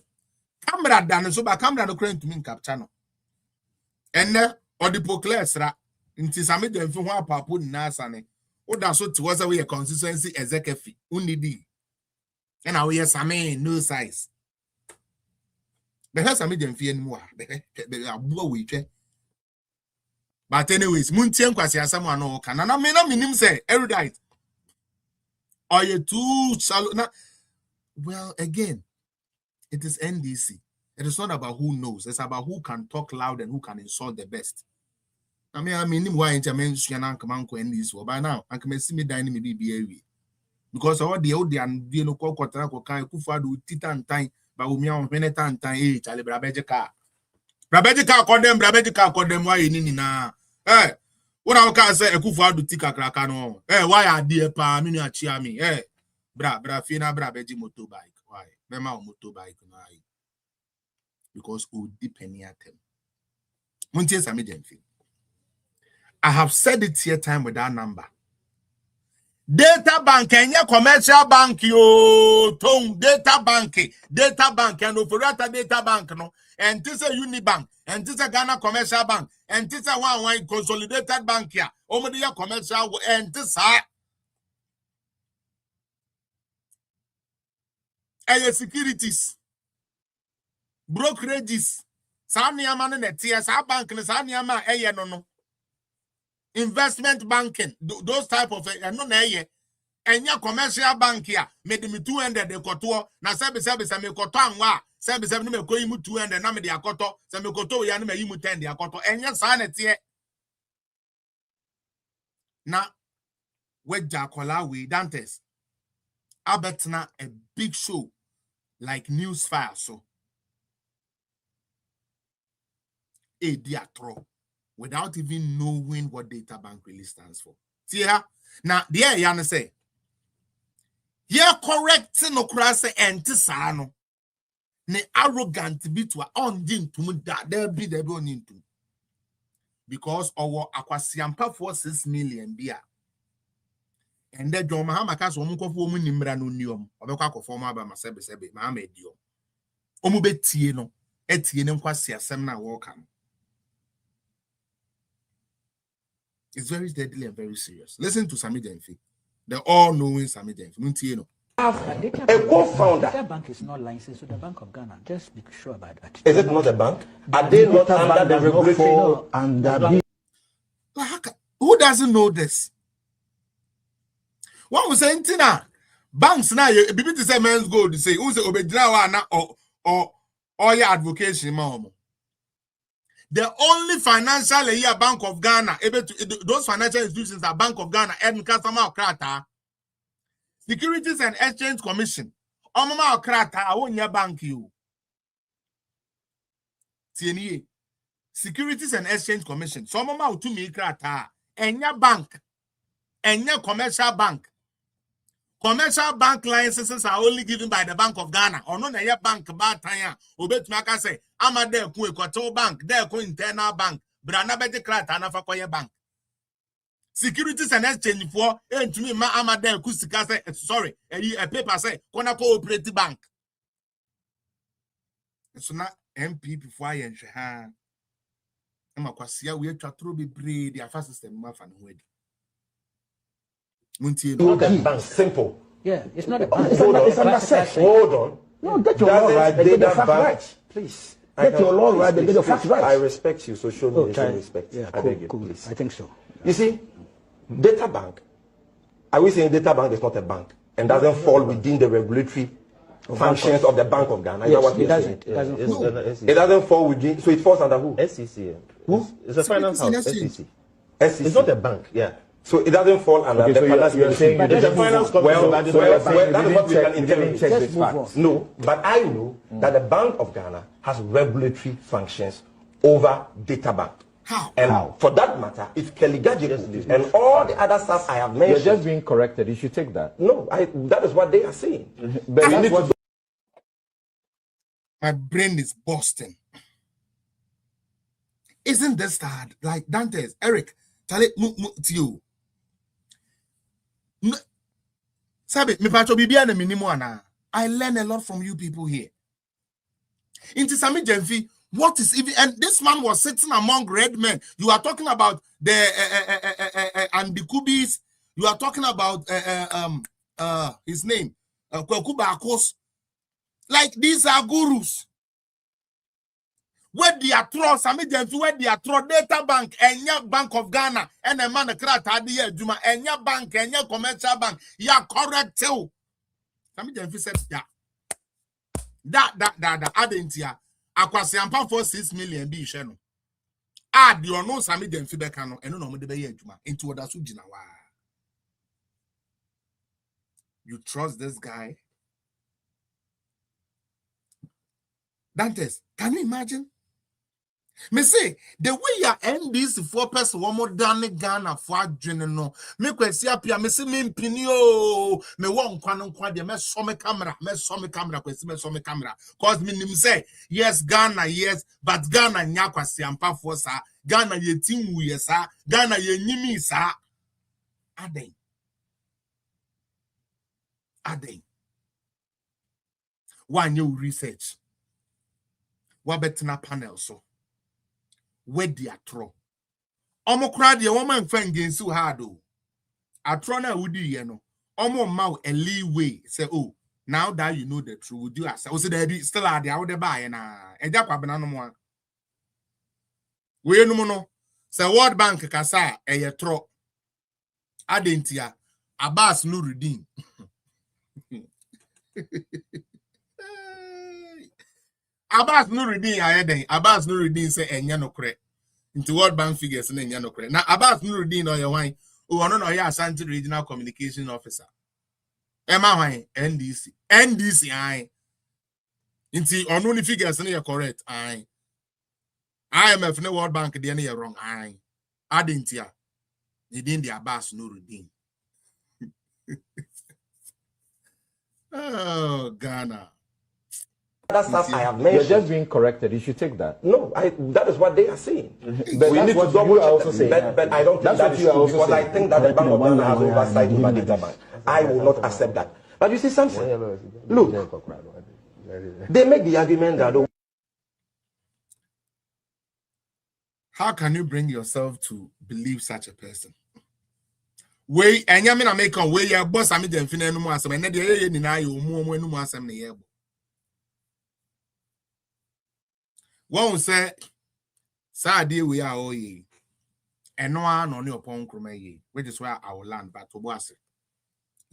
Speaker 4: camera dan so ba camera no current to me capture no. And or the poclesra Nti Sammy Gyamfi ho apapo na asane oda so ti was a consistency executive unidi and now we Sammy no size the Sammy Gyamfi anymore the abuo we twe but anyways muntie nkwasi asam ano ka na me na minim say erudite or you too shallow na well again it is NDC. It is not about who knows, it's about who can talk loud and who can insult the best. I mean, why ain't I mention Uncle and this? By now, I can see me dining me be because all the old and the local Cotaco can do titan time, but we are many time, Charlie Brabejica. Brabejica call them, why in na. Eh, what I can say, a Kufa do tika crackano. Eh, why are dear pa, miniachiami? Eh, fina Brabeji motorbike. Why? Mema motorbike. Because we depend at him. Muntie Sammy Gyamfi. I have said it here time with that number. Data bank and your commercial bank yo tone data bank and operator data bank no and this a Unibank and this a Ghana commercial bank and this a one consolidated bank here over the commercial and this are securities brokerages Sanyama netia sa bank ne Sanyama no investment banking, those type of no na ye enya commercial bank here made me 200 de koto na sebe me koto anwa sebe me ko yimu 200 na me de akoto se me koto ya na me yimu 10 de akoto enya sa na tie na weja kola we dantes abetna a big show like news file so e diatro without even knowing what data bank really stands for. See here? Now, there you say, yeah, correct no cross and tisano. Ne arrogant bit to on din to that there be the boning to. Because our aquasiampa for 6 million beer. And then John Mahamakas woman for woman in Brandunium, or the cock of former by my sebe, my medium. Omubetieno. It's very deadly and very serious. Listen to Sammy Gyamfi, the all-knowing Sammy Gyamfi.
Speaker 7: A co-founder. That bank is not licensed to the Bank of Ghana. Just be sure about that.
Speaker 2: Is it not a bank? Are they not under the regulatory?
Speaker 4: Who doesn't know this? What was saying, Tina? Banks now, you be to say MenzGold, say, who's the Obedra or your advocation, mom. The only financial year Bank of Ghana, able to those financial institutions are Bank of Ghana and customer krata, Securities and Exchange Commission. Omama krata, I won't your bank you. TNE. Securities and Exchange Commission. So mama to me krata, and your bank, and your commercial bank. Commercial bank licenses are only given by the Bank of Ghana. Or no, your bank bad time. Obet maka say, I'm a there ku Equatorial Bank, there ku internal bank, brana bete krata na fa koye bank. Securities and Exchange for and to me ma am a there ku sika say sorry, a paper say kona cooperative bank. So na MP before yen ha. Ama kwasia we twa tro bebre the afa system ma fa no wedi.
Speaker 2: Not a bank, simple.
Speaker 7: Yeah, it's not a bank.
Speaker 2: It's under sex. Hold on.
Speaker 5: No, get your law right. They get the facts right. Please. Get your law right. They get the facts right.
Speaker 2: I respect you, so show me some respect.
Speaker 7: Yeah,
Speaker 2: I beg you,
Speaker 7: cool.
Speaker 2: please.
Speaker 7: I think so.
Speaker 2: You see, data bank. Are we saying data bank is not a bank and doesn't fall within the regulatory functions of the Bank of Ghana?
Speaker 7: Yes, it doesn't. It
Speaker 2: doesn't fall within. So it falls under who?
Speaker 8: SEC.
Speaker 2: Who?
Speaker 8: It's a finance house. SEC.
Speaker 2: SEC.
Speaker 8: It's not a bank. Yeah.
Speaker 2: So it doesn't fall under the finance.
Speaker 8: You're saying the finance
Speaker 2: well, that is what we can interpret.
Speaker 5: Check this fact.
Speaker 2: No, but I know that the Bank of Ghana has regulatory functions over data bank.
Speaker 4: How?
Speaker 2: And for that matter, if Kelly Gadget and all the other stuff I have mentioned,
Speaker 8: you're just being corrected. You should take that.
Speaker 2: No, that is what they are saying. But
Speaker 4: that's what my brain is busting. Isn't this hard? Like Dantes, Eric, tell it to you. Sabi, me pacho bibia na minimum ana. I learn a lot from you people here. Into Sammy Gyamfi, what is even, and this man was sitting among red men. You are talking about the and the Kubis. You are talking about his name, Kwekuba Akos. Like these are gurus. Where they are throw Sammy Gyamfi, where they are throw data bank and your Bank of Ghana and a man krat hadi Juma and your bank and your commercial bank. Yeah, correct too. Sammy Gyamfi said, yeah. That adentia. Akwasiampa for 6 million be sheno. Add your no Sammy Gyamfi bekano and no me de Juma into other sujina. You trust this guy? Dantes, can you imagine? Me say the way you end this 4 person one more than Ghana for general. Me kwesi apia me say me mpinio me won kwa de me so me camera kwesi me so me camera cause me nim say yes Ghana yes but Ghana nya kwasi ampa for sa Ghana ye tinwu ye sa Ghana ye nyimi sa aden one you research what betina panel so where they are throw. Omo crowd ye woman fan against you hard o. Atro na would you know. Omo mau a leeway. Say, oh, now that you know the truth, would you ask? I say they still are there, they buy na. E jakwa banana mo. We no no. Say World Bank kasa e ye throw. Adentia Abbas Nuruddin. Abbas Nuruddin ayeden Abbas Nuruddin say enya no kre into World Bank figures na enya no kre na Abbas Nuruddin no your wan o ono no ya Ashanti Regional Communication Officer ema wan NDC ai into ono ni figures na you correct ai IMF na World Bank dey na you wrong ai adentia within the Abbas Nuruddin. Oh Ghana.
Speaker 2: That stuff I have mentioned.
Speaker 8: You're just being corrected. You should take that.
Speaker 2: No, that is what they are saying.
Speaker 8: But
Speaker 2: we need to double check. But I don't think that is true because I think that the Bank of Ghana has oversight over data bank. I will not accept that. But you see something? Look, they make the argument that
Speaker 4: How can you bring yourself to believe such a person? Way and Yamina make on way your boss Sammy Gyamfi no mu asem and dey ni na yo mu no mu asem na yebo. One say sa dey we are all ye. And no one on your pon kroma ye, which is where I will land but to boss.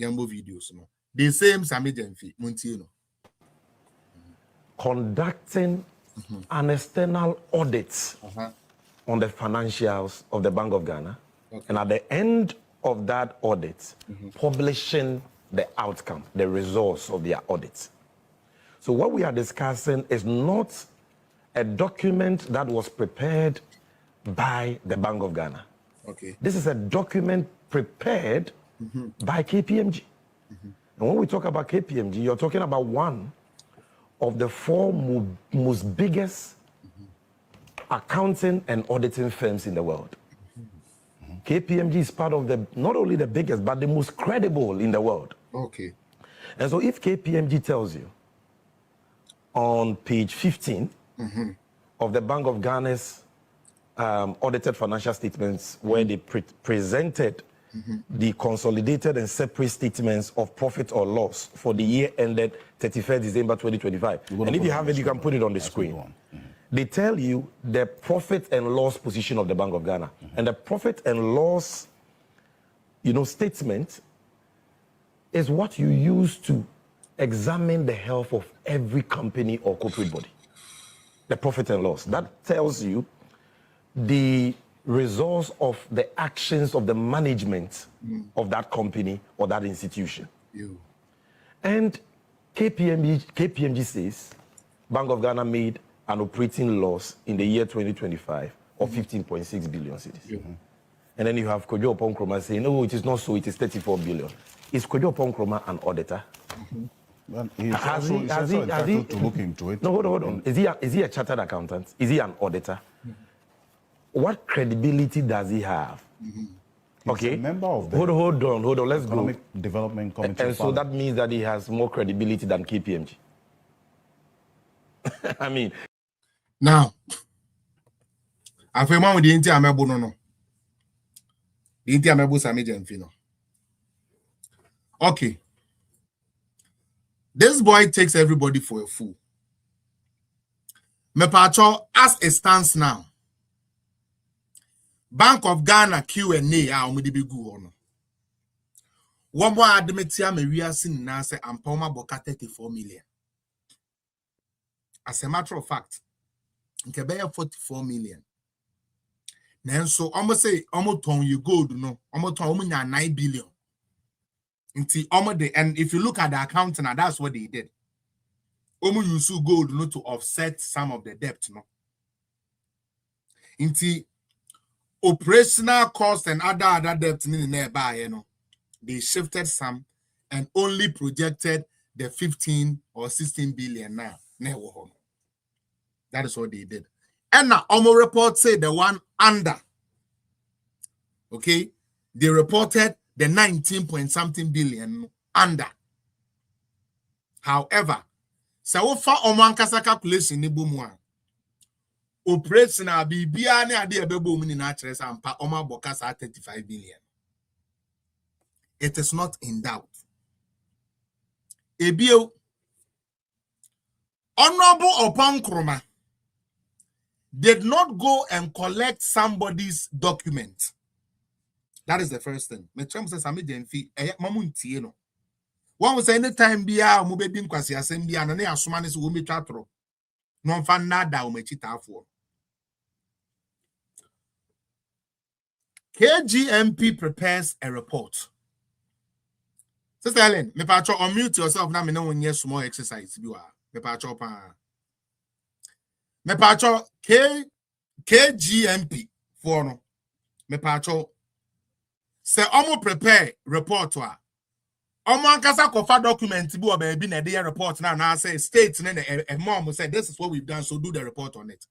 Speaker 4: Yambo videos no. The same Sammy Gyamfi Muntino.
Speaker 8: Conducting an external audit on the financials of the Bank of Ghana, and at the end of that audit, publishing the outcome, the results of their audit. So what we are discussing is not a document that was prepared by the Bank of Ghana.
Speaker 4: Okay.
Speaker 8: This is a document prepared by KPMG. And when we talk about KPMG, you're talking about one of the four most biggest accounting and auditing firms in the world. KPMG is part of the, not only the biggest, but the most credible in the world.
Speaker 4: Okay.
Speaker 8: And so if KPMG tells you on page 15 of the Bank of Ghana's audited financial statements, where they presented the consolidated and separate statements of profit or loss for the year ended 31st December 2025. And if you have it, you can put it on the screen. They tell you the profit and loss position of the Bank of Ghana. And the profit and loss, statement is what you use to examine the health of every company or corporate body. The profit and loss. That tells you the results of the actions of the management of that company or that institution. And KPMG says Bank of Ghana made an operating loss in the year 2025 of 15.6 billion cedis. And then you have Kojo Oponkroma saying, no, it is not so, it is 34 billion. Is Kojo Oponkroma an auditor?
Speaker 9: Well, he's also entitled to look into it.
Speaker 8: No, hold on. Is he a chartered accountant? Is he an auditor? What credibility does he have? Okay.
Speaker 9: He's a member of the
Speaker 8: hold on. Let's go.
Speaker 9: Economic Development Committee.
Speaker 8: And so that means that he has more credibility than KPMG. I mean,
Speaker 4: now, after one with the entire Mebo no. The entire Mebo Sammy Gyamfi no. Okay. This boy takes everybody for a fool. Mepacho, as it stands now, Bank of Ghana Q&A omudi gu ono. One more admitia me reason na say ampoma boka 34 million. As a matter of fact, nke 44 million. Nanso almost say almost ton you gold no, almost ton 9 billion. And if you look at the accounting, that's what they did. Almost use gold no to offset some of the debt no. Operational costs and other debts in nearby, they shifted some and only projected the 15 or 16 billion now. That is what they did. And now Omo report said the one under. Okay, they reported the 19 point something billion under. However, so far Omo ankasa calculation ni bomu operational bibia ne ade ebebo mu ni na kire sampa Omo boka sa 35 billion. It is not in doubt. Ebio Honorable Oponkroma did not go and collect somebody's document. That is the first thing. Me try say Sammy Gyamfi mamuntie no. One was anytime bia mo be din kwase asem bia na asoma ne se wo metwa tro. No mfa nada o machitafo. KGMP prepares a report. Sister Helen, me pa unmute yourself na me no wonye small exercise bi wa. Me pa pa. Me pa KGMP for no. Me pa say omo prepare report to her. Omo ankasa kofa document bi o ba bi na dey report na say state na a mom said this is what we've done, so do the report on it.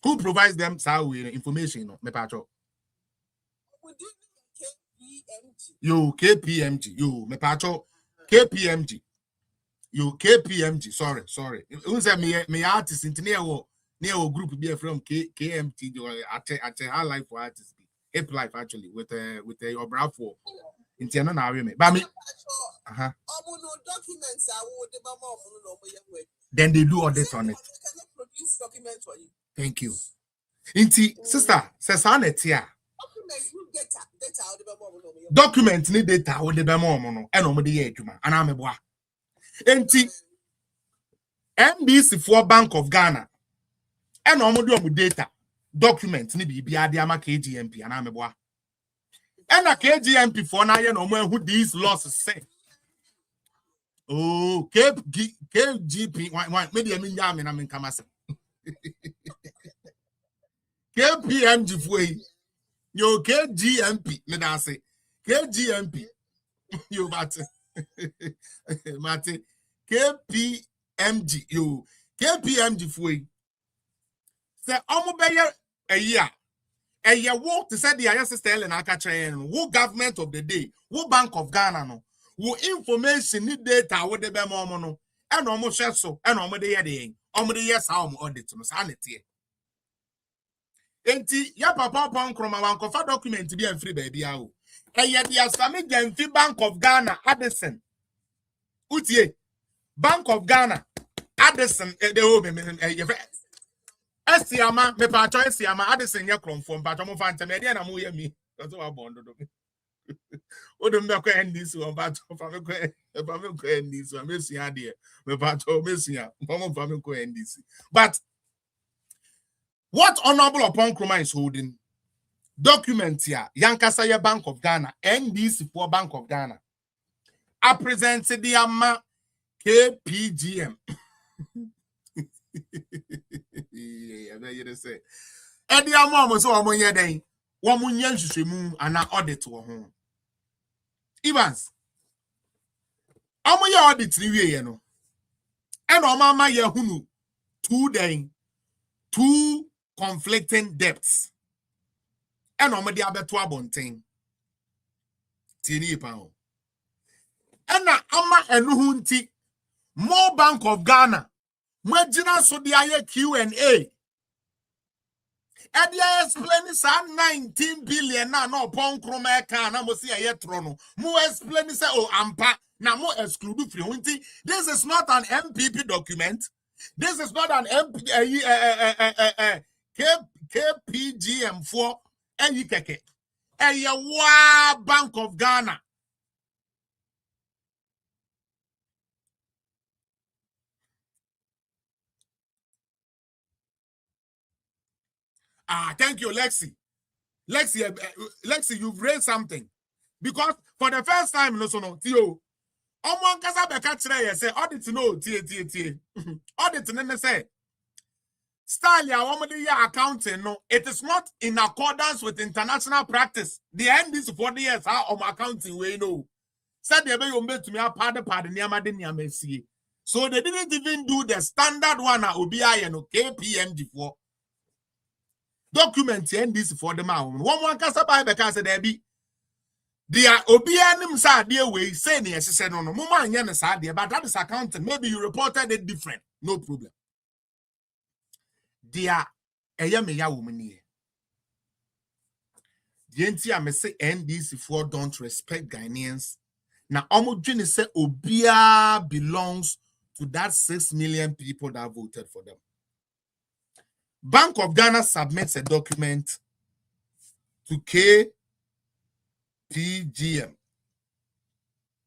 Speaker 4: Who provides them information? Me pacho. You KPMG. You me pacho KPMG. You KPMG. Sorry. Who say me artist in wo near group be from KMT at high life for artists. Hip life actually with a Obra for Intiana Narime. Bami. Then they do audit on it. Thank you. Inti sister says here. Document need data with the bemo and on the eduma and I'm a boy. Inti NBC for Bank of Ghana and on with data. Document ni be adiama KGMP and I'm a and a KGMP for now you know who these losses say. Oh, KGP maybe I mean yamin I mean kamasa. KPMG for yo KGMP me da say KGMP yo mate KPMG yo KPMG for say omo be a year work to say the ISSL and Akatrain, who government of the day, who Bank of Ghana, no, who information need data with the Bemono, and almost so, and almost the yes, how audit to sanity. Enti, ya papa pon kroma for document to be a free baby. And yet, the Sammy Gyamfi Bank of Ghana, Addison. Utie, Bank of Ghana, Addison, the home. Esiama me pa cho esiama Addison ye kronfo pa cho mo fa ntem e dia na mo ye mi so wa bondo do o do me ko ndis o pa cho fa me ko ndis o me sia de me pa cho me sia mo fa me ko ndis. But what Honorable Upon Kroma is holding document here Yankasa ye Bank of Ghana NDC for Bank of Ghana I present the ama KPGM. Yeah, I say. And the amount so among your day, 1 million shushimu and an audit to a home. Evans, among your audit, you know, and on my yahoo 2 days, 2 conflicting debts, and on my diabetes bonting. Tini pound. And now, Ama and Hunti, more Bank of Ghana. Majina so the Q&A. And they explain some 19 billion now no pon kroma can na mo see a trono. Mo explain say oh ampa na mo exclude free. This is not an MPP document. This is not an KPGM for keke. Bank of Ghana. Thank you, Lexi. Lexi, you've raised something. Because for the first time, no, Theo, Omon Kasabeka today, say, audit no, T. Audit, and say, style, ya accounting, no, it is not in accordance with international practice. The end is 40 years, how accounting, we know. Said they may to me a part, so they didn't even do the standard one at OBI and KPMG for. Document this for the man. One cast by because there be the obianim sa dear way say yes, said no moment yen sad but that is accounting. Maybe you reported it different, no problem. Dear a yameya woman here. The NT I say NDC4 don't respect Ghanaians. Now Omojini say Obia belongs to that 6 million people that voted for them. Bank of Ghana submits a document to KPGM,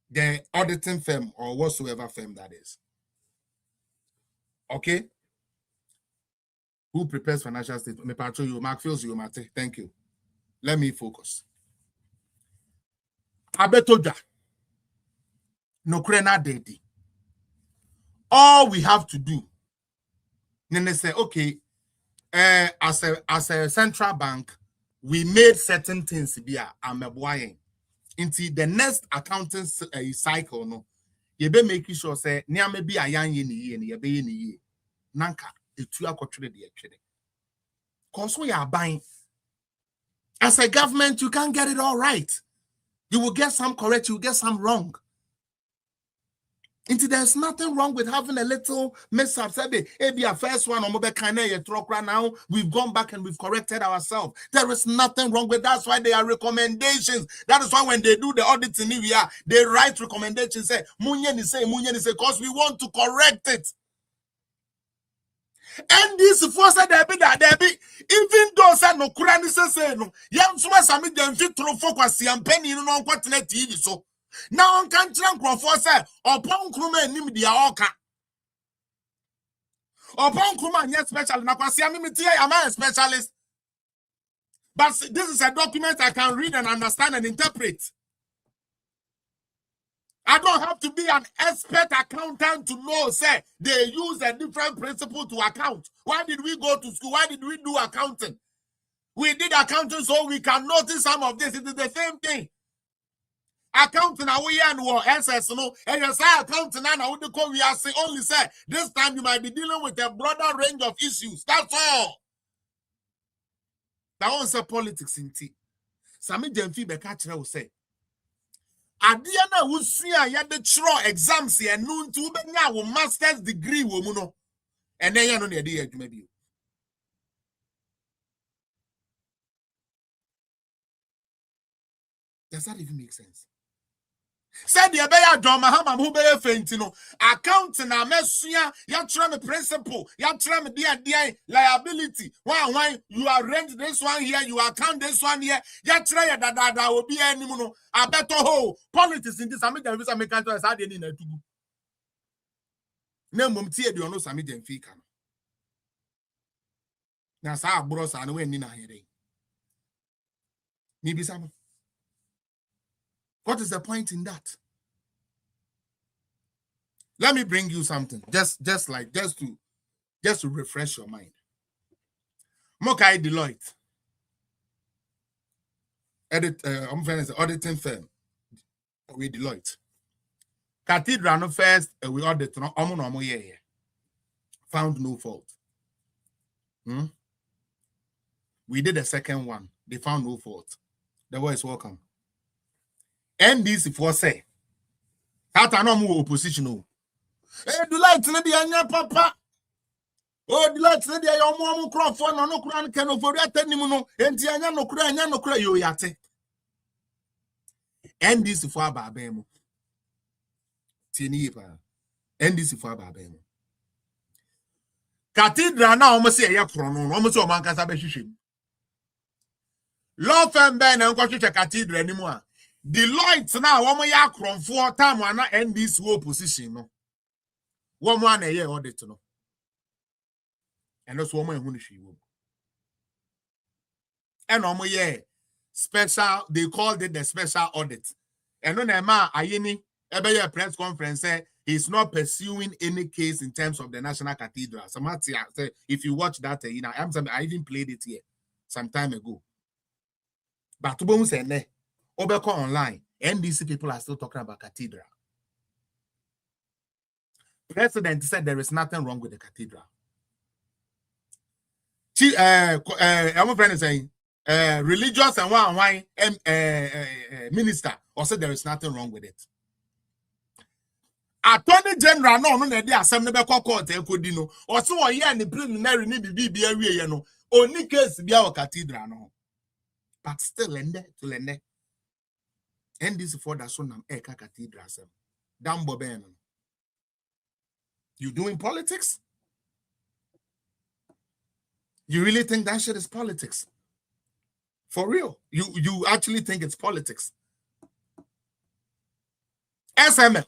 Speaker 4: the auditing firm or whatsoever firm that is. Okay? Who prepares financial statement? Me patro you, Mark feels you, Mate. Thank you. Let me focus. Abetoja. No krena dedi. All we have to do. Then they say, okay. As a central bank, we made certain things be ameboying. Into the next accounting cycle, no, you be making sure say near maybe a young ye ni be ye nanka etu akotre de etwede. Cause we are buying. As a government, you can't get it all right. You will get some correct, you will get some wrong. There's nothing wrong with having a little mishap. Maybe a first one, now we've gone back and we've corrected ourselves. There is nothing wrong with that. That's why there are recommendations. That is why when they do the auditing, they write recommendations. Say, because we want to correct it. And this force that even though say no Quran say no, Sammy Gyamfi throw focus penny no on TV so. Now on can tranquil for say upon Kruma nim dia oka. Upon Kruma yes special na kwasi am a specialist. But this is a document I can read and understand and interpret. I don't have to be an expert accountant to know, say, they use a different principle to account. Why did we go to school? Why did we do accounting? We did accounting so we can notice some of this. It is the same thing. Accounting, we and SS, no, and you say accounting, and I would call we are saying only say this time you might be dealing with a broader range of issues. That's all. That was a politics in tea. Sammy Gyamfi Bekachra will say. Adiana will see ya the tro exams here noon to be now master's degree woman. And then you know the idea maybe. Does that even make sense? Said the Abaya drama Hamam who be faintino. Accounting a messia, you try me principle, you try me DI liability. Why you are rent this one here, you account this one here, you try that will be any mono. I bet oh politics in this American visa make as I didn't know to go. No mum tear you know Sammy Gyamfi can. Now sa bros and when Nina here. Maybe some. What is the point in that? Let me bring you something, just to refresh your mind. Mokai Deloitte, auditing firm. We Deloitte. Cathedral no first we audit no found no fault. We did a second one. They found no fault. The boy is welcome. And this for say that I know more opposition. Delight na dia anya papa. Delight na dia your mom crop for no kura can over atanim no enti anya no kura yo yate. And this for ababemu. Tieni pa. And this for ababemu. Cathedral na almost say ya pro no almost o man kasa be hwehwem. Law firm ben na nkwa hwehwe cathedral animu a Deloitte now woman ya kronfo time wana end this whole position no. Woman na ye audit no. And that's woman who she will. And omo ye special, they called it the special audit. And on Emma Ayini ebe press conference say he's not pursuing any case in terms of the National Cathedral. Somebody say if you watch that, I even played it here some time ago. But to be say Obeko online, NDC people are still talking about cathedral. President said there is nothing wrong with the cathedral. My friend is saying, religious and one minister also there is nothing wrong with it. Attorney General no dey assembly be court e kodino. Also o ye ni preliminary ni bibi awie no. Oni case bia o cathedral no. But still lende to lende. And this for that son am eka cathedral sem. Dambo ben. You doing politics? You really think that shit is politics? For real? You actually think it's politics? SML.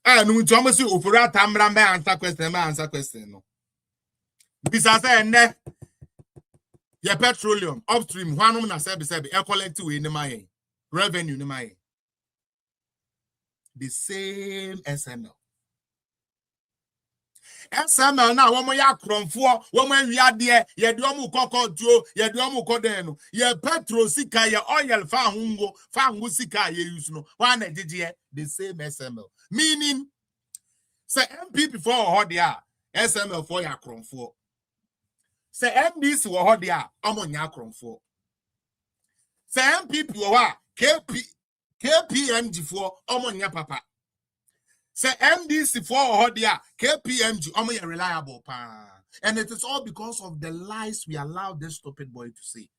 Speaker 4: No Thomas you for answer question no. Bisa say ne your petroleum upstream one na say be collect we in my revenue in my the same SML. SML now woman ya kronfo woman wi ade ye de omu kokotuo ye de omu kodenu ye petrol sika ye oil fa hungo sika ye use no one agege the same SML, meaning say MP before ho dia SML for ya kronfo, say MDC wo ho dia omonya kronfo, say MP wo KPMG for omonya papa, Say MDC for Hodia, KPMG, omo reliable pa. And it is all because of the lies we allow this stupid boy to say.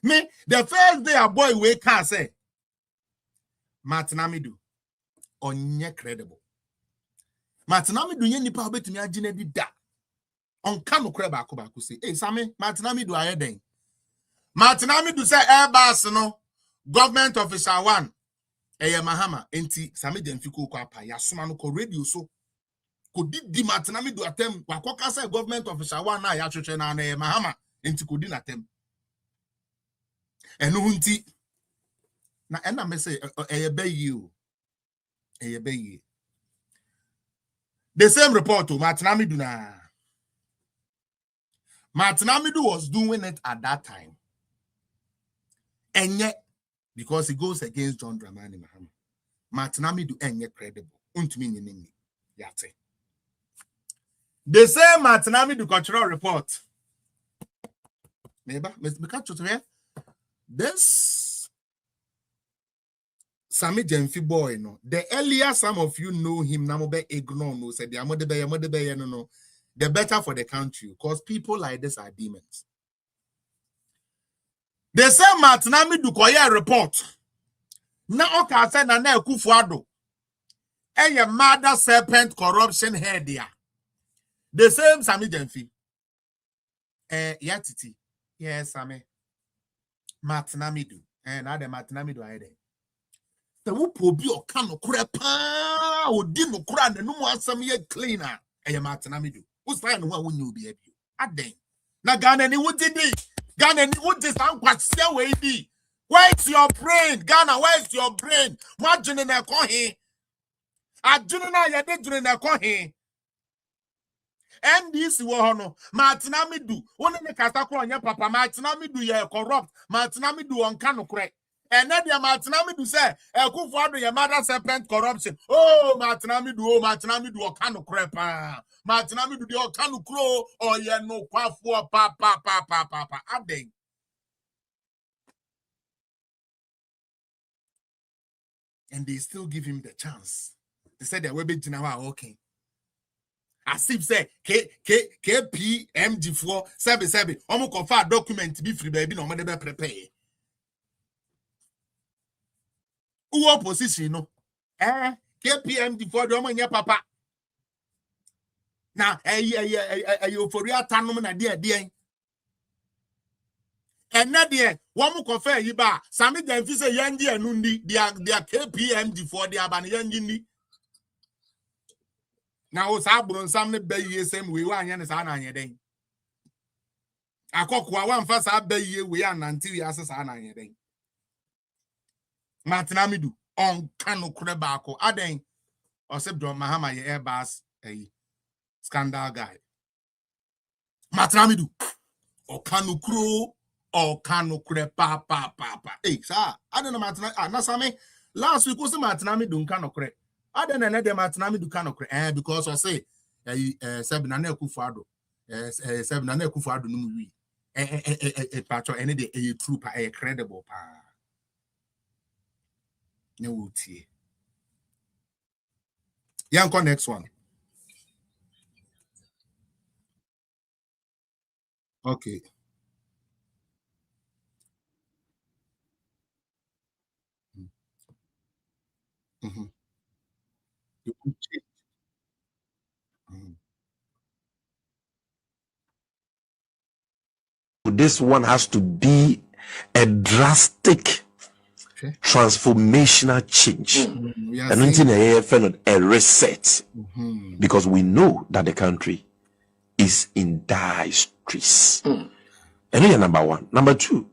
Speaker 4: Me, the first day a boy wake can say, Martinamidu, onye credible. Martinamidu ye nipa obetumi agine di da. Onka no kre ba ko say, hey Sammy, Martinamidu ayeden. Martinamidu say Airbus no, government officer one. Eye Mahama enti Sammy Gyamfi ko apa ya soma no ko radio so ko di Martinamidu atem wakoka say government officer one na ya twetwe na Eye Mahama enti ko di natem enu hunti na ena me say eye bayi o eye bayi the same report to Martinamidu na Martinamidu was doing it at that time and yet because he goes against John Dramani Mahama. Martinamidu enye credible. Untumi nyinini. Yate. The same Martinamidu cultural report. Neighbor, this Sammy Gyamfi boy, no. The earlier some of you know him, namobe ignore no, said the the better for the country, because people like this are demons. The same Martinamidu koye report. Na oka say na Kufuado. Eye mother serpent corruption head there. The same Sammy Gyamfi. Yatiti. Yes, Sammy. Martinamidu. Na the Martinamidu aide. The wupobi okano krepa odi no kura ne no asam ye cleaner. Eye Martinamidu. Usa no wa wonyu bi abi. Aden. Na Ghana ni wudidi. Ghana, what is that? Where's your brain? Ghana, where's your brain? What do you know? I do not know. You did not know. And this one, Martinamidu. One in the Casacro and your papa Martinamidu, you corrupt. Martinamidu on Canocre. And then the Martinamidu say, "A good father, your mother serpent corruption." Oh, Martinamidu, or Canocrepa. Martinamidu the Okanu crow or ye no quaffo papa adding. And they still give him the chance. They said they will be okay. As if say KPMG4 7 almost confirm document to be free baby no matter prepare. Who opposition no? KPMG4 the omo nya papa. Now, euphoria tanum na dia. And na dia, one mo confer yiba. Sammy Gyamfi say yangi anundi dia KPMG for dia ban yangi ni. Now sabron sam ne be same we wan yan sa na anye den. Akokwa wan fa sa be we ananti we asesa na anye den. Martinamidu on kanu kure ba ko aden. Oseb John Mahama ye Airbus scandal guy. Martinamidu or kanu kro or kanu kure pa. Hey, sir, I don't know Martinamidu. Nasame last week was Martinamidu kanu kure. I don't know the Martinamidu kanu kure. Because I say Sebinane Kufuado. Sebinane Kufuado no we. Patro any day a trooper a credible pa. No tie. Yanko next one. Okay. Mm-hmm.
Speaker 3: This one has to be a drastic transformational change. And a reset. Because we know that the country is in dire straits. And here's number one. Number two.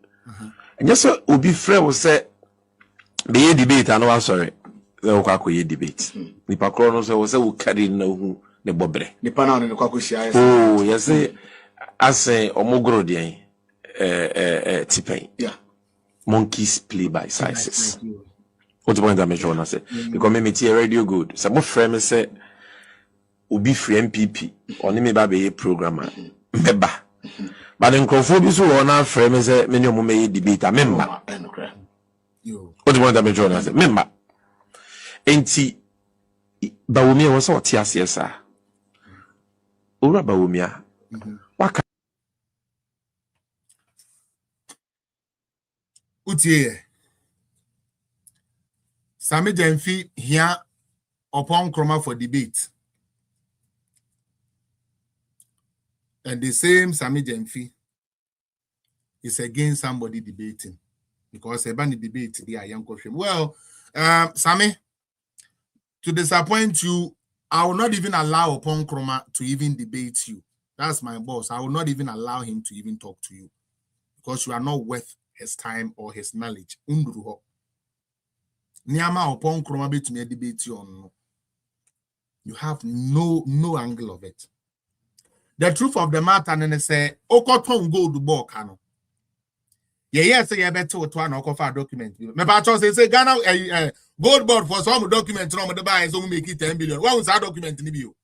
Speaker 3: And just so be fair will say be a debate, I know I'm sorry. Debate. The Pacronos will carry no the bobre. The Pana and the Kakushia. Oh, yes, I say Omogro Tipen. Yeah. Monkeys play by sizes. What's the point that I say? Because me radio good. Some friends say Ubi free MPP or me baby programmer. Member. But in Crawford, so on our friends say many of me debate a member. What's the point that I say? Member. Enti Bawumia was what yes, Ura Bawumia. Waka.
Speaker 4: Utie. Sammy Gyamfi here upon Chroma for debate. And the same Sammy Gyamfi is against somebody debating. Because a bunny debate the young question. Well, Sammy, to disappoint you, I will not even allow upon Chroma to even debate you. That's my boss. I will not even allow him to even talk to you. Because you are not worth his time or his knowledge. Undruho. Niama upon Chroma be to me debate you on. You have no angle of it. The truth of the matter, and they say, Okoton go to Bokano. Yes, you better to one offer document. Me patron say Ghana gold board for some document from the buy so make it 10 billion. What was that document in you?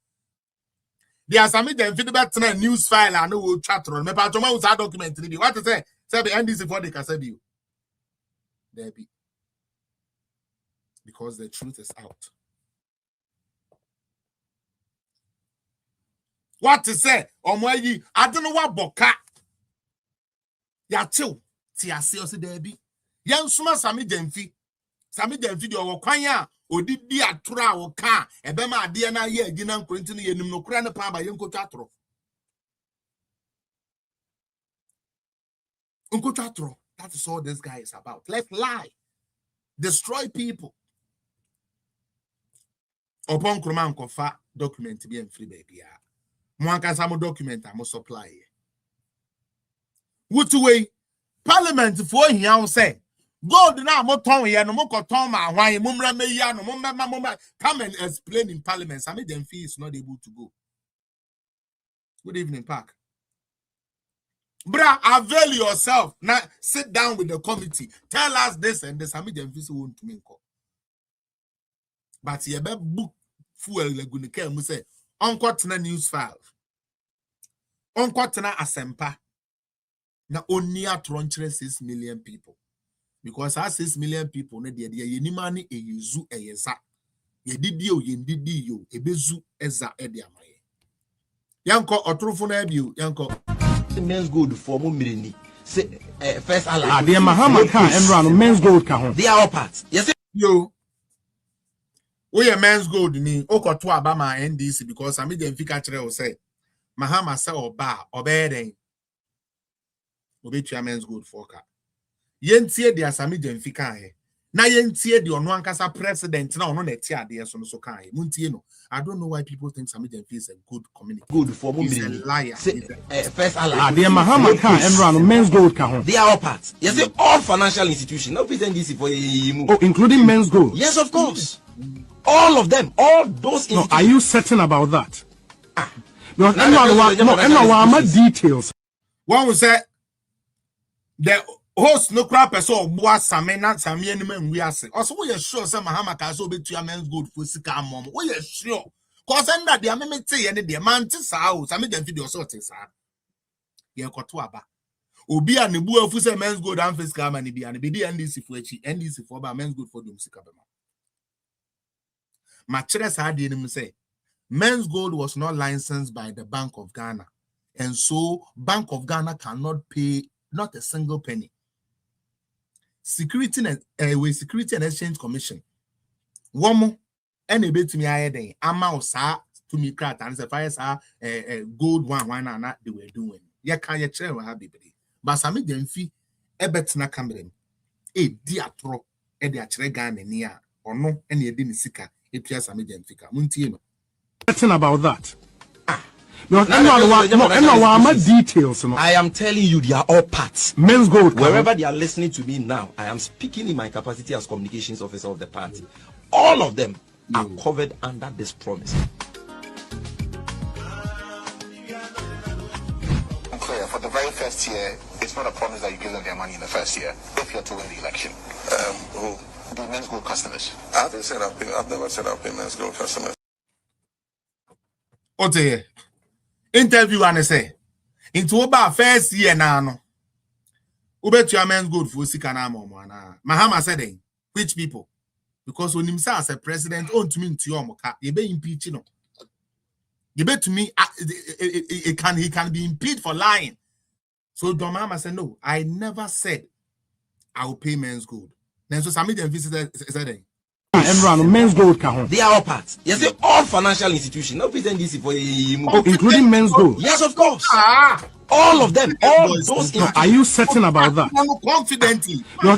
Speaker 4: There are some feedback news file and no chat on. Me patron was that document in you. What to say? Say the NDC for the can say you. There be. Because the truth is out. What to say? Omwayi, I don't know what boka. Ya chill. Tiasi debi. Yan suma Sammy Gyamfi. Sammy Gyamfi di owo kwan ya odidi atura wo ka ebema ade na ye agina nkorenti no yenim no kura ne pa ba yenkotwa atoro. Nkotwa atoro. That is all this guy is about. Let's lie. Destroy people. Upon Nkrumah nkofa document bi free baby ya. Mwanka samo document amo supply. Wutuwe Parliament for here say gold na mo ton ye no mo koton ma hwan mo mra meya no mo mema come and explain in Parliament. Sammy Gyamfi is not able to go. Good evening, Park. Bra, avail yourself. Now sit down with the committee. Tell us this and the Sammy Gyamfi won't to me call. But ye be book fuel legunike mu say onkotena news file. Onkotena asempa. Na only at 6 million people. Because our 6 million people, ne dia yenimani e yuzu e yeza. Yedidi o yendidi yo ebezu eza e dia maye. Yanko otrofo na ebiu yanko
Speaker 1: MenzGold for mo mireni. Say first Allah.
Speaker 9: They Mahama can enroll MenzGold ka ho.
Speaker 1: They are all parts. Yes.
Speaker 4: Yo. We are MenzGold ni okoto aba ma NDC because Sammy Gyamfi ka kire o say Mahama say oba obeden. Obetua MenzGold for ka. Yentie de Sammy Gyamfi kan he. Na yentie de ono ankasa president na ono na tie ade so no so kan he. Muntie no. I don't know why people think Sammy Gyamfi is a good communicator.
Speaker 1: Good for mo
Speaker 4: He's a liar.
Speaker 1: First Allah.
Speaker 9: They Mahama can enroll MenzGold ka ho.
Speaker 1: They are all parts. Yes, all financial institutions. No present this for
Speaker 9: Oh, including MenzGold.
Speaker 1: Yes, of course. All of them. All those.
Speaker 9: No, are you certain about that? No, details.
Speaker 4: One will say the host no crap person boa samena samia ni man we ase. Also we are sure say Mahama ka so betua MenzGold for sika mom. We are sure. Cause that the amemete ye ne de man ti sa o Sammy Gyamfi de so ti sa. Ye koto aba. Obi a ne bu afu say MenzGold am face ka ma ne bia ne be di NDC for echi NDC for ba MenzGold for dum sika be ma. Ma chere sa de ni say MenzGold was not licensed by the Bank of Ghana, and so Bank of Ghana cannot pay not a single penny. Security and Exchange Commission. One more, and a bit to me, I had ama sa to me crat and the fires are gold one and they were doing. Ya can ya chair happy, but Sammy Gyamfi a bet na camera. A diatro, a diatregan near or no, any didn't sika, it was Sammy Gyamfi. Muntino.
Speaker 9: About that. Details.
Speaker 1: I am telling you, they are all parts.
Speaker 9: MenzGold.
Speaker 1: Wherever they are listening to me now, I am speaking in my capacity as communications officer of the party. All of them are covered under this promise.
Speaker 10: Clear. For the very first year, it's not a promise that you give them their money in the first year if you're to win the election. Who? The MenzGold customers.
Speaker 2: I've never set up payments go customers.
Speaker 4: Ote interview and say into about first year now no ubetua MenzGold for sika na momo na Mahama said which people Because when himself as a president, on to me into your moka, you be impeached, you know. You bet to me, he can be impeached for lying. So John Mama said, no, I never said I will pay MenzGold. Then so Sammy Gyamfi said,
Speaker 8: everyone, MenzGold can.
Speaker 3: They are all parts. Yes, all financial institutions. No present this for
Speaker 8: including MenzGold.
Speaker 3: Yes, of course. All of them. All those.
Speaker 8: Are you certain about that?
Speaker 4: Confidently.
Speaker 8: No,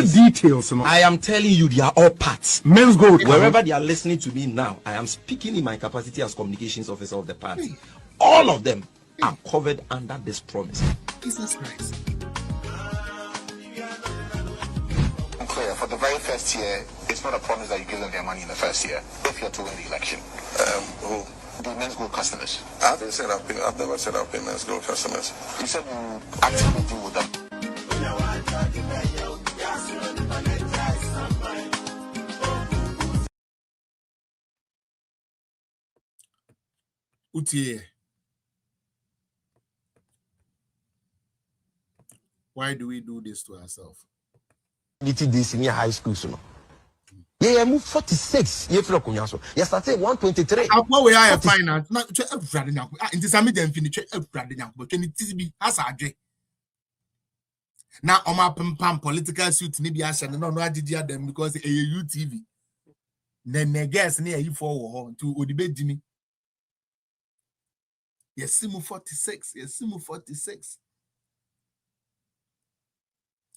Speaker 8: details.
Speaker 3: I am telling you, they are all parts.
Speaker 8: MenzGold.
Speaker 3: Wherever they are listening to me now, I am speaking in my capacity as communications officer of the party. All of them are covered under this promise.
Speaker 4: Jesus Christ.
Speaker 10: Clear, for the very first year, it's not a promise that you give them their money in the first year if you're to win the election.
Speaker 2: Who?
Speaker 10: The MenzGold customers.
Speaker 2: I've never said I'll pay MenzGold customers.
Speaker 10: You said you actively deal with them.
Speaker 4: Utie. Why do we do this to ourselves?
Speaker 3: This in high school, so yeah, move 46. You feel so. You started 123.
Speaker 4: What we are finance? Not into Sammy Gyamfi but can it be as a J? Now, on my pam political suit, maybe I said no, I did them because AU TV. Then the guess near you for to Odibet Jimmy. Yes, Simu 46. Yes, Simu 46.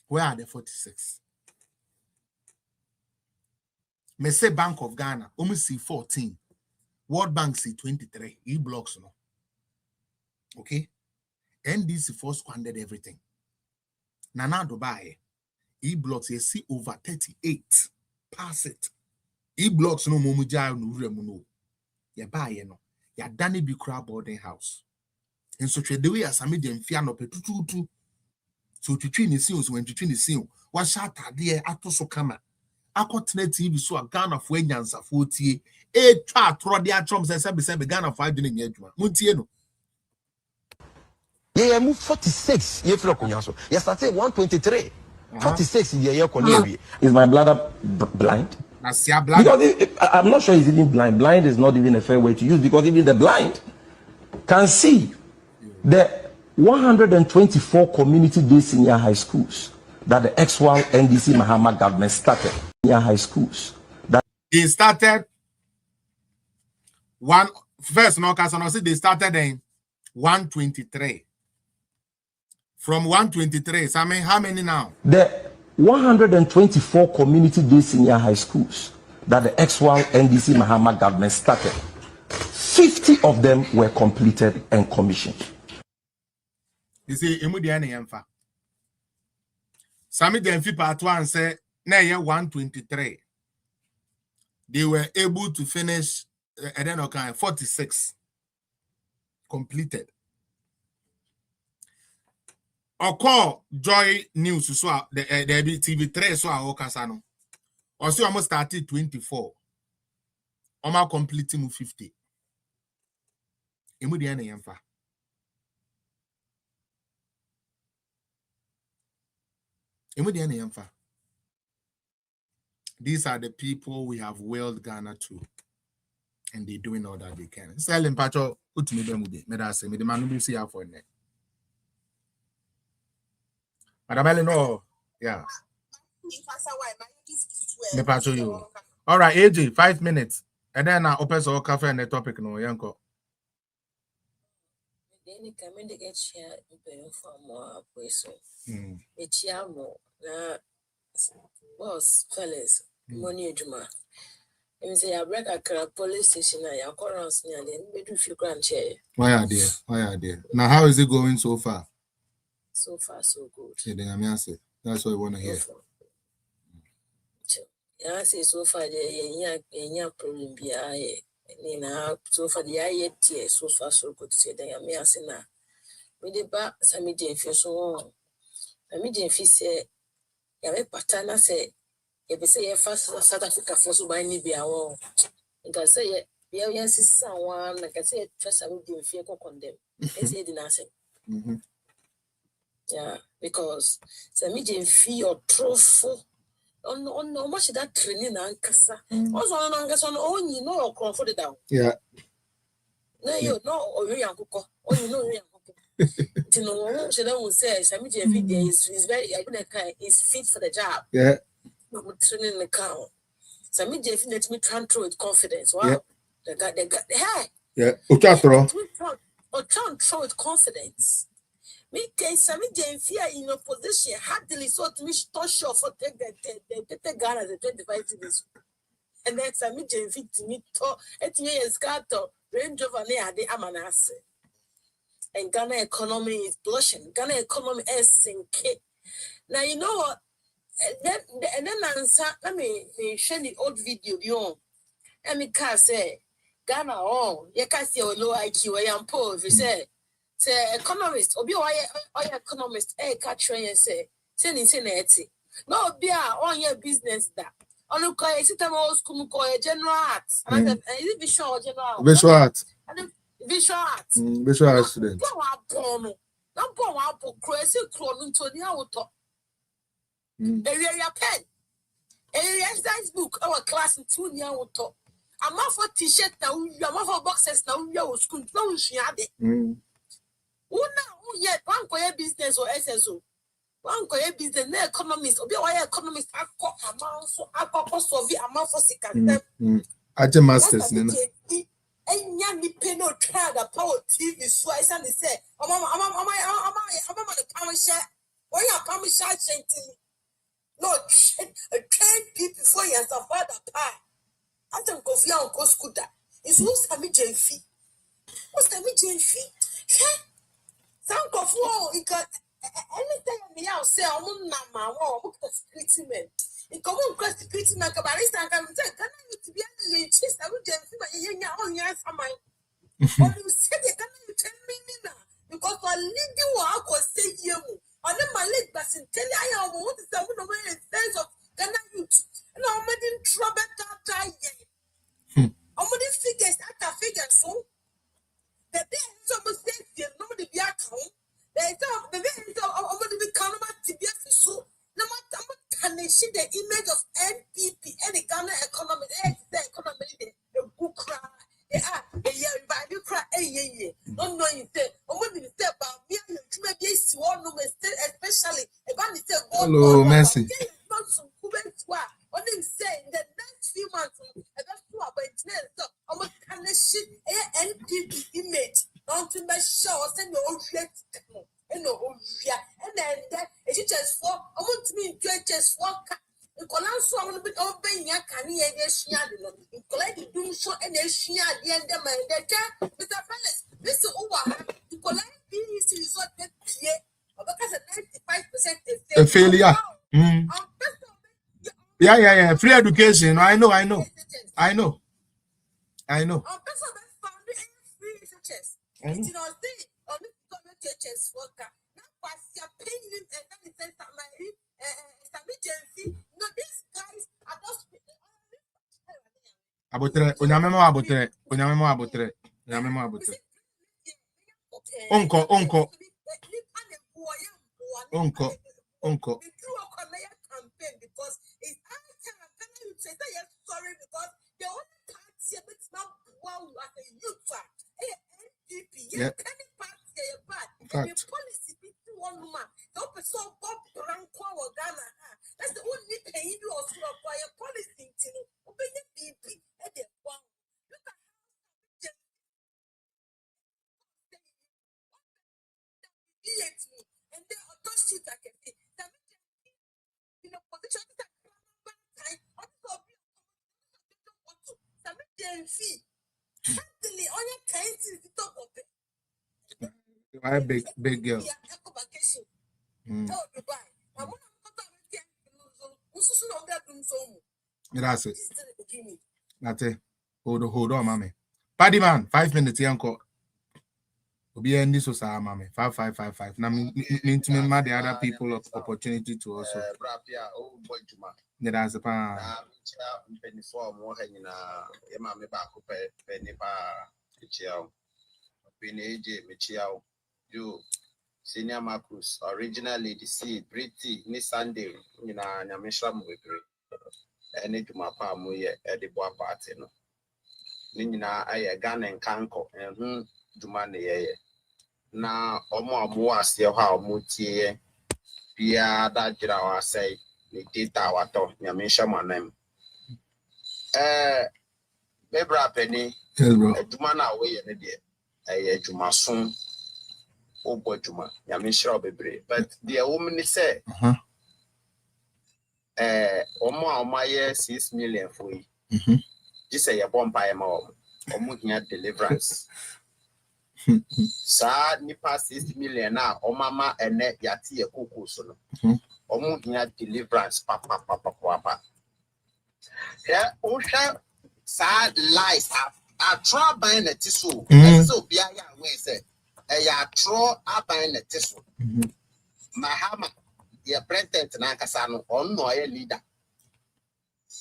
Speaker 4: Where are the 46? Me say Bank of Ghana, almost see 14. World Bank see 23. E-blocks no. Okay? NDC first squandered everything. Nana Dubai. E-blocks you see over 38. Pass it. E-blocks no momuja no remuno. Ya buy no. Ya Danny Bikra boarding house. And so the way as Sammy Gyamfi no petutu. So to train the scenes when to train the scene. What shot there at so kama. Akotene TV so a Ghana for nyansa for tie e twa tro de atrom se be Ghana for adwene nya adwuma montie no
Speaker 3: yeah move 46 ye feel konya so you started 123 46 ye konya is my bladder blind? Because I'm not sure he's even blind is not even a fair way to use, because even the blind can see the 124 community-based senior high schools that the ex-1 NDC Mahama government started. High schools that
Speaker 4: they started one first no they started in 123. From 123, so I mean, how many now?
Speaker 3: The 124 community-based senior high schools that the ex-1 NDC Mahama government started, 50 of them were completed and commissioned.
Speaker 4: You see, Emudiane Yamfa. Sammy Gyamfi part 1 said, na 123. They were able to finish 46 completed. Oko Joy News so the TV3 so okasano. Also almost started 24. Oma completing 50. Emudiane Yamfa. Emudiane Yamfa. These are the people we have willed Ghana to, and they're doing all that they can. Selling patcho, put me them with it. Me say me the man will see how for it. Madam no, yeah. Me patcho you. All right, AJ, 5 minutes, and then I open so cafe and the topic no yanko.
Speaker 11: Then come and get share for more person. It's yamo na boss fellas. Money Juma. And say I break a police station and your corrals near the middle few grand chair.
Speaker 4: Why are there? Now how is it going so far?
Speaker 11: So far, so good.
Speaker 4: That's what I want to hear.
Speaker 11: Yeah, say so far the problem be I so far the I so far so good say then I may say na. We the back Sammy Gyamfi so Sammy Gyamfi say ya me patana say if say you first South Africa for so by ni be awon nka say you see one like I say trust Sammy Gyamfi ko condemn e say di na say yeah, because Sammy Gyamfi your truthful on much that training and kasa. Also on ankasa on you know comfort down.
Speaker 4: Yeah.
Speaker 11: No, you know, or you yankuko, or you know, you know, she don't say, Sammy Gyamfi is very, is fit for the job.
Speaker 4: Yeah.
Speaker 11: Training the cow. Sammy Gyamfi let me through with confidence. Wow.
Speaker 4: Yeah.
Speaker 11: They got, hey.
Speaker 4: Yeah. Uchatro.
Speaker 11: Or throw with confidence. Me can Sammy Gyamfi in a position hardly so to me sure for the Ghana the 25 cities. And then Sammy Gyamfi to me to at years scatter range over near the Amanas. And Ghana economy is blushing. Ghana economy is sinking. Now you know what? And then answer. Let me share the old video. You and me can say Ghana. Oh, you can see a low IQ. I am poor. If you say economist, or be economist. Catch and say it. No, be on your business that. On the call, it's a school call general arts. And I said, visual general.
Speaker 4: Visual arts.
Speaker 11: Visual arts.
Speaker 4: Visual arts student.
Speaker 11: Number one, crazy cloning to the auto. Area pen. Area exercise book, our class in 2 year auto. I'm off for t-shirt now, I'm off for boxes now, you're school, no, she had it. Now, yet one quiet business or SSO. One quiet business, no economist, or be a economist, I call amount so I call Soviet amount for sick and
Speaker 4: I just masters.
Speaker 11: And young pay no try the power TV slice and they say, I'm the power shot. Why are power shot chanting? No, train people for you as a father pie. I don't go for your scooter. It's who's Sammy Gyamfi. What's Sammy Gyamfi? Some go for you got anything me out say, I'm not look at security men. It come on cross security man, cabarista, and come say, can I to be a late chase? I would just on your summer. But you said you can't tell me now because I lead you out or say you. On the Malik Basintale, I am what is the way in sense of Ghana youth. And I'm in trouble that I'm going to figures at figures so the day is almost safe, nobody be account. There's the way I'm going to be counted to be so. No matter what can they see the image of NPP and the Ghana economy, the economy, the book cry, you cry, don't know you say, or what did you say about me? Maybe it's one especially about the
Speaker 4: hello, Messi.
Speaker 11: What they say in the next few months, that's true about internet. So I'm going to kind of shit NPP image, not to make sure send your own shit. And then it's just for I want to be just for the Colanso. I want to be open. Ya can hear the Shian. You collect the doom shot and the Shian the end of my Mr. Fellas. This is over. You collect PEC is not that clear because 95%
Speaker 4: a failure. Yeah. Free education. I know.
Speaker 11: Churches worker. Now, what's your opinion? And then he says that Sammy Gyamfi. No, these guys are just.
Speaker 4: Abotre. Uncle.
Speaker 11: Campaign because it's sorry because the only party it's not wow as a youth. NPP. The policy between one man. Don't be so Bob Ranko or Ghana. That's the only thing you do also by a policy to obey the BP at the one. Look at how and then those shit I can see. In a position that Sammy Gyamfi. Certainly, on your case is the top of it.
Speaker 4: Why big girl? That's it. That's it. Hold on, mommy. Paddy man, 5 minutes, uncle. We'll be in this was our mommy. 5. Now, me the other people of opportunity to also. That's a pan.
Speaker 1: You senior Marcus, originally the seed, pretty, ni Sunday, Nyamishra Mubri.
Speaker 12: Any to my palm, at the boy party. No, Nina, I gun and canco, and Dumani. Now, more still how muti, Pia, that Jira say, the data, what Yamisha, my name. Bebra Penny, Dumana away in the day. A Juma soon. Oh, boy, Juma, Yamisha, baby. But the woman say, Omo my 6 million for you. This say a bomb by a mom, Omunia deliverance. Sa nipa 6 million now, O mama and net yati a cuckoo sono. Omunia deliverance, papa. Yeah, Osha, sad lies. I try buying a tissue. So be a way say, I try buying a tissue. Mahama. Your president Nankasano on no leader.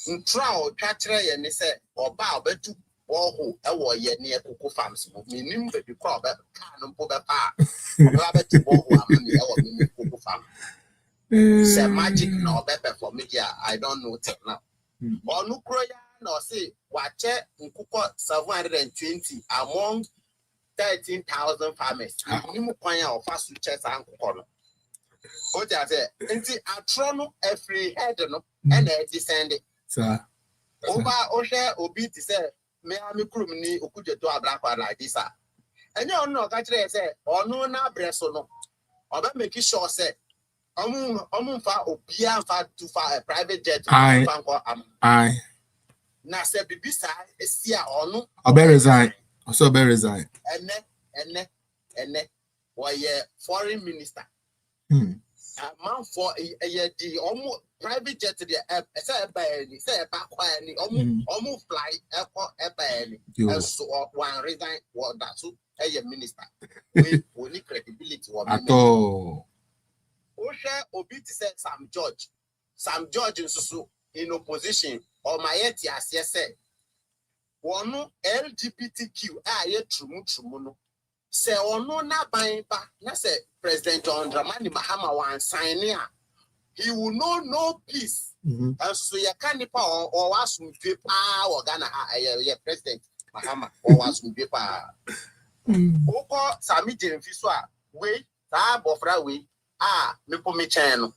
Speaker 12: In trial, Catcher and they say, or bow betu or who a ye near Cuckoo Farms, meaning that you call that cannon for the park. Rabbit to bow Cuckoo Farm. Say magic no better for media, I don't know till now. Or no croya no say, watch it in Cuckoo 720 among 13,000 farmers. You point out fast to chess and corner. What I say, I trono every head no and descend it. Sir. Over Osha Obi to say, may I me crumini who could do a black one like this. And you know, actually, say, or no, na breast or no. Or make it sure, say, fa Obia far too far a private jet. Aye. Now, say, Bibisa is here or no. I'll be resign. Also, be resign. And ne, why, foreign minister. Man for a year, almost private jet to the app, say a back almost fly airport air, so one resign what that's a minister. We need credibility at all. Osha Obi to say Sam George in opposition or my etias, yes, say one LGBTQ, true. Say ono na banba na say President John Dramani Mahama wan sign here. He will know no peace. And so you can't or was some paper or Ghana President Mahama or was some paper. Oko Sammy Gyamfi we ta bofra we me po me channel.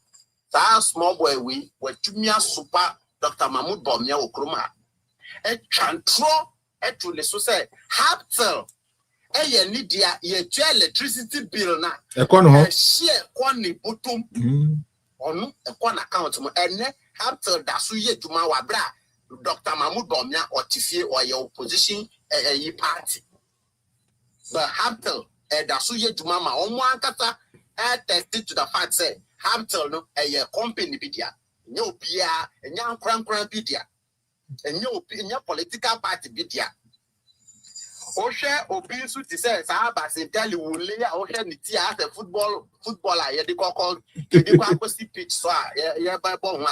Speaker 12: Ta small boy we tumia super Dr. Mahmoud Bomia Okroma. E control to the so say Haptel. Eye ni dia ye electricity bill na share kwani bottom onu ekwan account mo ene have to da so ye djuma wa bra Dr. Mahmoud Bomia otifie or your opposition party but have to da so ye djuma ma omo ankata attest to the fact say have to no company bidia nyo bia enya nkran bidia enya political party bidia Osha Obi su ti say Basintale will lay Osha Niti as a footballer, ye de call the pitch so by bon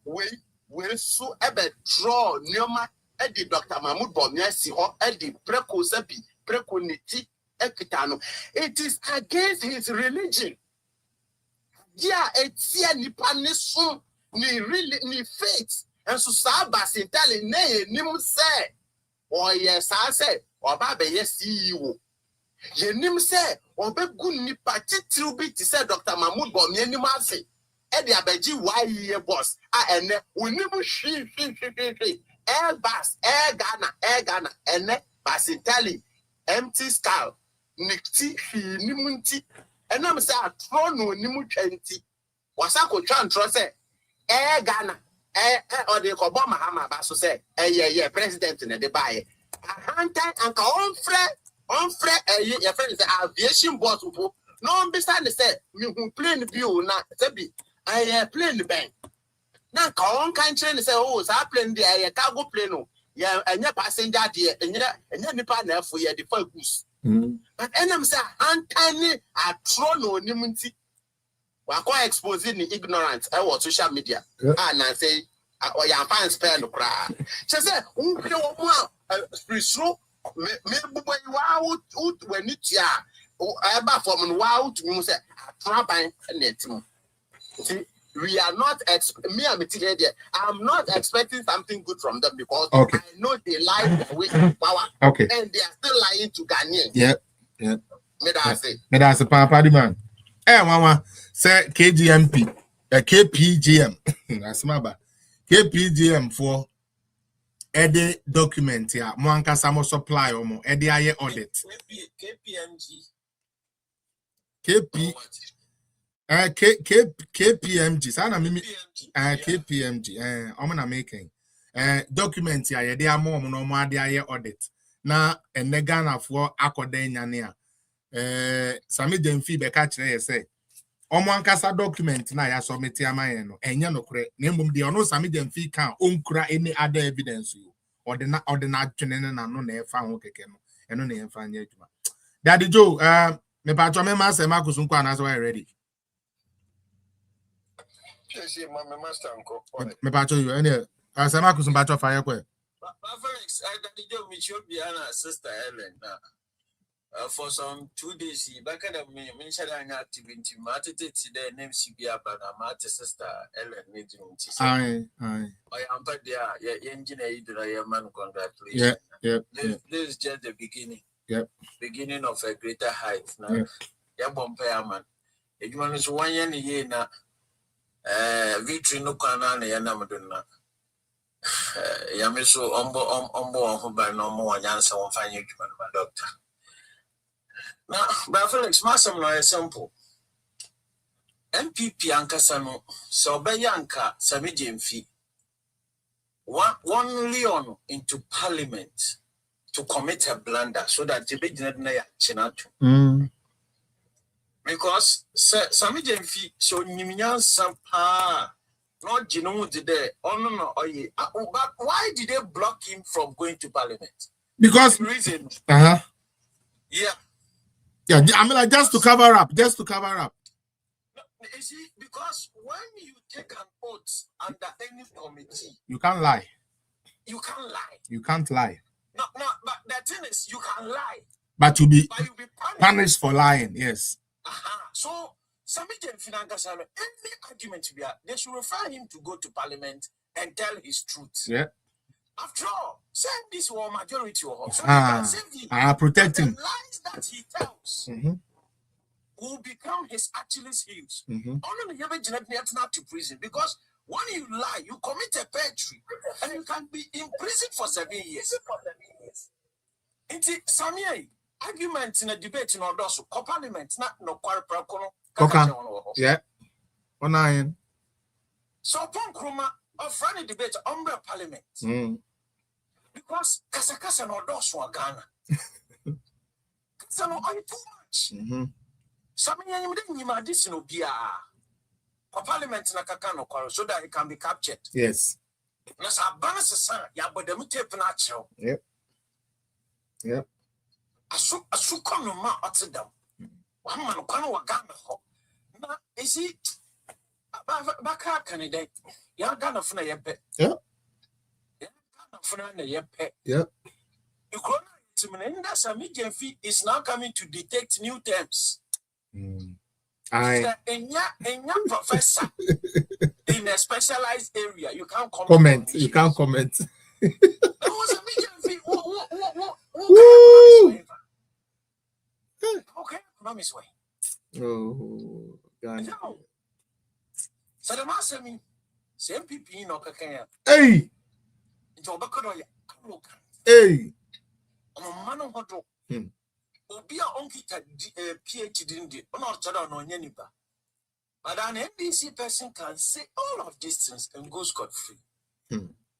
Speaker 12: we so ebe draw Neoma Eddie Dr. Mahmoud Bomia si ho Eddie Preko Sepi Preko Niti Ekitano. It is against his religion. Yeah, etia nipa ne so ni faith and so Basintale ne nim say or yes, I said, or Baba, yes, CEO. Ye nim say, or be good nipa titru bit to say Dr. Mahmoud Bomia ni masi. Eddie Abeji, why ye boss? And we never she. Air Bass, Air Ghana, and Basintale, empty skull, Nikti, Nimunti, and I'm say a throne nimu 20. Wasako Chan Trose, Air Ghana. Or the Obama Hama Basso say, president in the buy. A hunter and on fret, your friend is aviation boss. No one beside the say, me who plane the view, not Sebi. I plane the bank. Now, on country and say, oh, so I plane the cargo plane. Yeah, and your passenger, dear, and your partner for your default goose. But I'm say, untimely, a trono nimunti. We are quite exposing the ignorance on social media. And I say, or your fans spend the cry. She said, who free slow, maybe wow, when it's ya, or ever from wow to me, say, trapping and net. See, we are not I'm not expecting something good from them because
Speaker 4: okay.
Speaker 12: I know they lie with power.
Speaker 4: Okay.
Speaker 12: And they are still lying to Ghanaians.
Speaker 4: Yep.
Speaker 12: Me that's it.
Speaker 4: Papa man. Mama say KGMP, KPGM. That's my bad. KPGM for any document here. Mo ankasa mo supply omo. Any aye audit. KPMG. Sana mimi KPMG. Omo na making. Document here. They are more no more they aye audit. Na Ghana for akode nyane a. Sammy Gyamfi be catch na say. Omo ankasa document na ya submit amaye no enye no kure na mbom de ono Sammy Gyamfi kan onkura any other evidence you or the twene na no na efa ho keke no eno na efa anya adwuma Daddy Joe me pa to me ma say ma kusun kwa na so ready
Speaker 10: yes my master uncle
Speaker 4: me pa to you any say ma kusun pa to fire kwa
Speaker 13: Felix Daddy Joe me should be ana sister Ellen for some 2 days, back at me, mentioned an activity, Martin today, name CBA, but I'm at sister Ellen.
Speaker 4: I
Speaker 13: am but there, engineer, man, congratulations. This is just the beginning. Beginning of a greater height. Now, man. If you want to 1 year now, victory no canana, Yanamaduna. Yamiso, Ombo, by no more answer on finding my doctor. Now, but Felix, Massam no simple. MPP Ankasano, so Bayanka, Sammy Gyamfi, one leon into Parliament to commit a blunder so that the big Chinatu. Because Sammy Gyamfi, so Nimian Sampa, not Gino today, but why did they block him from going to Parliament?
Speaker 4: Because
Speaker 13: reason.
Speaker 4: Yeah, I mean, like just to cover up. No,
Speaker 13: you see, because when you take an oath under any committee,
Speaker 4: you can't lie.
Speaker 13: You
Speaker 4: can't lie.
Speaker 13: No, but the thing is, you can lie.
Speaker 4: But you'll be punished for lying, yes.
Speaker 13: So, Sammy Gyamfi, any argument they should refer him to go to Parliament and tell his truth.
Speaker 4: Yeah.
Speaker 13: After all, send this war majority or so can save him.
Speaker 4: Protect him.
Speaker 13: The lies that he tells will become his Achilles heels. Only you never to prison because when you lie, you commit a perjury and you can be in prison for 7 years. It's Sammy arguments in a debate in Odoso, Parliament, not no quarter.
Speaker 4: Yeah. On
Speaker 13: so upon Kruma of friendly debate on Parliament. Because Kasa no Odoso Ghana. Kasa no are too much. Some you this no bia. Parliament na kakano kwaro so that he can be captured.
Speaker 4: Yes.
Speaker 13: Na sa balance sa ya bodemu tape na chero.
Speaker 4: Yep.
Speaker 13: Asu kono ma otedam. Wa ma no kwano wa Ghana ho. Na isi baka candidate. Ya Ghana funa yepe.
Speaker 4: Yeah.
Speaker 13: Ghana funa na yepe.
Speaker 4: Yeah.
Speaker 13: Sammy Gyamfi is now coming to detect new terms.
Speaker 4: A
Speaker 13: professor in a specialized area. You can't
Speaker 4: comment. You can't comment.
Speaker 13: Okay, promise way.
Speaker 4: Oh, God.
Speaker 13: So the master me, same people no kakaya.
Speaker 4: Hey. Hey.
Speaker 13: Man hodo. Obi a onkita PhD ndi ona otada no nya nipa. But an NDC person can say all of these things and go scot free.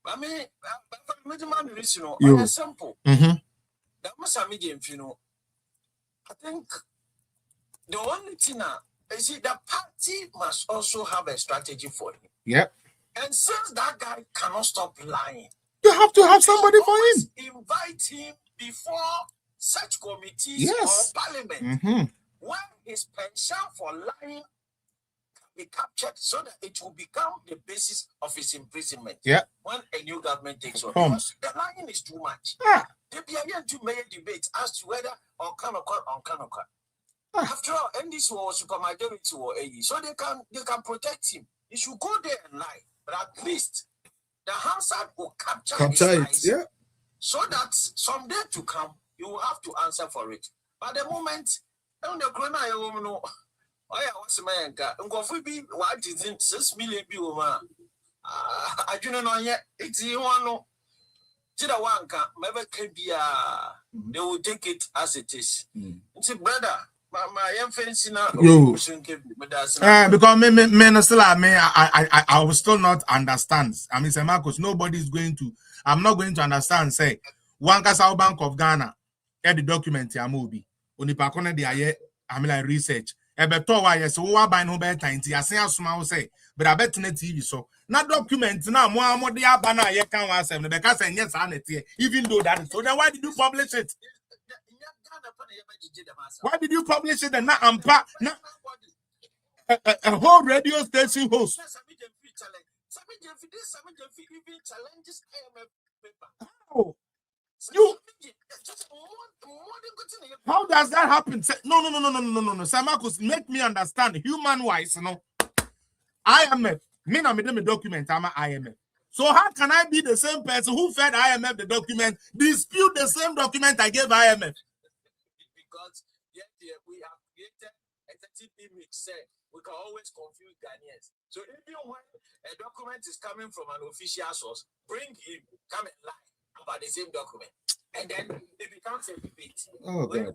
Speaker 13: I mean, but man reason no simple. That must Sammy Gyamfi, I think the only thing is the party must also have a strategy for him.
Speaker 4: Yep.
Speaker 13: And since that guy cannot stop lying,
Speaker 4: you have to have somebody for him.
Speaker 13: Invite him before such committees or Parliament when his pension for lying can be captured so that it will become the basis of his imprisonment.
Speaker 4: Yeah.
Speaker 13: When a new government takes over. Because the lying is too much. They be again to make debates as to whether on can After all, and this was super majority or AE, so they can protect him. You should go there and lie, but at least the Hansard will capture his
Speaker 4: it,
Speaker 13: lies,
Speaker 4: yeah.
Speaker 13: so that someday to come you will have to answer for it. But the moment, on the corner, you know, oh yeah, what's my anchor? Go for be what is in 6 million people. I do not know yet. It's you one. Tida wanka, maybe can be they will take it as it is. It's a brother. My young fancy now.
Speaker 4: Because me still I will still not understand. I mean, say Marcus, nobody's going to. I'm not going to understand. Say one South Bank of Ghana, the document ya movie. Oni pa kone di aye. I mean like research. Beto wa yes. Wa buy no better time. I say asuma say, but I bet na TV so. Na document na mo de aba na ye kan wa say. Be ka say yes anete. Even though that is so, then why did you publish it? Why did you publish it and not ampa a whole radio station host? Oh, how does that happen? No. Samarcus, make me understand human wise, you know. IMF, me na me document, I'm an IMF. So how can I be the same person who fed IMF the document, dispute the same document I gave IMF?
Speaker 13: Because we have created a certain image, say we can always confuse Ghanaians. So even when a document is coming from an official source, bring him, come and lie about the same document. And then it becomes a debate.
Speaker 4: Oh, God.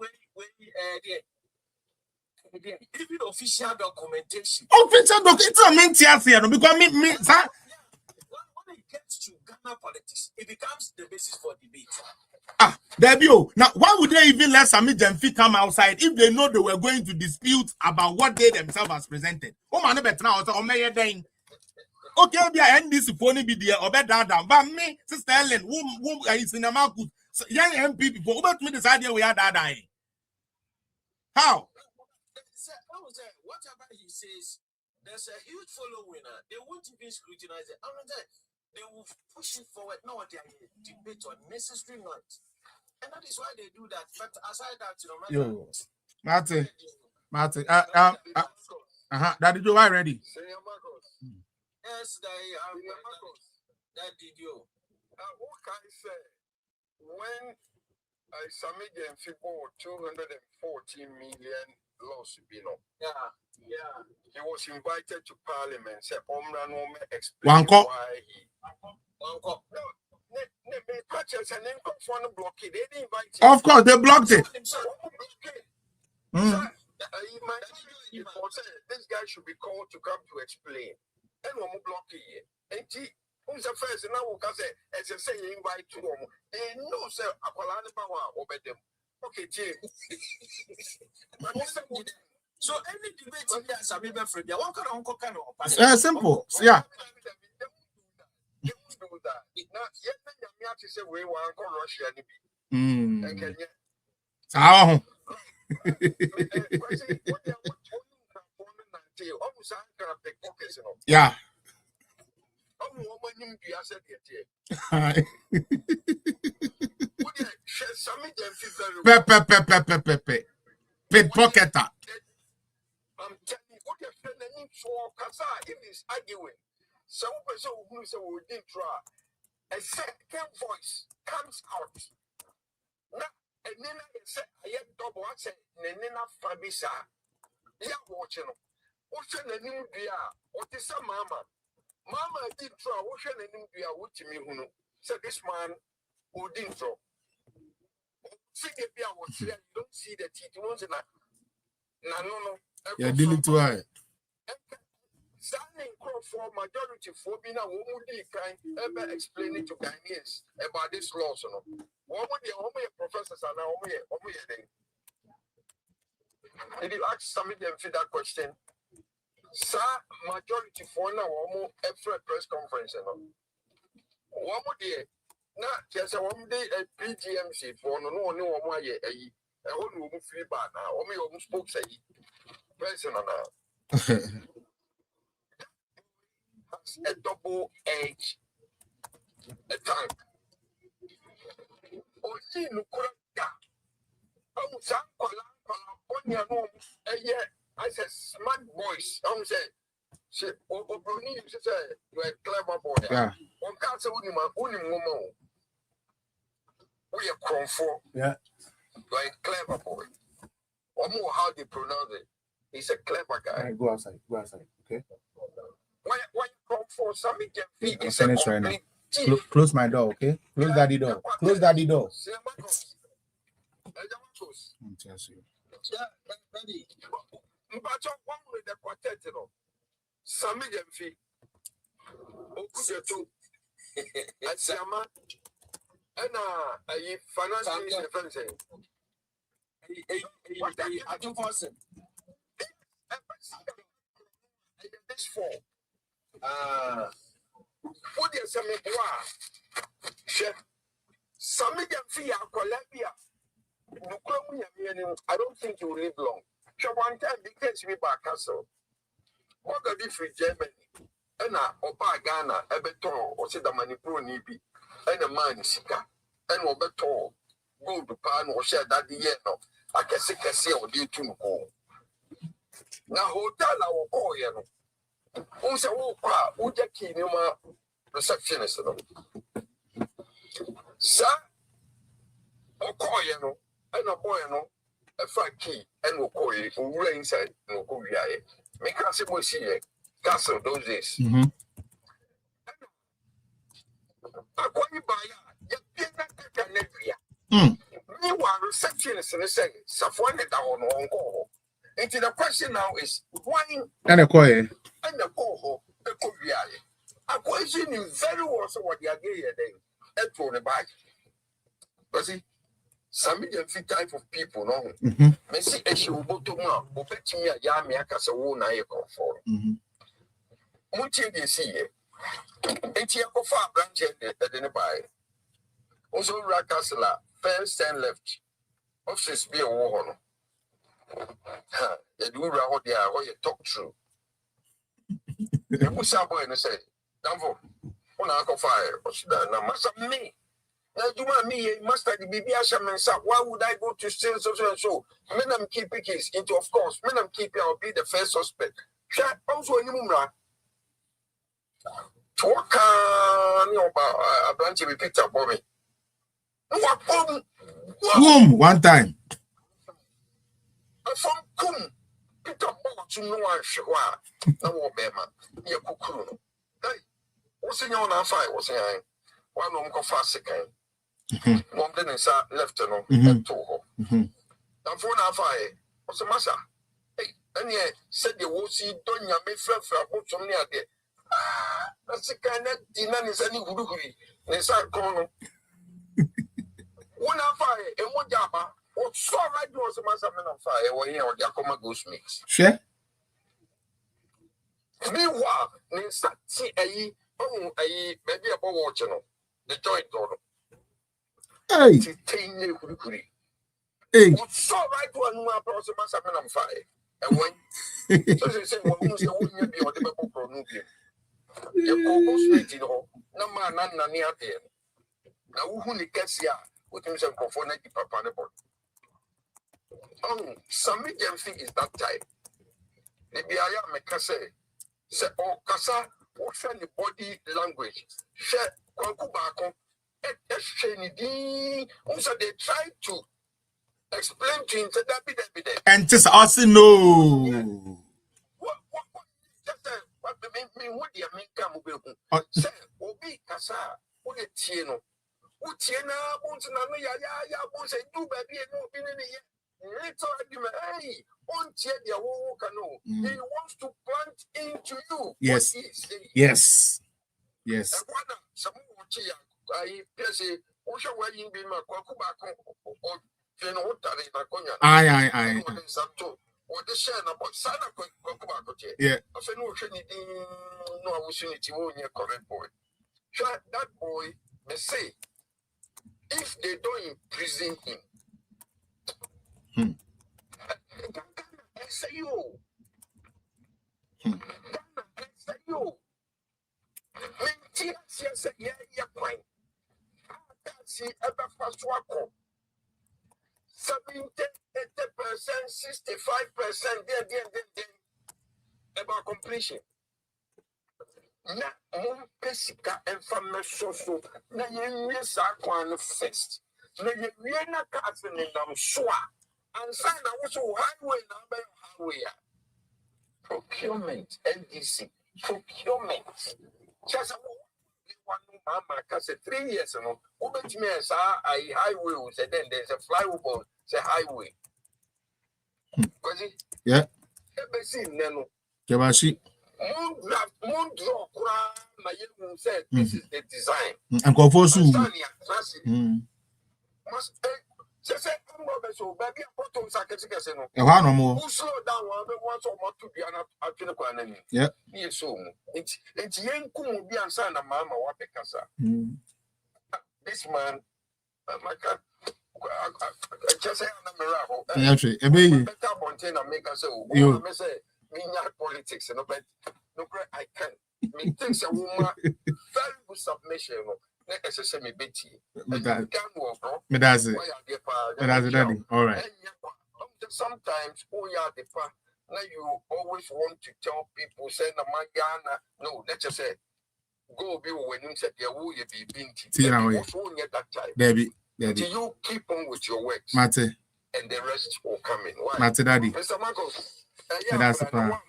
Speaker 13: Even official documentation.
Speaker 4: Official documentation, because me,
Speaker 13: when it gets to Ghana politics, it becomes the basis for debate.
Speaker 4: Debut. Now, why would they even let Sammy Gyamfi come outside if they know they were going to dispute about what they themselves has presented? Oh man, better now. Okay, be end this phone be there or better down. But me, Sister Ellen, who is in a market, young MP before, but me this idea we are dying. How?
Speaker 13: Whatever he says, there's a huge following. They won't even scrutinize it. They will push it forward. No, they are debate on necessary noise. And that is why they do that. But aside that, you know,
Speaker 4: Martin. That did you ready?
Speaker 13: Yes, that did you.
Speaker 14: What can I say? When Sammy Gyamfi bought 214 million loss, you know. Yeah. He was invited to Parliament. Say, explain why he.
Speaker 4: Of course, they blocked it.
Speaker 14: This guy should be called to come to explain. And one block it. And who's the first? And I will say, as I say, invite to them. They know, sir, Aqualana power over them. Okay, Jay.
Speaker 13: So any debate in there, Sammy Gyamfi, they want to kind
Speaker 4: of simple. Yeah.
Speaker 14: They won't do that. Now, yet you have to say we want to Russia.
Speaker 4: Yeah. Pickpocketer.
Speaker 14: I'm telling you, what you're saying, if he's arguing, some person who say we didn't try, a second voice comes out. Now, and then I said, I had double, I said, Nena Fabisa, yeah, watching. What's your name? What is a mama? Mama didn't try, what's your name? What you mean? So this man who didn't try. See the beer was here, you don't see the teeth, you want to no.
Speaker 4: Yeah, dealing to her.
Speaker 14: Standing for majority for being a woman, kind ever explain it to Ghanaians about this law. So, what would the professors are now? Did you ask Sammy Gyamfi that question? Sir, majority for now, every press conference. What would they? Now, just one day a PGMC for no one a whole room free bar now, or me almost spoke say. Personal now. A double edge, a tank. Only look at I said smart voice. Say Say, Obroni, you say, you are a clever boy.
Speaker 4: Yeah.
Speaker 14: On can't say, only woman. We are comfort.
Speaker 4: Yeah.
Speaker 14: You are a clever boy. Or more how they pronounce it. He's a clever guy.
Speaker 4: All right, go outside. Go outside. Okay.
Speaker 14: When you come for Sammy Gyamfi,
Speaker 4: I'm
Speaker 14: it's a
Speaker 4: finished right now.
Speaker 14: complete
Speaker 4: Close my door, okay? Close daddy door. Close daddy door.
Speaker 14: Sammy Gyamfi, Okujetu, Asiama, and a finance minister friend saying, I do for him. This fall. What is Sammy Bois? Chef Sammy Gyamfi, Colombia. I don't think you will live long. So one time, because we back castle. What the difference Germany? And Opa Ghana, Ebeton, or said the Manipur Nibi, and a man Sika, and Obeton, go to Pan or share that the year. I can see or do to go. Now, hotel I will call you. Who's a walk, Uja Kinuma receptionist. Sir, or call you, and a boy, a fat key, and will call you, who were inside, no go here. Make us see castle those days. I call you by meanwhile, receptionist and say, Safwan down on call. And the question now is why
Speaker 4: And a coy.
Speaker 14: And the call, a courier. I question you very well so what you are getting then. And throw the bag. But see, some different type of people, no. Messi, as you go to ma, who bet me a yammy, I can say, oh, now you come for. Much you see it. It's your far branch at the buy. Also, Rakasla, first and left. Office be a war. You do out there where you talk true. You put somebody and say, Dambo, on Uncle Fire, or should I not must have me? Now, you want me, master the baby Ashaman, why would I go to steal so and so? Men am keep case into, of course, men am keep I'll be the first suspect. Shut also in Mumra. Talk a branch of a picture for me.
Speaker 4: Boom, one time.
Speaker 14: From Kum, Peter Ball to no one Shawa, no Bema, near Kukuru. What's in your fire? Was I? One uncle fast second. One then is left and Toho. And for now, fire. What's the matter? Hey, and yet said you will see Donya may fell for a boat from near there. That's the kind of dinner is any Guruguri. They start calling. One fire and one jabba. What so right was a master man on fire or here or Giacomo Goose Mix.
Speaker 4: Sure.
Speaker 14: Meanwhile, see a maybe a watching the joint door.
Speaker 4: Hey,
Speaker 14: 10 years.
Speaker 4: Hey,
Speaker 14: What's so right one more person master man on fire? And when so they say, well, who's the one be on the Bible pronunciation? You go straight in home, no man, none near there. Now, who gets here with himself for 90 papa. Sammy Gyamfi is that type. Maybe I am a Kasa. Say, oh, Kasa, what's the body language? Share Kwankubako. Also, they try to explain to him that
Speaker 4: and just also no.
Speaker 14: What would you mean? Come say, Obi Kasa, what a Tieno. Utiena, Bonsanano, ya, Bonsa, do baby, no opinion yet. Little argument, hey, on Tia, he wants to plant into you.
Speaker 4: Yes. Yes. Yes.
Speaker 14: Some I say, Osha, where you be my Kwakuba or Genotaria,
Speaker 4: Aye.
Speaker 14: or the share about Sana Kwakuba.
Speaker 4: Yeah.
Speaker 14: I said, no, opportunity, won't you correct boy? That boy may say, if they don't imprison him, say you. Point. See ever first work. 70, 80%, 65% there, about completion. na pesika information so na yenye sa kwan first na yenye na ka se ne nam so a ansa na wo so highway na be highway procurement NDC procurement just one mama ka se 3 years no wo betimi sa I highway o say then there's a flyover say highway
Speaker 4: yeah
Speaker 14: ebesi neno
Speaker 4: Kebashi
Speaker 14: moon draw na you said this is the design
Speaker 4: and confosu
Speaker 14: must say so baby photo sakese no
Speaker 4: e wa no mo
Speaker 14: slow down one so more to be an atwene kwa nani
Speaker 4: yeah
Speaker 14: yes so it yenkum obi ansa na mama wa bekasa this man maka just say na miracle better bonten na make us say me say me politics no but no I can me takes a woman very good submission no na ese me beti
Speaker 4: me that's it daddy all right
Speaker 14: sometimes the pa now you always want to tell people say na magana no let's just say go be when you said there will be binti
Speaker 4: Debbie
Speaker 14: you keep on with your works
Speaker 4: Mate
Speaker 14: and the rest will come in why
Speaker 4: Mate daddy
Speaker 14: Mr. Marcos
Speaker 4: that's the plan
Speaker 14: now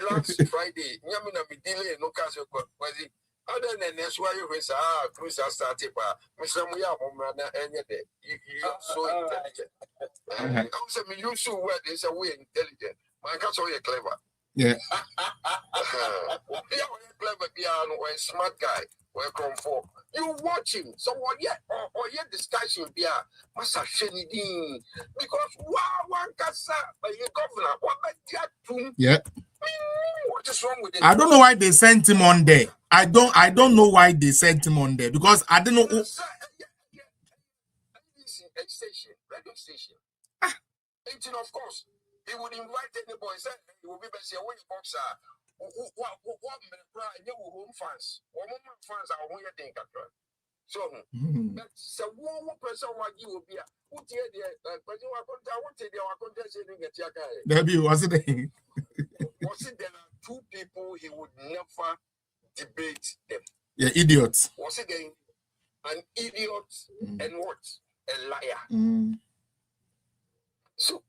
Speaker 14: last Friday nyamina me delay no cash kwazi other than that's why you say cruise started pa Mr. Muya mama na enye de you so intelligent and also me you so well they say we intelligent man ka so you clever
Speaker 4: yeah
Speaker 14: yeah clever piano or a smart guy where come for you watching so what yeah or yeah discussion bia masa shenidin because one kasa by your governor what
Speaker 4: yeah
Speaker 14: what is wrong with it?
Speaker 4: I don't know why they sent him on there. I don't know why they sent him on there because I don't know.
Speaker 14: Radio station. And of course, he would invite anybody. Say he will be best here. Which boxer? What home fans? What fans are we getting? So that's a one person. What you will be? Who did the person? I want to the contest in get your guy.
Speaker 4: Debbie, was it?
Speaker 14: Was it there are two people he would never debate them?
Speaker 4: Yeah, idiots.
Speaker 14: Was it then an idiot and what? A liar. So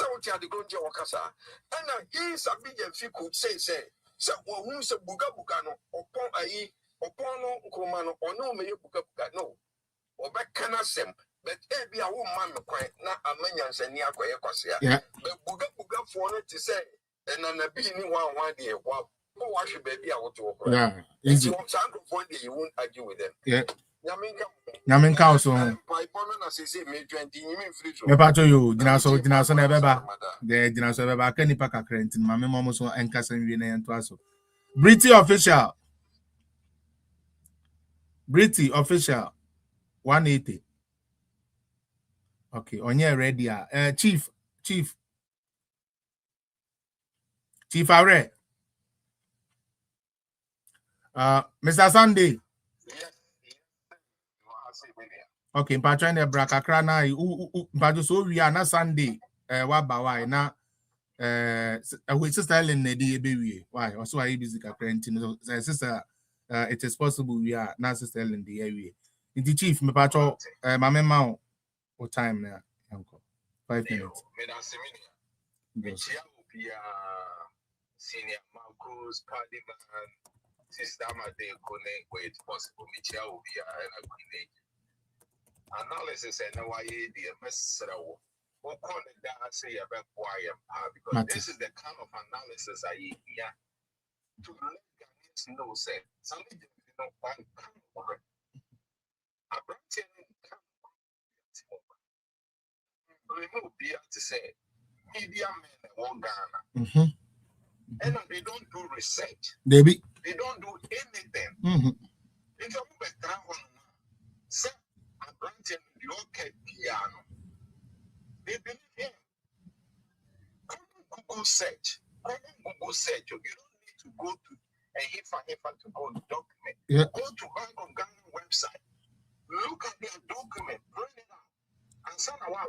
Speaker 14: what you had to go to Wakasa. And he's a big and could say, so who's a buga no upon a upon Kumano or no may buga no or back canasem. But every a woman quite not a man and near Quayacosia.
Speaker 4: Yeah,
Speaker 14: but buga for it to say. And then a being one day, well, I should baby out to
Speaker 4: yeah, easy.
Speaker 14: One day you won't argue with them.
Speaker 4: Yeah. Yamin Council. Me pato you, dinaso na beba. De dinaso beba kani pa kakrentin. Mame momo so enkasa nwi na yento aso. Brity official 180. Okay, onye ready chief Are. Mr. Sunday. Okay, mpatwa na brakakra na mpatwa so we are na Sunday wa ba why na we sister Ellen na dey ebewie why also are busy kakra ntin sister it is possible we are na sister Ellen dey ewie the chief mpatwa mama ma o time na yanko 5 minutes
Speaker 15: Senior Marcos, Parliament, Sister Made Connect, where it's possible, Michia will be an analysis and why the Messero will call it down, say about why because this is the kind of analysis I hear to let know, say something no one can work. A branch remove beer to say media men won't Ghana. And they don't do research. They don't do anything. If you move a ground, say a branch and local piano. They believe him. Google search. Google search. You don't need to go to a HIFA to go to document.
Speaker 4: Yeah.
Speaker 15: Go to Bank of Ghana website. Look at their document. Bring it out. And some why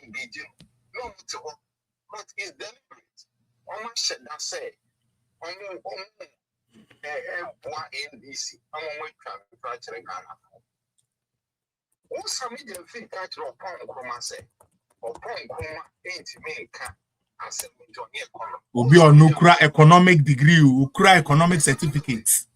Speaker 15: engaging. No, but it's deliberate. One said that say NDC. I'm going to fracture Ghana. Who Sammy Gyamfi catch your pound cromase or pound croma ain't me cat as a major economy.
Speaker 4: Obi on Ukra economic degree, Ukra economic certificates.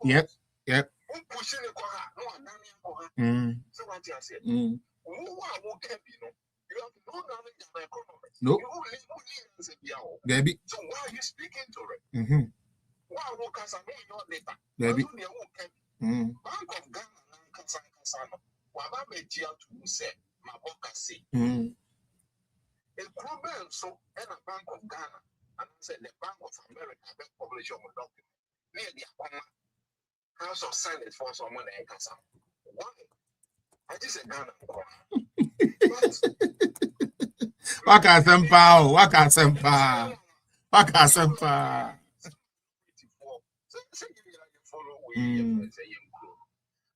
Speaker 4: Yep. Yep. No. Baby.
Speaker 15: So why are you speaking to it? Why would Casano your data?
Speaker 4: Baby.
Speaker 15: Bank of Ghana, Casano. Waba Media to say, Maboka say. A problem so and a Bank of Ghana, and said the Bank of America, the publish of a document. Near the House of Senate for someone in Casa. Why? I just said Ghana.
Speaker 4: Waka Sempa.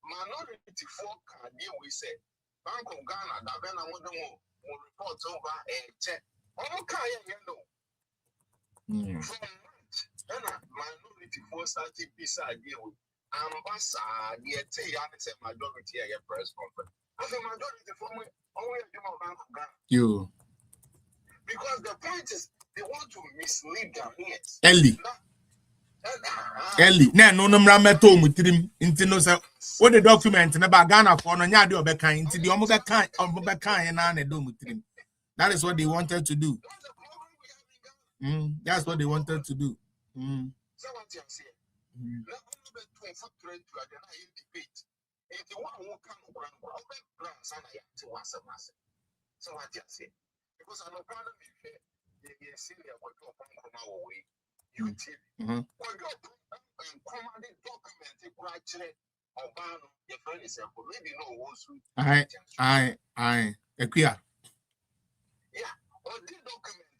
Speaker 15: Minority folk we say Bank of Ghana that when I will report over a check. Minority folk started this idea with ambassador majority a press conference. As a majority for me, only Bank of Ghana.
Speaker 4: You.
Speaker 15: Because the point is they want to mislead Ghanaians.
Speaker 4: Ellie, no meto mutrim into no say what the document na ba Ghana for no nya de obekan into the omobekan na na do mutrim. That is what they wanted to do. That's what they wanted to do.
Speaker 15: So what you say? Let me be to debate. If you want to come grand sana ya to wasa. So what you say? Because I know part of me you see me what you come away. YouTube. Commanding document gradually or ban your friend is maybe no
Speaker 4: Equia.
Speaker 15: Yeah, or the document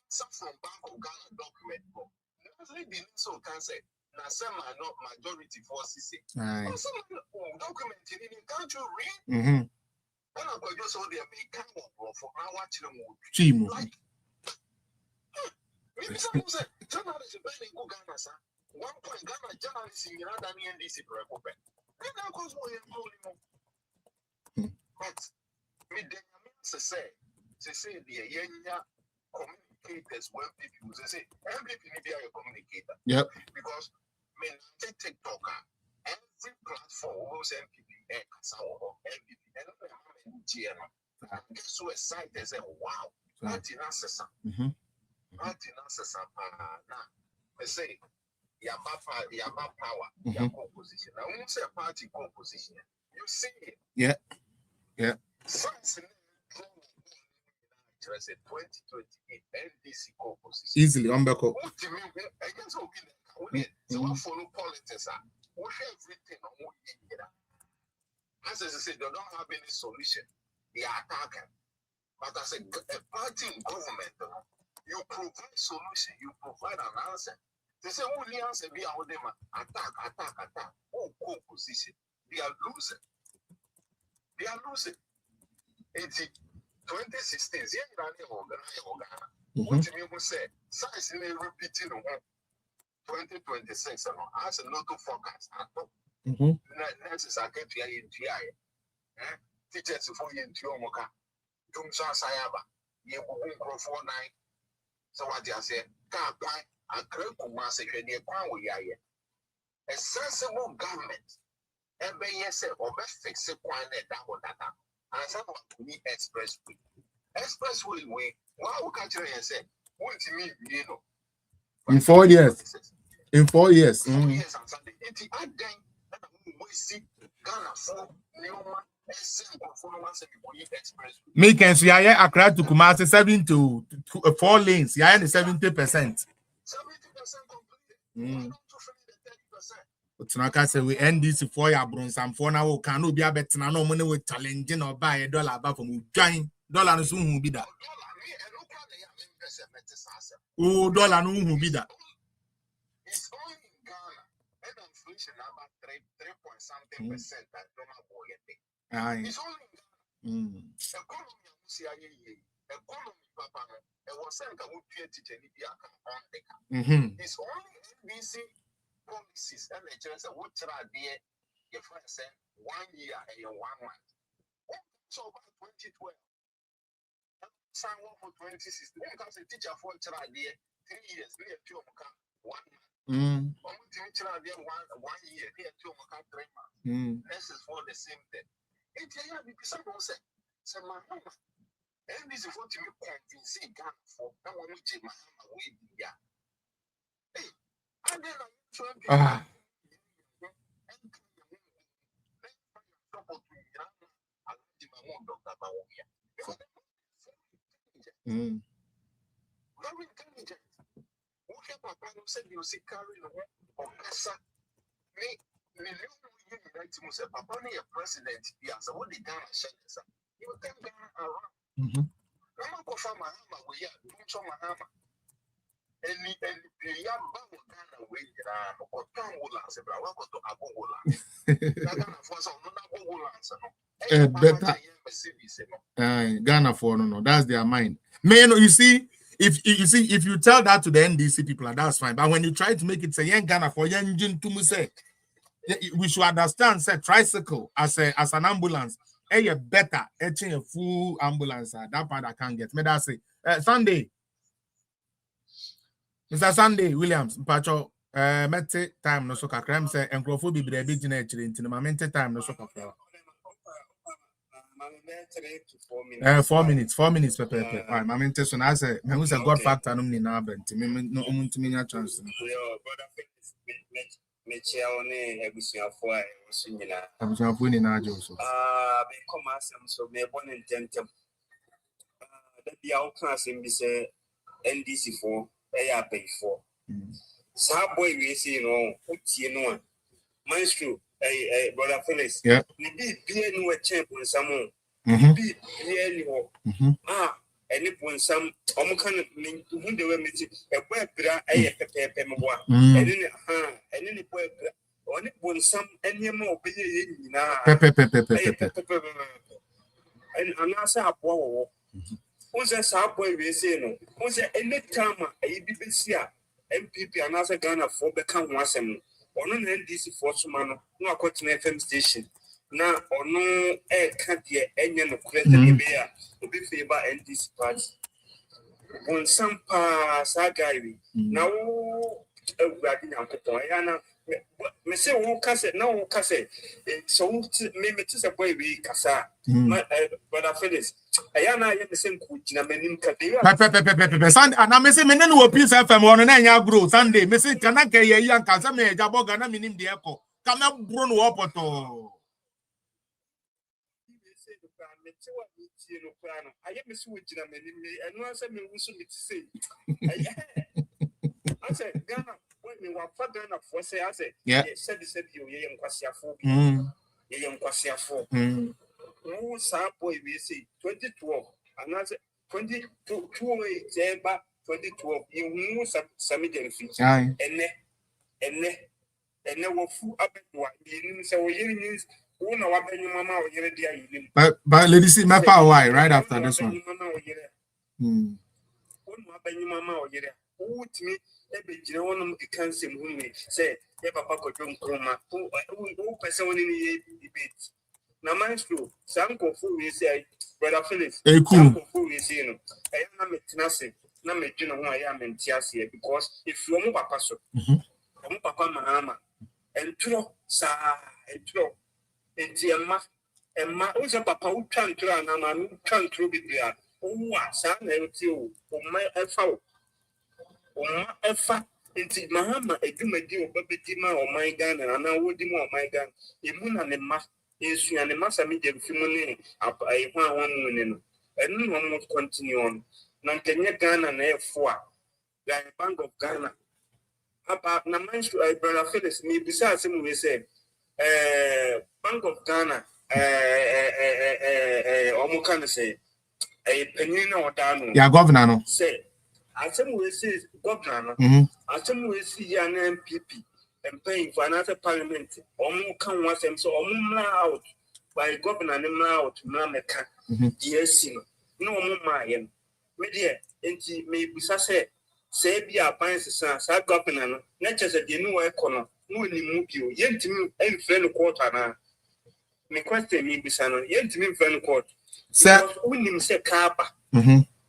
Speaker 15: some from Bank of Ghana document. Mostly the so can say now some are not majority forces. Some document in the country read. And I could just hold them make for now watching them. Like maybe some say journalists in Ghana, sir. One point Ghana journalists in Ghana and NDC preoccupy. Then I goes more. But me the say the young communicators when people say MPP need be a communicator.
Speaker 4: Yep.
Speaker 15: Because me TikTok every platform was MPP MPP and guess who site they say wow that's in now, I say, Yaba power, position. I won't say party composition. You see it.
Speaker 4: Yeah.
Speaker 15: Since 2028 NDC composition.
Speaker 4: Easily, Umbeko.
Speaker 15: So I follow politics. We have everything on what you get. As I say, they don't have any solution. They are attacking. But as a party in government, you provide solution, you provide an answer. They say, oh, the answer be our them attack. Oh, position. They are losing. It's 2016. What do you say? Science is repeating 2026. As a lot of forecast. That's a get here. Teachers for you in Tiomoka. Tumsa Sayaba. You will for 9. So what you say? Can't buy a great commerce when you can't we are a sensible government. Every year say or best fix it point that or data. And some of me expressway. Expressway way. Why would catch and say, what you mean, you know?
Speaker 4: In 4 years. In 4 years.
Speaker 15: 4 years and Sunday. It's a day that we see Ghana for Neoma.
Speaker 4: Me can see I Accra to Kumasi 7 to 4 lanes. Yeah, 70%.
Speaker 15: 70% complete.
Speaker 4: But now say we end this for your bronze and for now can be a better no money with challenging or buy $1 above from join dollar soon will be that. Oh, dollar no will be that.
Speaker 15: It's only in Ghana and inflation about 3 point something percent at normal boy. It's only economy economy papa it was saying that we create it and it's only NBC policies and the chance that what try there your friend said 1 year and 1 month. So by 2012 sign one for 2016 when comes a teacher for try there 3 years we have 2 months 1 month. Teacher there 1 year we have 2 months 3 months. This is for the same thing. It's yeah because someone said my mama and this is what you convince Ghana for. I want to take my hand away. Yeah. Hey, and then I'm trying to. Very intelligent. What Papa said you see carrying the work of Kasa. Me, Papa, a president. Yeah, so what the Ghana said, you can Ghana around. I'm go for my hammer. We are doing some hammer. And the young Babu Ghana way or Tangulans, but I want to Agogola. Ghana for some Agogolans.
Speaker 4: Ghana for no, that's their mind. Man, you see, if you tell that to the NDC people, that's fine. But when you try to make it say young Ghana for young engine to say, we should understand say tricycle as an ambulance. Hey, better etching a full ambulance. That part I can't get. Me that say Sunday, Mr. Sunday Williams, Pacho, mete time no so kakram say enkrofo bi bre bi gina echire ntino ma mente time no so kakra. 4 minutes, 4 minutes pepe. All right, ma mente so na say me who say God factor no ni na abent me no omuntimi nya chance.
Speaker 16: Mechiaone ebusuafo a ewoso nyina
Speaker 4: abusuafo ni na ajo so
Speaker 16: be come asem so me born intentem da bia o kan asem bi se NDC for abefo sa boy we see no utie no a maestro brother Felix ni bi no a champ nsam bi ni ho any ponsam omukan hu de we meti e boy bra pepepe mboa any boy bra oni ponsam enema obeye ye nyina pepepe and anasa aboa wo unse sa boy we say no unse any time e bi besi a MPP anasa Ghana for be kan ho asem ono na NDC for suma no akotena FM station na ono ka de enye no kwete be ya obi favor NDC party on sampa sagari na wo awurade nyankopon ya na me say wo kase na wo kase so me tise boy we kasa but I feel this ya na ye me say ku gina manim ka de
Speaker 4: pepe Sunday na me say me ne wo Peace FM ono na nya grow Sunday me say kana ka ye yan kasa me jabo gana minim de eko ka me bro no opoto
Speaker 16: I get me switch in a minute, and once I mean, we should say, I said, Ghana, when you were for Ghana for say, I said, said you, young Quasia who sa boy we say 2012, and I said 2012, 2012, you knew Sammy Gyamfi, and ne were full up to what you so you
Speaker 4: but lady see my power why right after this one.
Speaker 16: Now, maestro, some confu we say, brother Felix, because if you papa so, papa mama, and tro sa and tro. Emma, who's a papa who can't try and I'm can't through it there. Oh, son, and you, my effort. Oh, my effort. It's Mahama, a do my deal, Baby Tima or my gun, and I would do more my gun. Imun and the mass is you and the mass media money up I want 1 million. And no one will continue on. Nankanya Ghana and F4, the Bank of Ghana. About Naman, brother Phyllis, me besides him, we say. Bank of Ghana, Omukan say, a penina or down.
Speaker 4: Yeah, governor.
Speaker 16: Say, I tell you, say governor. I tell you, see an MPP, and paying for another parliament, or more come once and so more out by governor and out, Mamaka, yes, no more my media, and maybe say be a pines, sir, governor, not just a new corner, no move you, yet to me, and friend quarter now. Me question me bisano, yet to me friend quarter. Sir, winning say Kappa.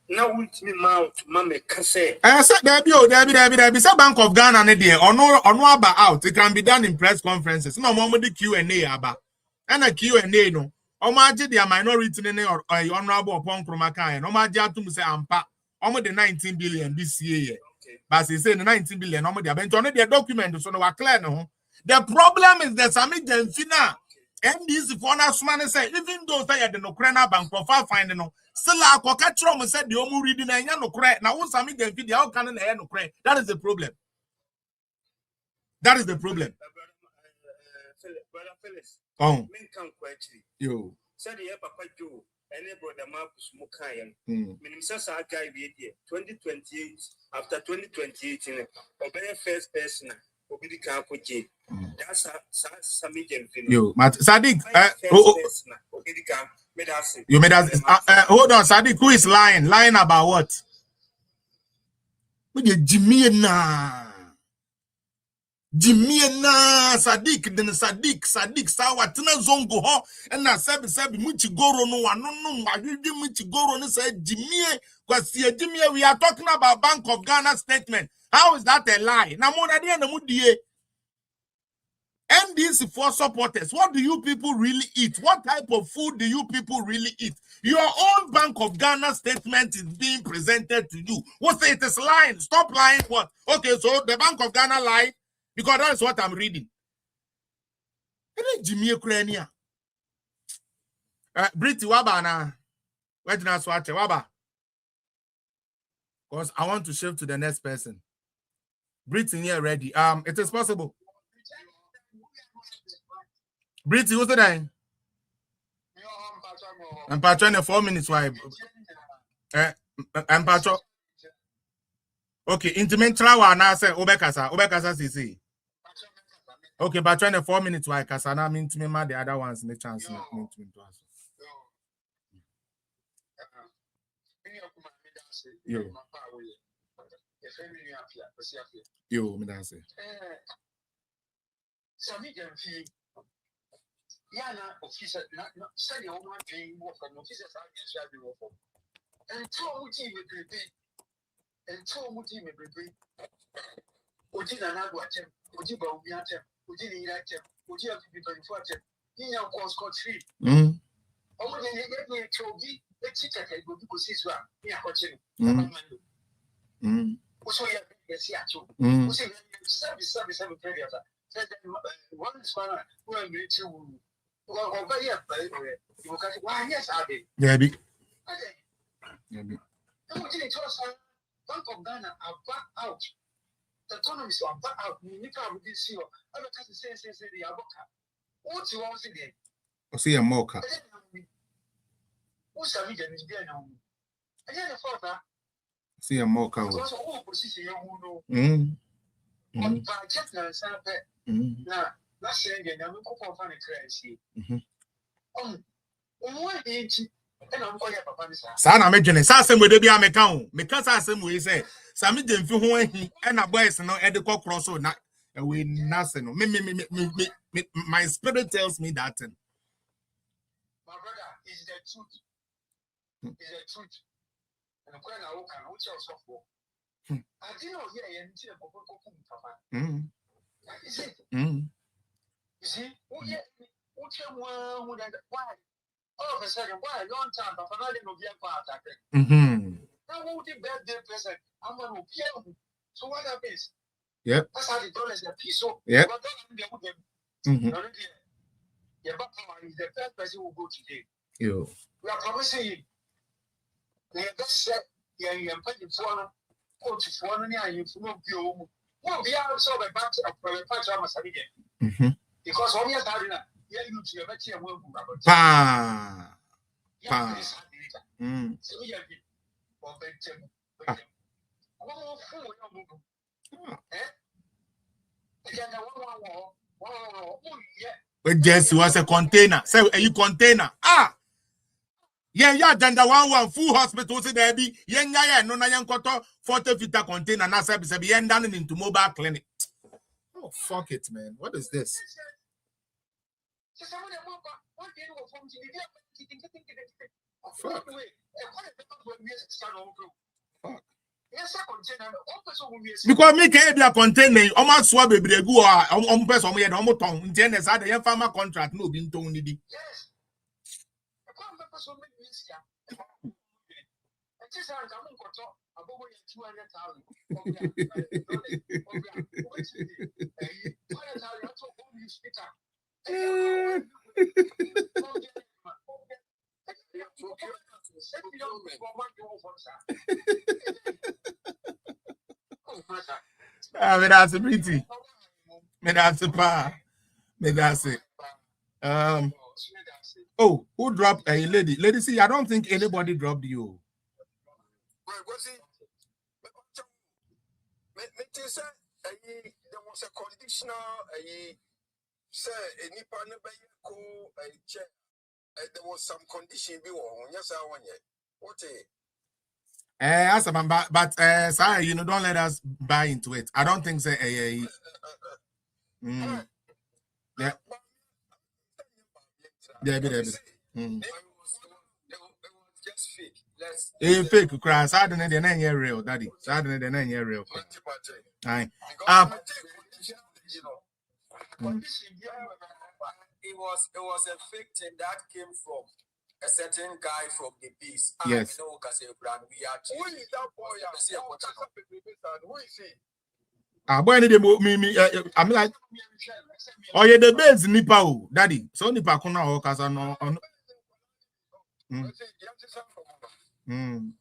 Speaker 16: Now with me mouth, Mamma can say. I said there be a Bank of Ghana and idea or no about out. It can be done in press conferences. No more with the Q&A about. And a Q&A no. Omaji the minority or honorable upon Chromaka and Omaji to say ampa. Almost the 19 billion this year. But he said the 19 billion almost the bench on the document so no clear no. The problem is that Sammy Gyamfi and this foreign man say even though they are the Ukraine bank profile finding no. Still, I catch and said the Omu reading and no credit. Now, once I meet them, the how can I no credit? That is the problem. That is the problem. Oh, yo. Said the Papa Joe, and brother Marcus Mukayan. Minister guy 2028 after 2028 obey first person. Obedi Campo J. That's Sammy Gyamfi. Yo, Sadiq. You made us. Hold on, Sadiq. Who is lying? Lying about what? Jimmy Sadiq. Then Sadiq. Sawa tina zongo ho. And na sebi muchi goro no no. Magidi muchi goro no say Jimmy. Because Jimmy, we are talking about Bank of Ghana statement. How is that a lie? Na mo na dia na mudie. And these four supporters, what do you people really eat? What type of food do you people really eat? Your own Bank of Ghana statement is being presented to you. What say it is lying? Stop lying. What? Okay, so the Bank of Ghana lied because that is what I'm reading. Jimmy Ukraine. Briti Waba na. Where did I swatch Waba? Because I want to shift to the next person. Briti here ready. It is possible. Briti, what's the name? I'm patching 4 minutes. Why? I'm patching. Okay, intimate travel now say Obekasa CC. Okay, patching 4 minutes. Why? Kasana mean to me, the other ones in the chance. Yo, me dance. Sammy Gyamfi. Yana officer said the woman paying more from officers against the reform. And two muti me prepay. And two muti me prepay. Oji na na go atem. Oji ba obi atem. Oji ni ira atem. Oji have to be 24 atem. He now cause scot free. Omo de ye chogi e chika ka go bi so a me akoche no. Oso ya be si acho. Oso service previous. Said one is fine. Who am me too. Well, you can why yes, I did. Yeah, be. Bank of Ghana are back out. The economists are back out. You need to have this year. I don't say the avoca. What's you want to say? I see a mocha. Who's a region is there now? I get a photo. See a mocha. Because all position you know. But just now, now. That's saying that I'm going to find a currency. Sana imagine sasa mo de bia meka ho meka sasa mo yi say Sammy Gyamfi ho ahi e na boys no e de cross na we nase no my spirit tells me that thing. My brother is the truth. Is the truth. And when I walk and which also for I didn't know here until papa. Is it? You see, why? All of a sudden, why a long time, but I didn't be a part of it. Now, who did birthday present? I'm going to be. So, what happens? Yeah. That's how the dollars are piece. So, yeah. Your back is the first person who go today. You. We are promising you. We are just set. You are paying for coach for money and you won't be home. Won't be out so the back of the patch of Sammy Gyamfi. Because all you're having a year you to your better work. So you have been or bedtime.
Speaker 4: But just was a container. Say a container. Yeah, agenda 1 full hospital say there be yeah no na yankoto 40 feet container na say be down into mobile clinic. Oh fuck it, man. What is this? Fuck. Because me can be a container, almost swab a bregu or person we had almost on intended side the farmer contract no being told. That's pretty. That's a pa. That's it. Oh, who dropped a lady? Lady, see, I don't think anybody dropped you. There was a conditional there was some condition yes, I want yet. What but sorry, you know, don't let us buy into it. I don't think so. Yeah. There. Just fake. Fake crash. I don't know the name real, daddy. I don't know the name real. Aye. It was a fake thing that came from a certain guy from the beast. Yes. Who is that boy? Who is he? Boy, I'm like, oh, yeah, the base nipa, daddy. So nipa kuna o kasa no.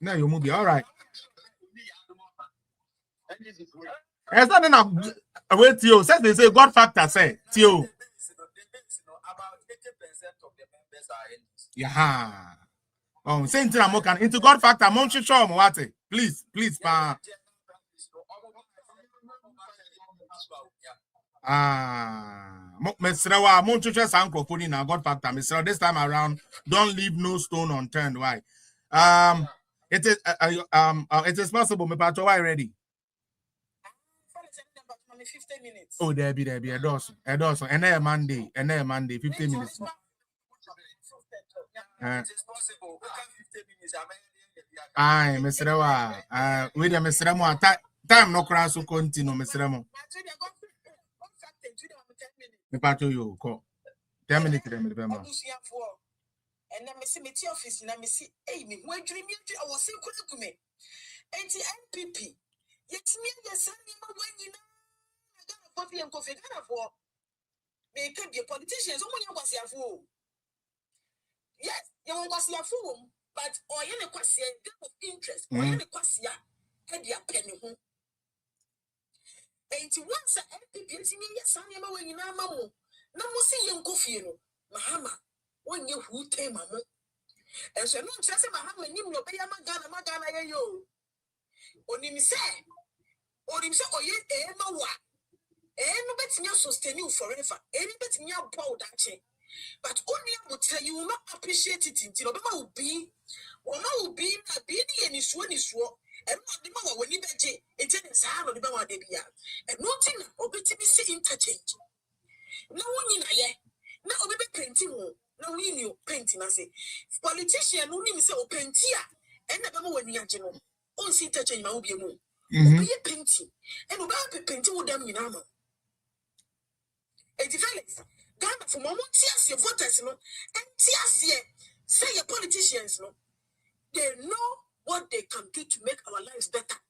Speaker 4: Now you move. All right. It's not enough. Wait, Tio. Since they say God factor, say Tio. About 80% of the members are in. Yeah. Oh, same thing. I'm okay. Into God factor, Monchi show what? Please, pa. Mesrawa, Monchi show Sanko na God factor. Mesrawa, this time around, don't leave no stone unturned. Why? It is possible. Me pato, why ready? 15 minutes. Oh, there be a dozen. And then Monday, 15 minutes. It is possible. 15 minutes. Aye, Mr. Wa. Wait a Mr. Mo. Time no cross to continue, Mr. Mo. Me pato you call. 10 minutes. And then I see my office and I see, hey, me, when dream I was saying, couldn't me. And the NPP. Yet me, yes, when you know. Coffee and coffee for they can be a politician. So when you was your fool, yes, you was your fool, but or you know, question of interest, or you know, question had your penny home. And once I empty me, yes, I'm when you know, mamma, no more see young coffee, Mahama, when you who tame mamma. And so, no, just Mahama, you know, pay a magana, yo. Only me say, or him say, oh, yeah, no what. No bet me sustain you forever. Any bet me about that. But only I will tell you will not appreciate it until Obama will be a baby and his one is war. And not the mother when you bet it is hard on the Bama Debia. And nothing or bet me say interchange. No one in a year. No baby painting. No we knew painting. I say politician only say o paintia. And the Bama when you are general. On see interchange my obi moon. Be a painting. And about painting with them in armor. And developers, Ghana for moment, your voters, no, and say your politicians, no, they know what they can do to make our lives better.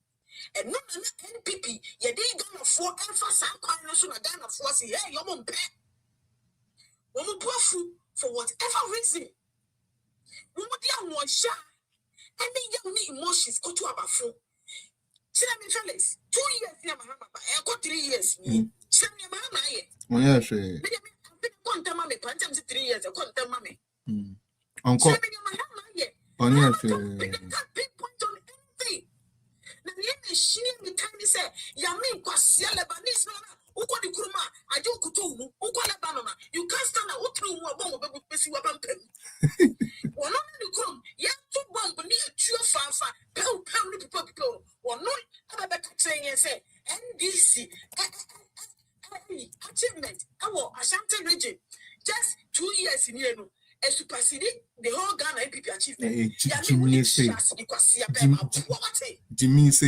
Speaker 4: And not an NPP, yeah, they Ghana for emphasis on Ghana for say, hey, you're on pay. Woman for whatever reason. Woman, dear, one shot, and then you need emotions go to our phone. See, I'm in 2 years, I got 3 years. Send me my eye. Oh, yeah, sure. I can't 3 years. I can't tell mommy. Uncle. Oh, yeah, sure. Pinpoint on anything. Now, let me share the time. Say, Yamin, Kwasia, Lebanese, who got the Kuruma
Speaker 11: You can't stand out through one bomb of Bessie Wabam. One on the come, yet two bomb near two fanfa, pound people, or no other saying and say, NDC achievement, our Ashanti region, just 2 years in Yenu. And superseded the whole Ghana NPP achievement. Jimmy say.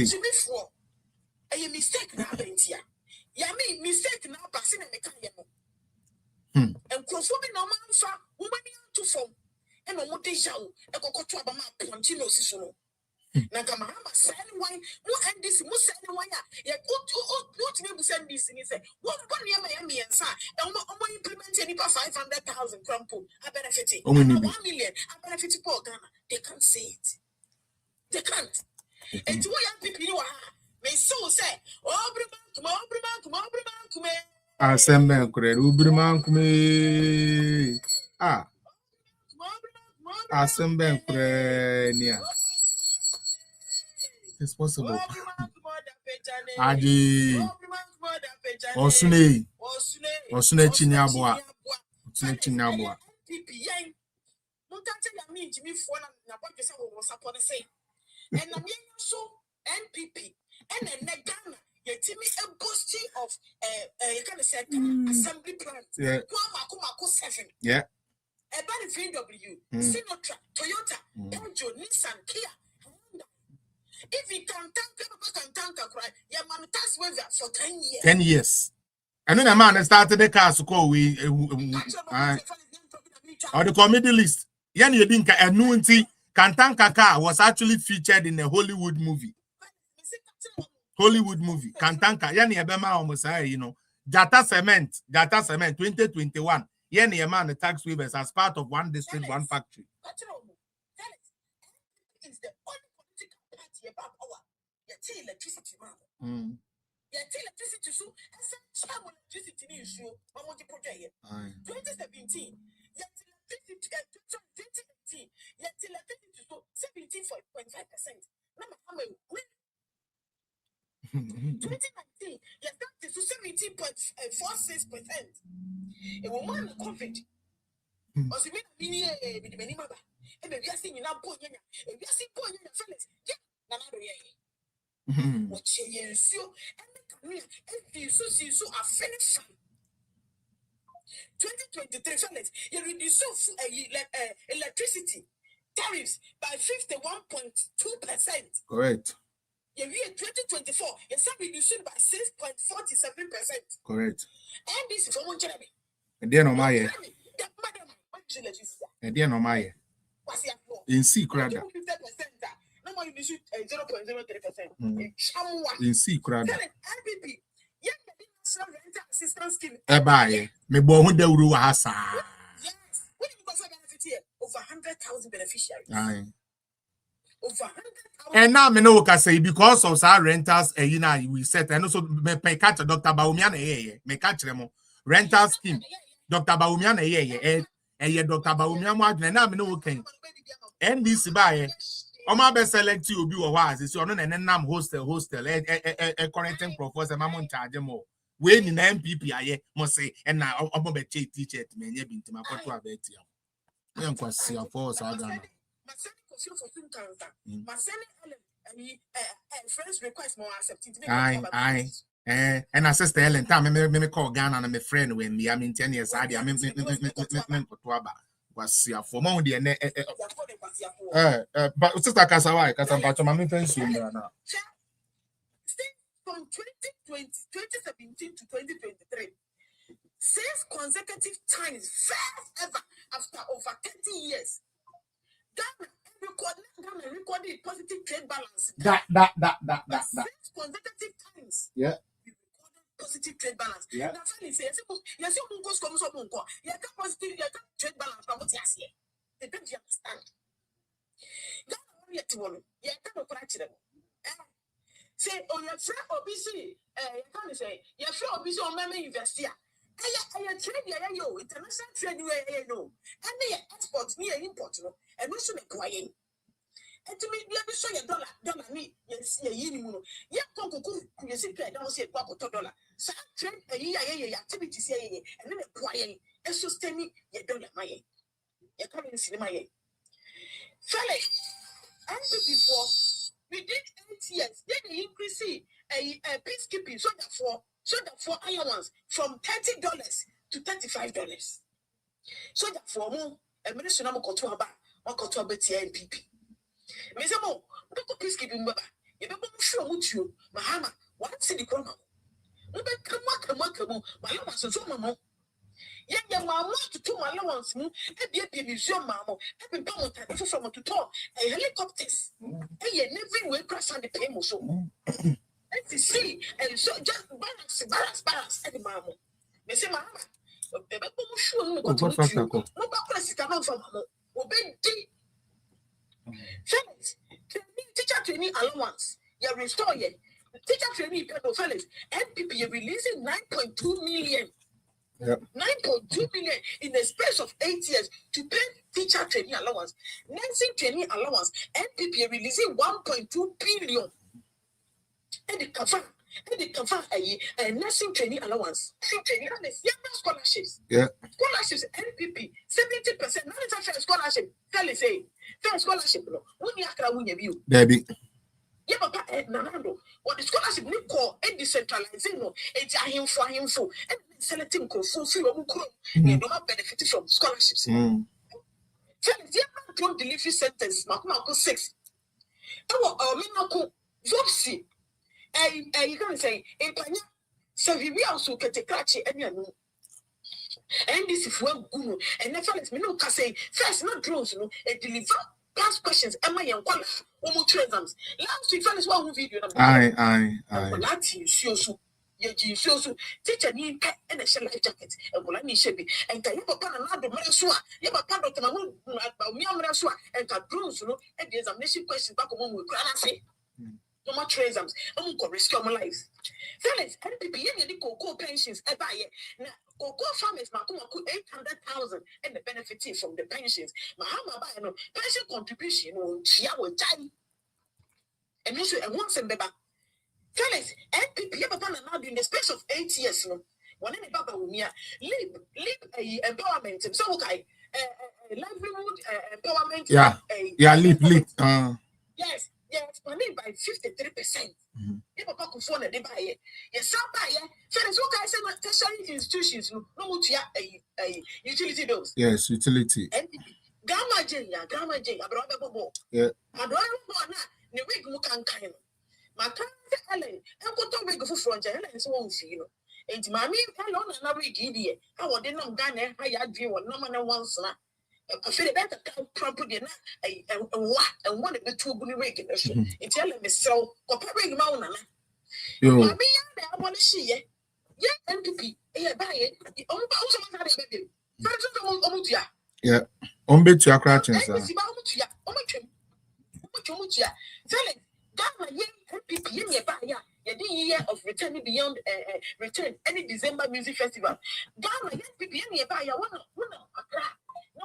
Speaker 11: Jimmy for a mistake now, Yami mistake now, passing and mechanical. And conforming no man for woman to form and no motivation, a cocoa abama, Pontino Sissono. Nakamama, send wine, no and this, must send wine. Yet, what send this in his head? What Miami and son, and what implement any 500,000 crumple, I benefit it. 1 million, I benefit poor Ghana. They can't say it. They can't. And to young people you are, may so say,
Speaker 4: Assemble, Ubriman, Assemble, it's possible. Adi Osune Chinyabwa.
Speaker 11: And I'm so NPP and then Ghana, you tell me a boasting of you can say assembly plant.
Speaker 4: Yeah.
Speaker 11: 7.
Speaker 4: Yeah.
Speaker 11: A benefit VW, Sinotra, Toyota, Peugeot, Nissan, Kia. If you can tank a cry, your man tax waiver for 10 years.
Speaker 4: 10 years. And then a man started the car to call we or the comedy list. Yan you think a nuancy Kantanka car was actually featured in a Hollywood movie. Kantanka, yani ebema almost Jata Cement 2021. Yani a man the tax waivers as part of one district, one factory.
Speaker 11: It's the only political party about our electricity. Electricity so electricity issue 2017. Yet electricity so 17.5%. 2019, yes, that is 17.46%. A woman COVID. Was it me? And we are seeing now, we are seeing fellas. What you so and you so are finished. 2023 fellas, you reduce electricity tariffs by 51.2%.
Speaker 4: Correct.
Speaker 11: In 2024, it's reduced by 6.47%.
Speaker 4: Correct.
Speaker 11: And this is for one Jeremy.
Speaker 4: And then on my in C Crada.
Speaker 11: No more you 0.03%.
Speaker 4: In C Crada.
Speaker 11: NPP. National Rental Assistance Scheme.
Speaker 4: Me born the Uru Hasa.
Speaker 11: Yes. What do you benefit here? Over 100,000 beneficiaries.
Speaker 4: Aye.
Speaker 11: Over 100,000.
Speaker 4: And now me know can say because of our rentals, we set and also me catch Dr. Baumian me catch them rental scheme. Dr. Baumian Dr. Baumian and now me know okay. And this by Oma be select you be was is on and nam hostel correcting professor mamon charge more. When in MPP I must say and now I'm a teacher me ye been to my photo about you. I am quite see of force I don't
Speaker 11: my friends request more accepting.
Speaker 4: Aye. And I sister Ellen time me call Ghana and my friend when me I mean 10 years I me was see for more the but sister Kasawai Kasamba my friends now.
Speaker 11: From 2017 to 2023, 6 consecutive times, first ever after over 30 years, Ghana recorded positive trade balance.
Speaker 4: That.
Speaker 11: 6 consecutive times.
Speaker 4: Yeah.
Speaker 11: We recorded positive trade balance.
Speaker 4: Yeah.
Speaker 11: Now, finally, yes, you go come so mongo. You got positive, you got trade balance. But what you say? They don't understand. Ghana only at one. You can't correct them. Say, oh, your friend OBC, you can't say, your friend OBC on my invest here. I trade yo, international trade, no. And they export, near import, no, and we should acquire.
Speaker 13: and to me, we have show $1 me, yes, ye concour, you see, I don't see a $1. So train a year activities, and then a quiet, and sustain me, $1 my you come in cinema. Fele, and before we did 8 years, then they increase a peacekeeping so that for iron ones from $30 to $35. So that for more a minister number control NPP. Mesamo, look peacekeeping baba. You don't sure what you, Mahama, one city corner. Come on, my was so mamma. Yeah, mamma to 2 allowance, and be museum mamma, and be bomb from to talk, a helicopters. And never will crash on the payment so. And see, and so just balance, and mamma. Messi mamma. Sure, no, come from teacher training allowance. You restore ye. Teacher training fellas. NPP releasing 9.2 million.
Speaker 4: Yep.
Speaker 13: 9.2 million in the space of 8 years to pay teacher training allowance. Nursing training allowance. NPP releasing 1.2 billion. And the cover a nursing training allowance. Scholarships.
Speaker 4: Yeah.
Speaker 13: Scholarships, NPP, 70%. Not a fair scholarship. Tell us, say, fair scholarship. No, when you view.
Speaker 4: Debbie.
Speaker 13: Yeah, Papa, Nanando. What the scholarship we call and decentralizing, no, it's a him for, and selecting fulfill you don't benefit from scholarships. Tell us, yeah, drug delivery centers, Marco 6. Our Minako, Vopsi. You can say, in Panya, Savvy also get a catch and you know. And this is where Guru and the fellas, me no can say, first, not drones, no, and deliver past questions. Am I young? Almost 2 exams. Last week, fellas, one video.
Speaker 4: Aye.
Speaker 13: Latin, so. So teacher need and a shell life jacket, and Bolani Shebi, and can you papa another Marasua, you have a part of the Miamarasua, and drones, no, and the examination questions back home with Granasi. No more exams. I'm going to risk my life. Fellas, NPP, any cocoa pensions, I buy it. Now, cocoa farmers, Makumaku 800,000 and the benefiting from the pensions. Mahama buy no pension contribution on Chia will die. And also, and once and baby. Fellas, NPP, ever done in the space of 8 years, no. One in the Baba Umia, leap empowerment. So, okay, livelihood empowerment.
Speaker 4: Yeah, leap.
Speaker 13: Yes, money by 53%. If a could phone a buy it. Yes, somebody, fellas, what I say, tertiary institutions, no more a utility bills.
Speaker 4: Yes, utility.
Speaker 13: And Gamma J, Abraham,
Speaker 4: yeah.
Speaker 13: Abraham, the week Mukan kind. My cousin Ellen, and go to make a front, and so on, you know. And mammy, hello, another idiot. I want to know Ghana, I dream one, no man once. I feel better property and one of the 2 good week. It's telling me so. Comparing Mauna. Mammy, I want to see ye. Yeah, NPP, buy it. Also,
Speaker 4: yeah, on bet your crouching, sir.
Speaker 13: Telling Ghana, NPP, buy ya. The year of returning beyond return any December music festival. Ghana, NPP, buy ya one. No,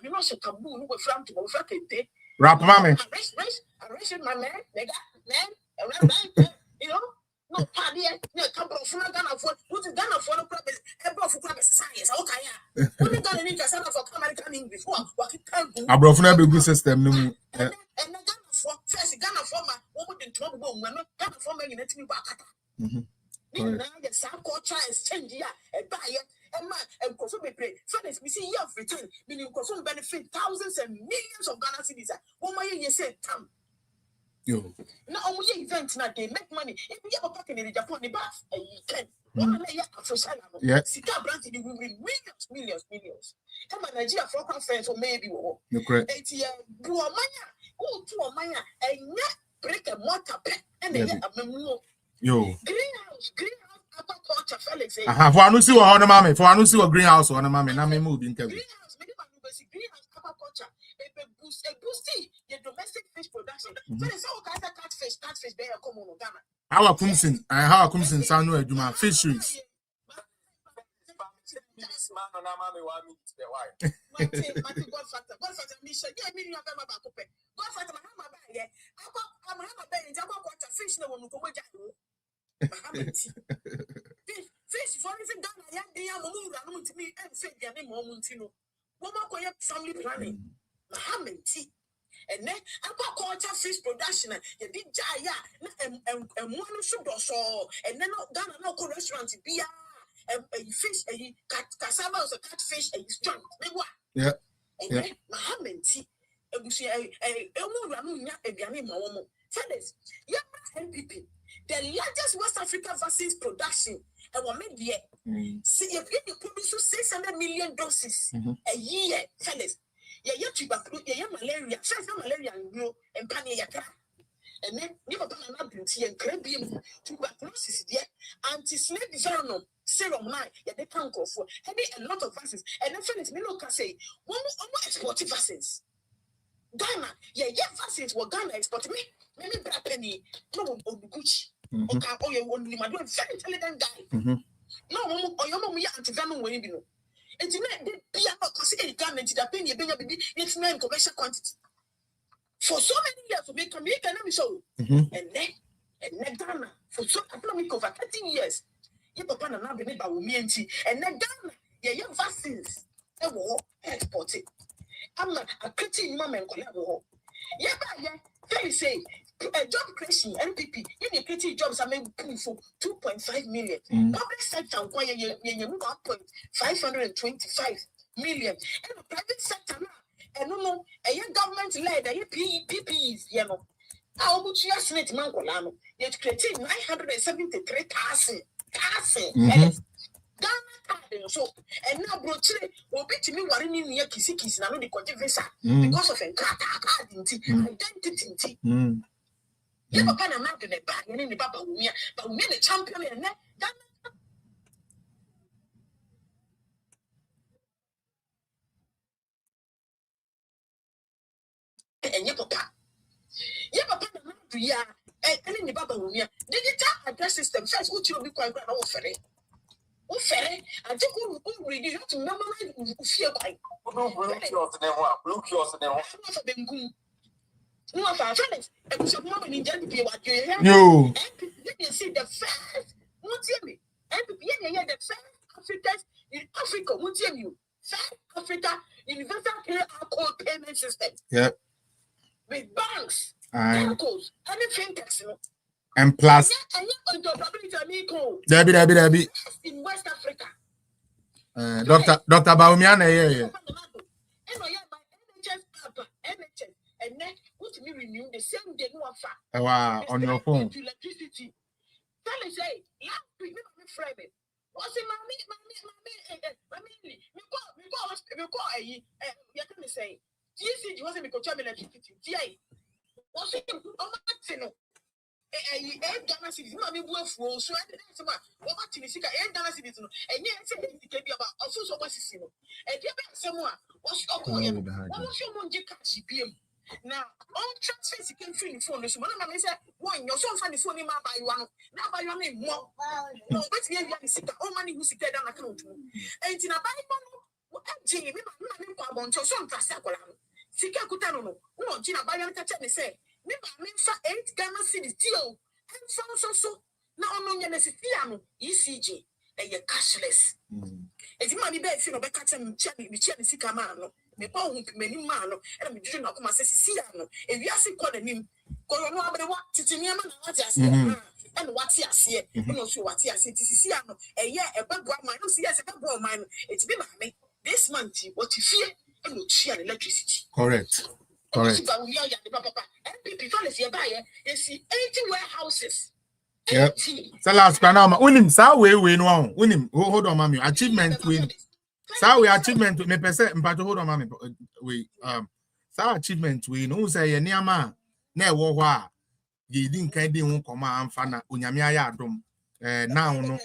Speaker 13: you know, so taboo, no, from to Frakete.
Speaker 4: Rap, mammy.
Speaker 13: Arrest my man, man, you know, no party, no couple of Ghana for what is Ghana for the purpose, and for purpose science. Okay, only Ghana need to send for American English. What it can do.
Speaker 4: I brought a good system.
Speaker 13: And Ghana for first Ghana for my woman in trouble, when Ghana for me, let me back. Now the South culture is changing, and buy it. And consume pay. Friends, we see year of return, meaning consume benefit thousands and millions of Ghana cedis. What my you say, Tam?
Speaker 4: Yo.
Speaker 13: Now, only events now they make money. If we have a packet in Japan, the bath, and you can. One layer of social.
Speaker 4: Yeah.
Speaker 13: Sika branch, you will win millions. Come on, Nigeria for conference or maybe.
Speaker 4: You're correct.
Speaker 13: 8 year, Buamaya, who to a mania, and not break a mortar pet, and then a memo.
Speaker 4: Yo.
Speaker 13: Greenhouse. Aquaculture, Felix.
Speaker 4: For I see what on mammy, for I see what greenhouse on a mammy, and I'm moving.
Speaker 13: Greenhouse, greenhouse aquaculture, a boosty your domestic fish production. So they say, oh, catfish, they are common in Ghana.
Speaker 4: How I come in San Noel, fisheries.
Speaker 11: Go for the Mahama Bay. I'm a bay and Jabba got a fish no one go. Fish for even done. I had the Yamu to me and said, Yanni Momentino. Woman, family planning. Mahama tea. And then aquaculture fish production, you did jaya and one should also, and then done a local restaurant beer, a fish, a cassava, a catfish, a strong.
Speaker 4: Yeah.
Speaker 11: And then Mohammed tea, and we say a woman, a Ghanaian woman. Fellas, MPP, the largest West African vaccines production, and what made yet. See, if you produce 600 million doses a year, fellas. Malaria, malaria, and panic. And then, never done an ability and crabby tuberculosis, yet anti-snake venom, serum line, they can't go for having a lot of vaccines. And then, friends, Milo can say, one more exporting vaccines. Ghana, vaccines were Ghana export me, maybe black penny, no one on the Gucci. Okay, you only my very intelligent guy. No, or your mom, anti-venom when you know. And tonight, they be about to say, government, the opinion, it's not in commercial quantity. For so many years, we make American show. And then Ghana, for so economic over 13 years, you papa na be made by women, and then Ghana, vaccines, they were exported. I'm not a pretty mom and collect. They say, job creation, MPP, you need pretty jobs are made for 2.5 million. Public sector, 525 million. And the private sector, and no, a young government led, a PPEs, how much you estimate Mancolano? Yet creating 973,000. Ghana, so, and now brochure will be to me what in near Kissikis and only visa because of a identity. You have a pen and mount in a bag and in the Papa, but we made a champion and that. And your papa. You have a pen and mount, and in the Papa, digital address system first, which will be quite offering. Oh, fair, I think who read you to memorize fear by blue kiosk and then no, our friends, and we should not be what you hear. You see the first, won't you me? And the first Africans in Africa, won't you? First Africa universal code payment system. Yep. With banks, telcos, anything tax.
Speaker 4: And plus, Debbie.
Speaker 11: In West Africa.
Speaker 4: Dr. Baumiana,
Speaker 11: and then what me renew the same day no offer.
Speaker 4: Wow, on your phone.
Speaker 11: Electricity. Tell us, say, last week, me Friday. What's it, mommy? Me go, you can say, GC, you wasn't me control electricity. GI. What's it, Ghana cities, mommy, work for so I didn't say, what in the Sika, Ghana cities, and yet, it can be about also so much, and you bet someone, what's your going? What was your money catch PM? Now, all transfers you can free in phone. So, Mamma said, one, you're so funny phone in my by one. Now, by your name, more. No, but we have to all money who's seated down account. And in a Bible, Jimmy, my name, so some Trasacolam. Sika Kutano, no, Gina Bayan Tachan say, Mima, 8 Ghana cities, deal, and so. Now, no, Yanesiano, ECG, and you're cashless. It's money bed, you know, back at him, Cherry, Sikamano. Me pa many man and me do not come say siano if you ask call him corona what titiniama na what ya say and what ya say no so what ya say siano a year a bad man no see as a bad man it's be me this month what you fear and no share electricity
Speaker 4: correct
Speaker 11: but we are the papa and people is here buy you see 80 warehouses.
Speaker 4: Yep. So last panama unim sa we no unim hold on mami achievement win. So we achievement me person mpato hold on mami we so achievement we no say ye niama na ewo ho a ye di nkan di ho koma amfa na onyame aya adom now no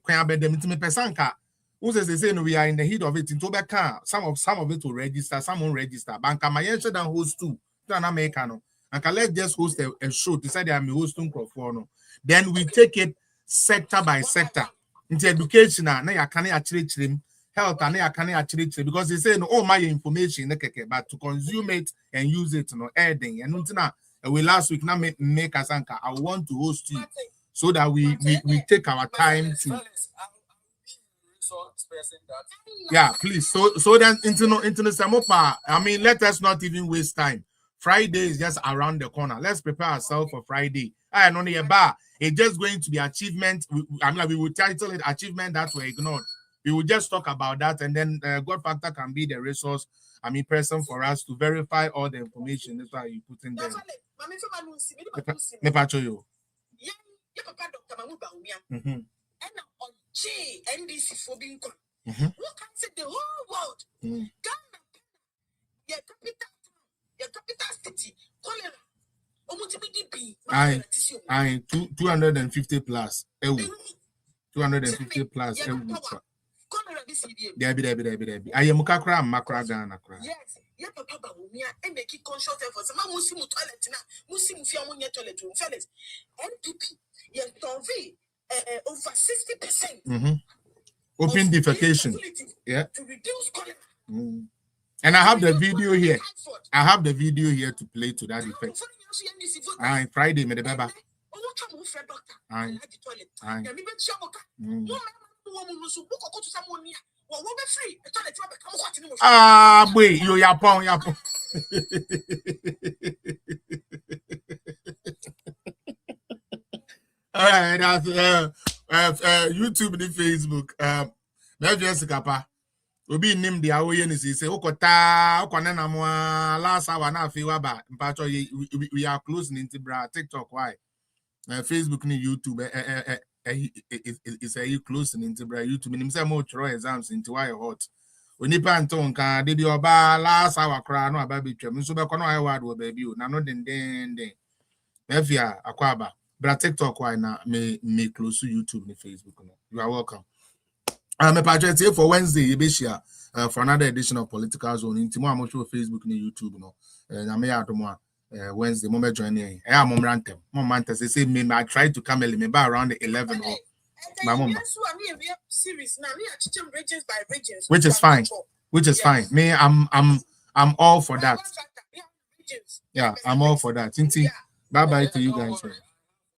Speaker 4: kwan abedem ti me person ka who say no we are in the heat of it into be can some of it to register some won't register banka my should dan host too to an America no and can let's just host a show to say they are me hosting crowd no then we take it sector by sector into education na ya kan ya chire health and I can actually because they say no, all my information, but to consume it and use it, adding and we last week now make us anchor. I want to host you so that we take our time to. Yeah, please. So then into the Samopa. I mean, let us not even waste time. Friday is just around the corner. Let's prepare ourselves for Friday. I know the bar. It's just going to be achievement. We will title it achievement that were ignored. We will just talk about that, and then God Factor can be the resource. Person for us to verify all the information. That's why you put in there. Never show you.
Speaker 11: NDC for being gone. Who can say the whole world? Ghana, your capital city, cholera.
Speaker 4: I 250 plus. 250 plus. Debbie. I am Mukakra, Makra Ghana.
Speaker 11: Yes, your papa and they keep conscious for some Musimu toilet now. Musimu Fiamunia toilet room. Fellas, NPP, your Tonvi. Over 60%.
Speaker 4: Open defecation. Yeah. To reduce cholera. And I have the video here. I have the video here to play to that effect. Friday, me the baba. Boy, you yapon. All right, that's YouTube and Facebook. Maybe Jessica pa. Obi name the awoye say okota okwane na mo last hour na fi wa ba. Mpacho we are closing into bra TikTok why. Facebook ni YouTube is a closing into bra YouTube. Nim say mo throw exams into why hot. Onipa nton kan de bi oba last hour kra no aba betwam so be kono I word wo ba bi o na no den. Mafia akwaba. But TikTok why now may close to YouTube and Facebook. You are welcome. I'm a patriot here for Wednesday, for another edition of Political Zone. In tomorrow, I'm sure Facebook and YouTube. And I may add more Wednesday. Moment joining. I am Momrantem. Momentum. They say me. I try to come early, around the 11 or my mom. Which is fine. Which is fine. Me, I'm all for that. Yeah, I'm all for that. Bye bye to you guys.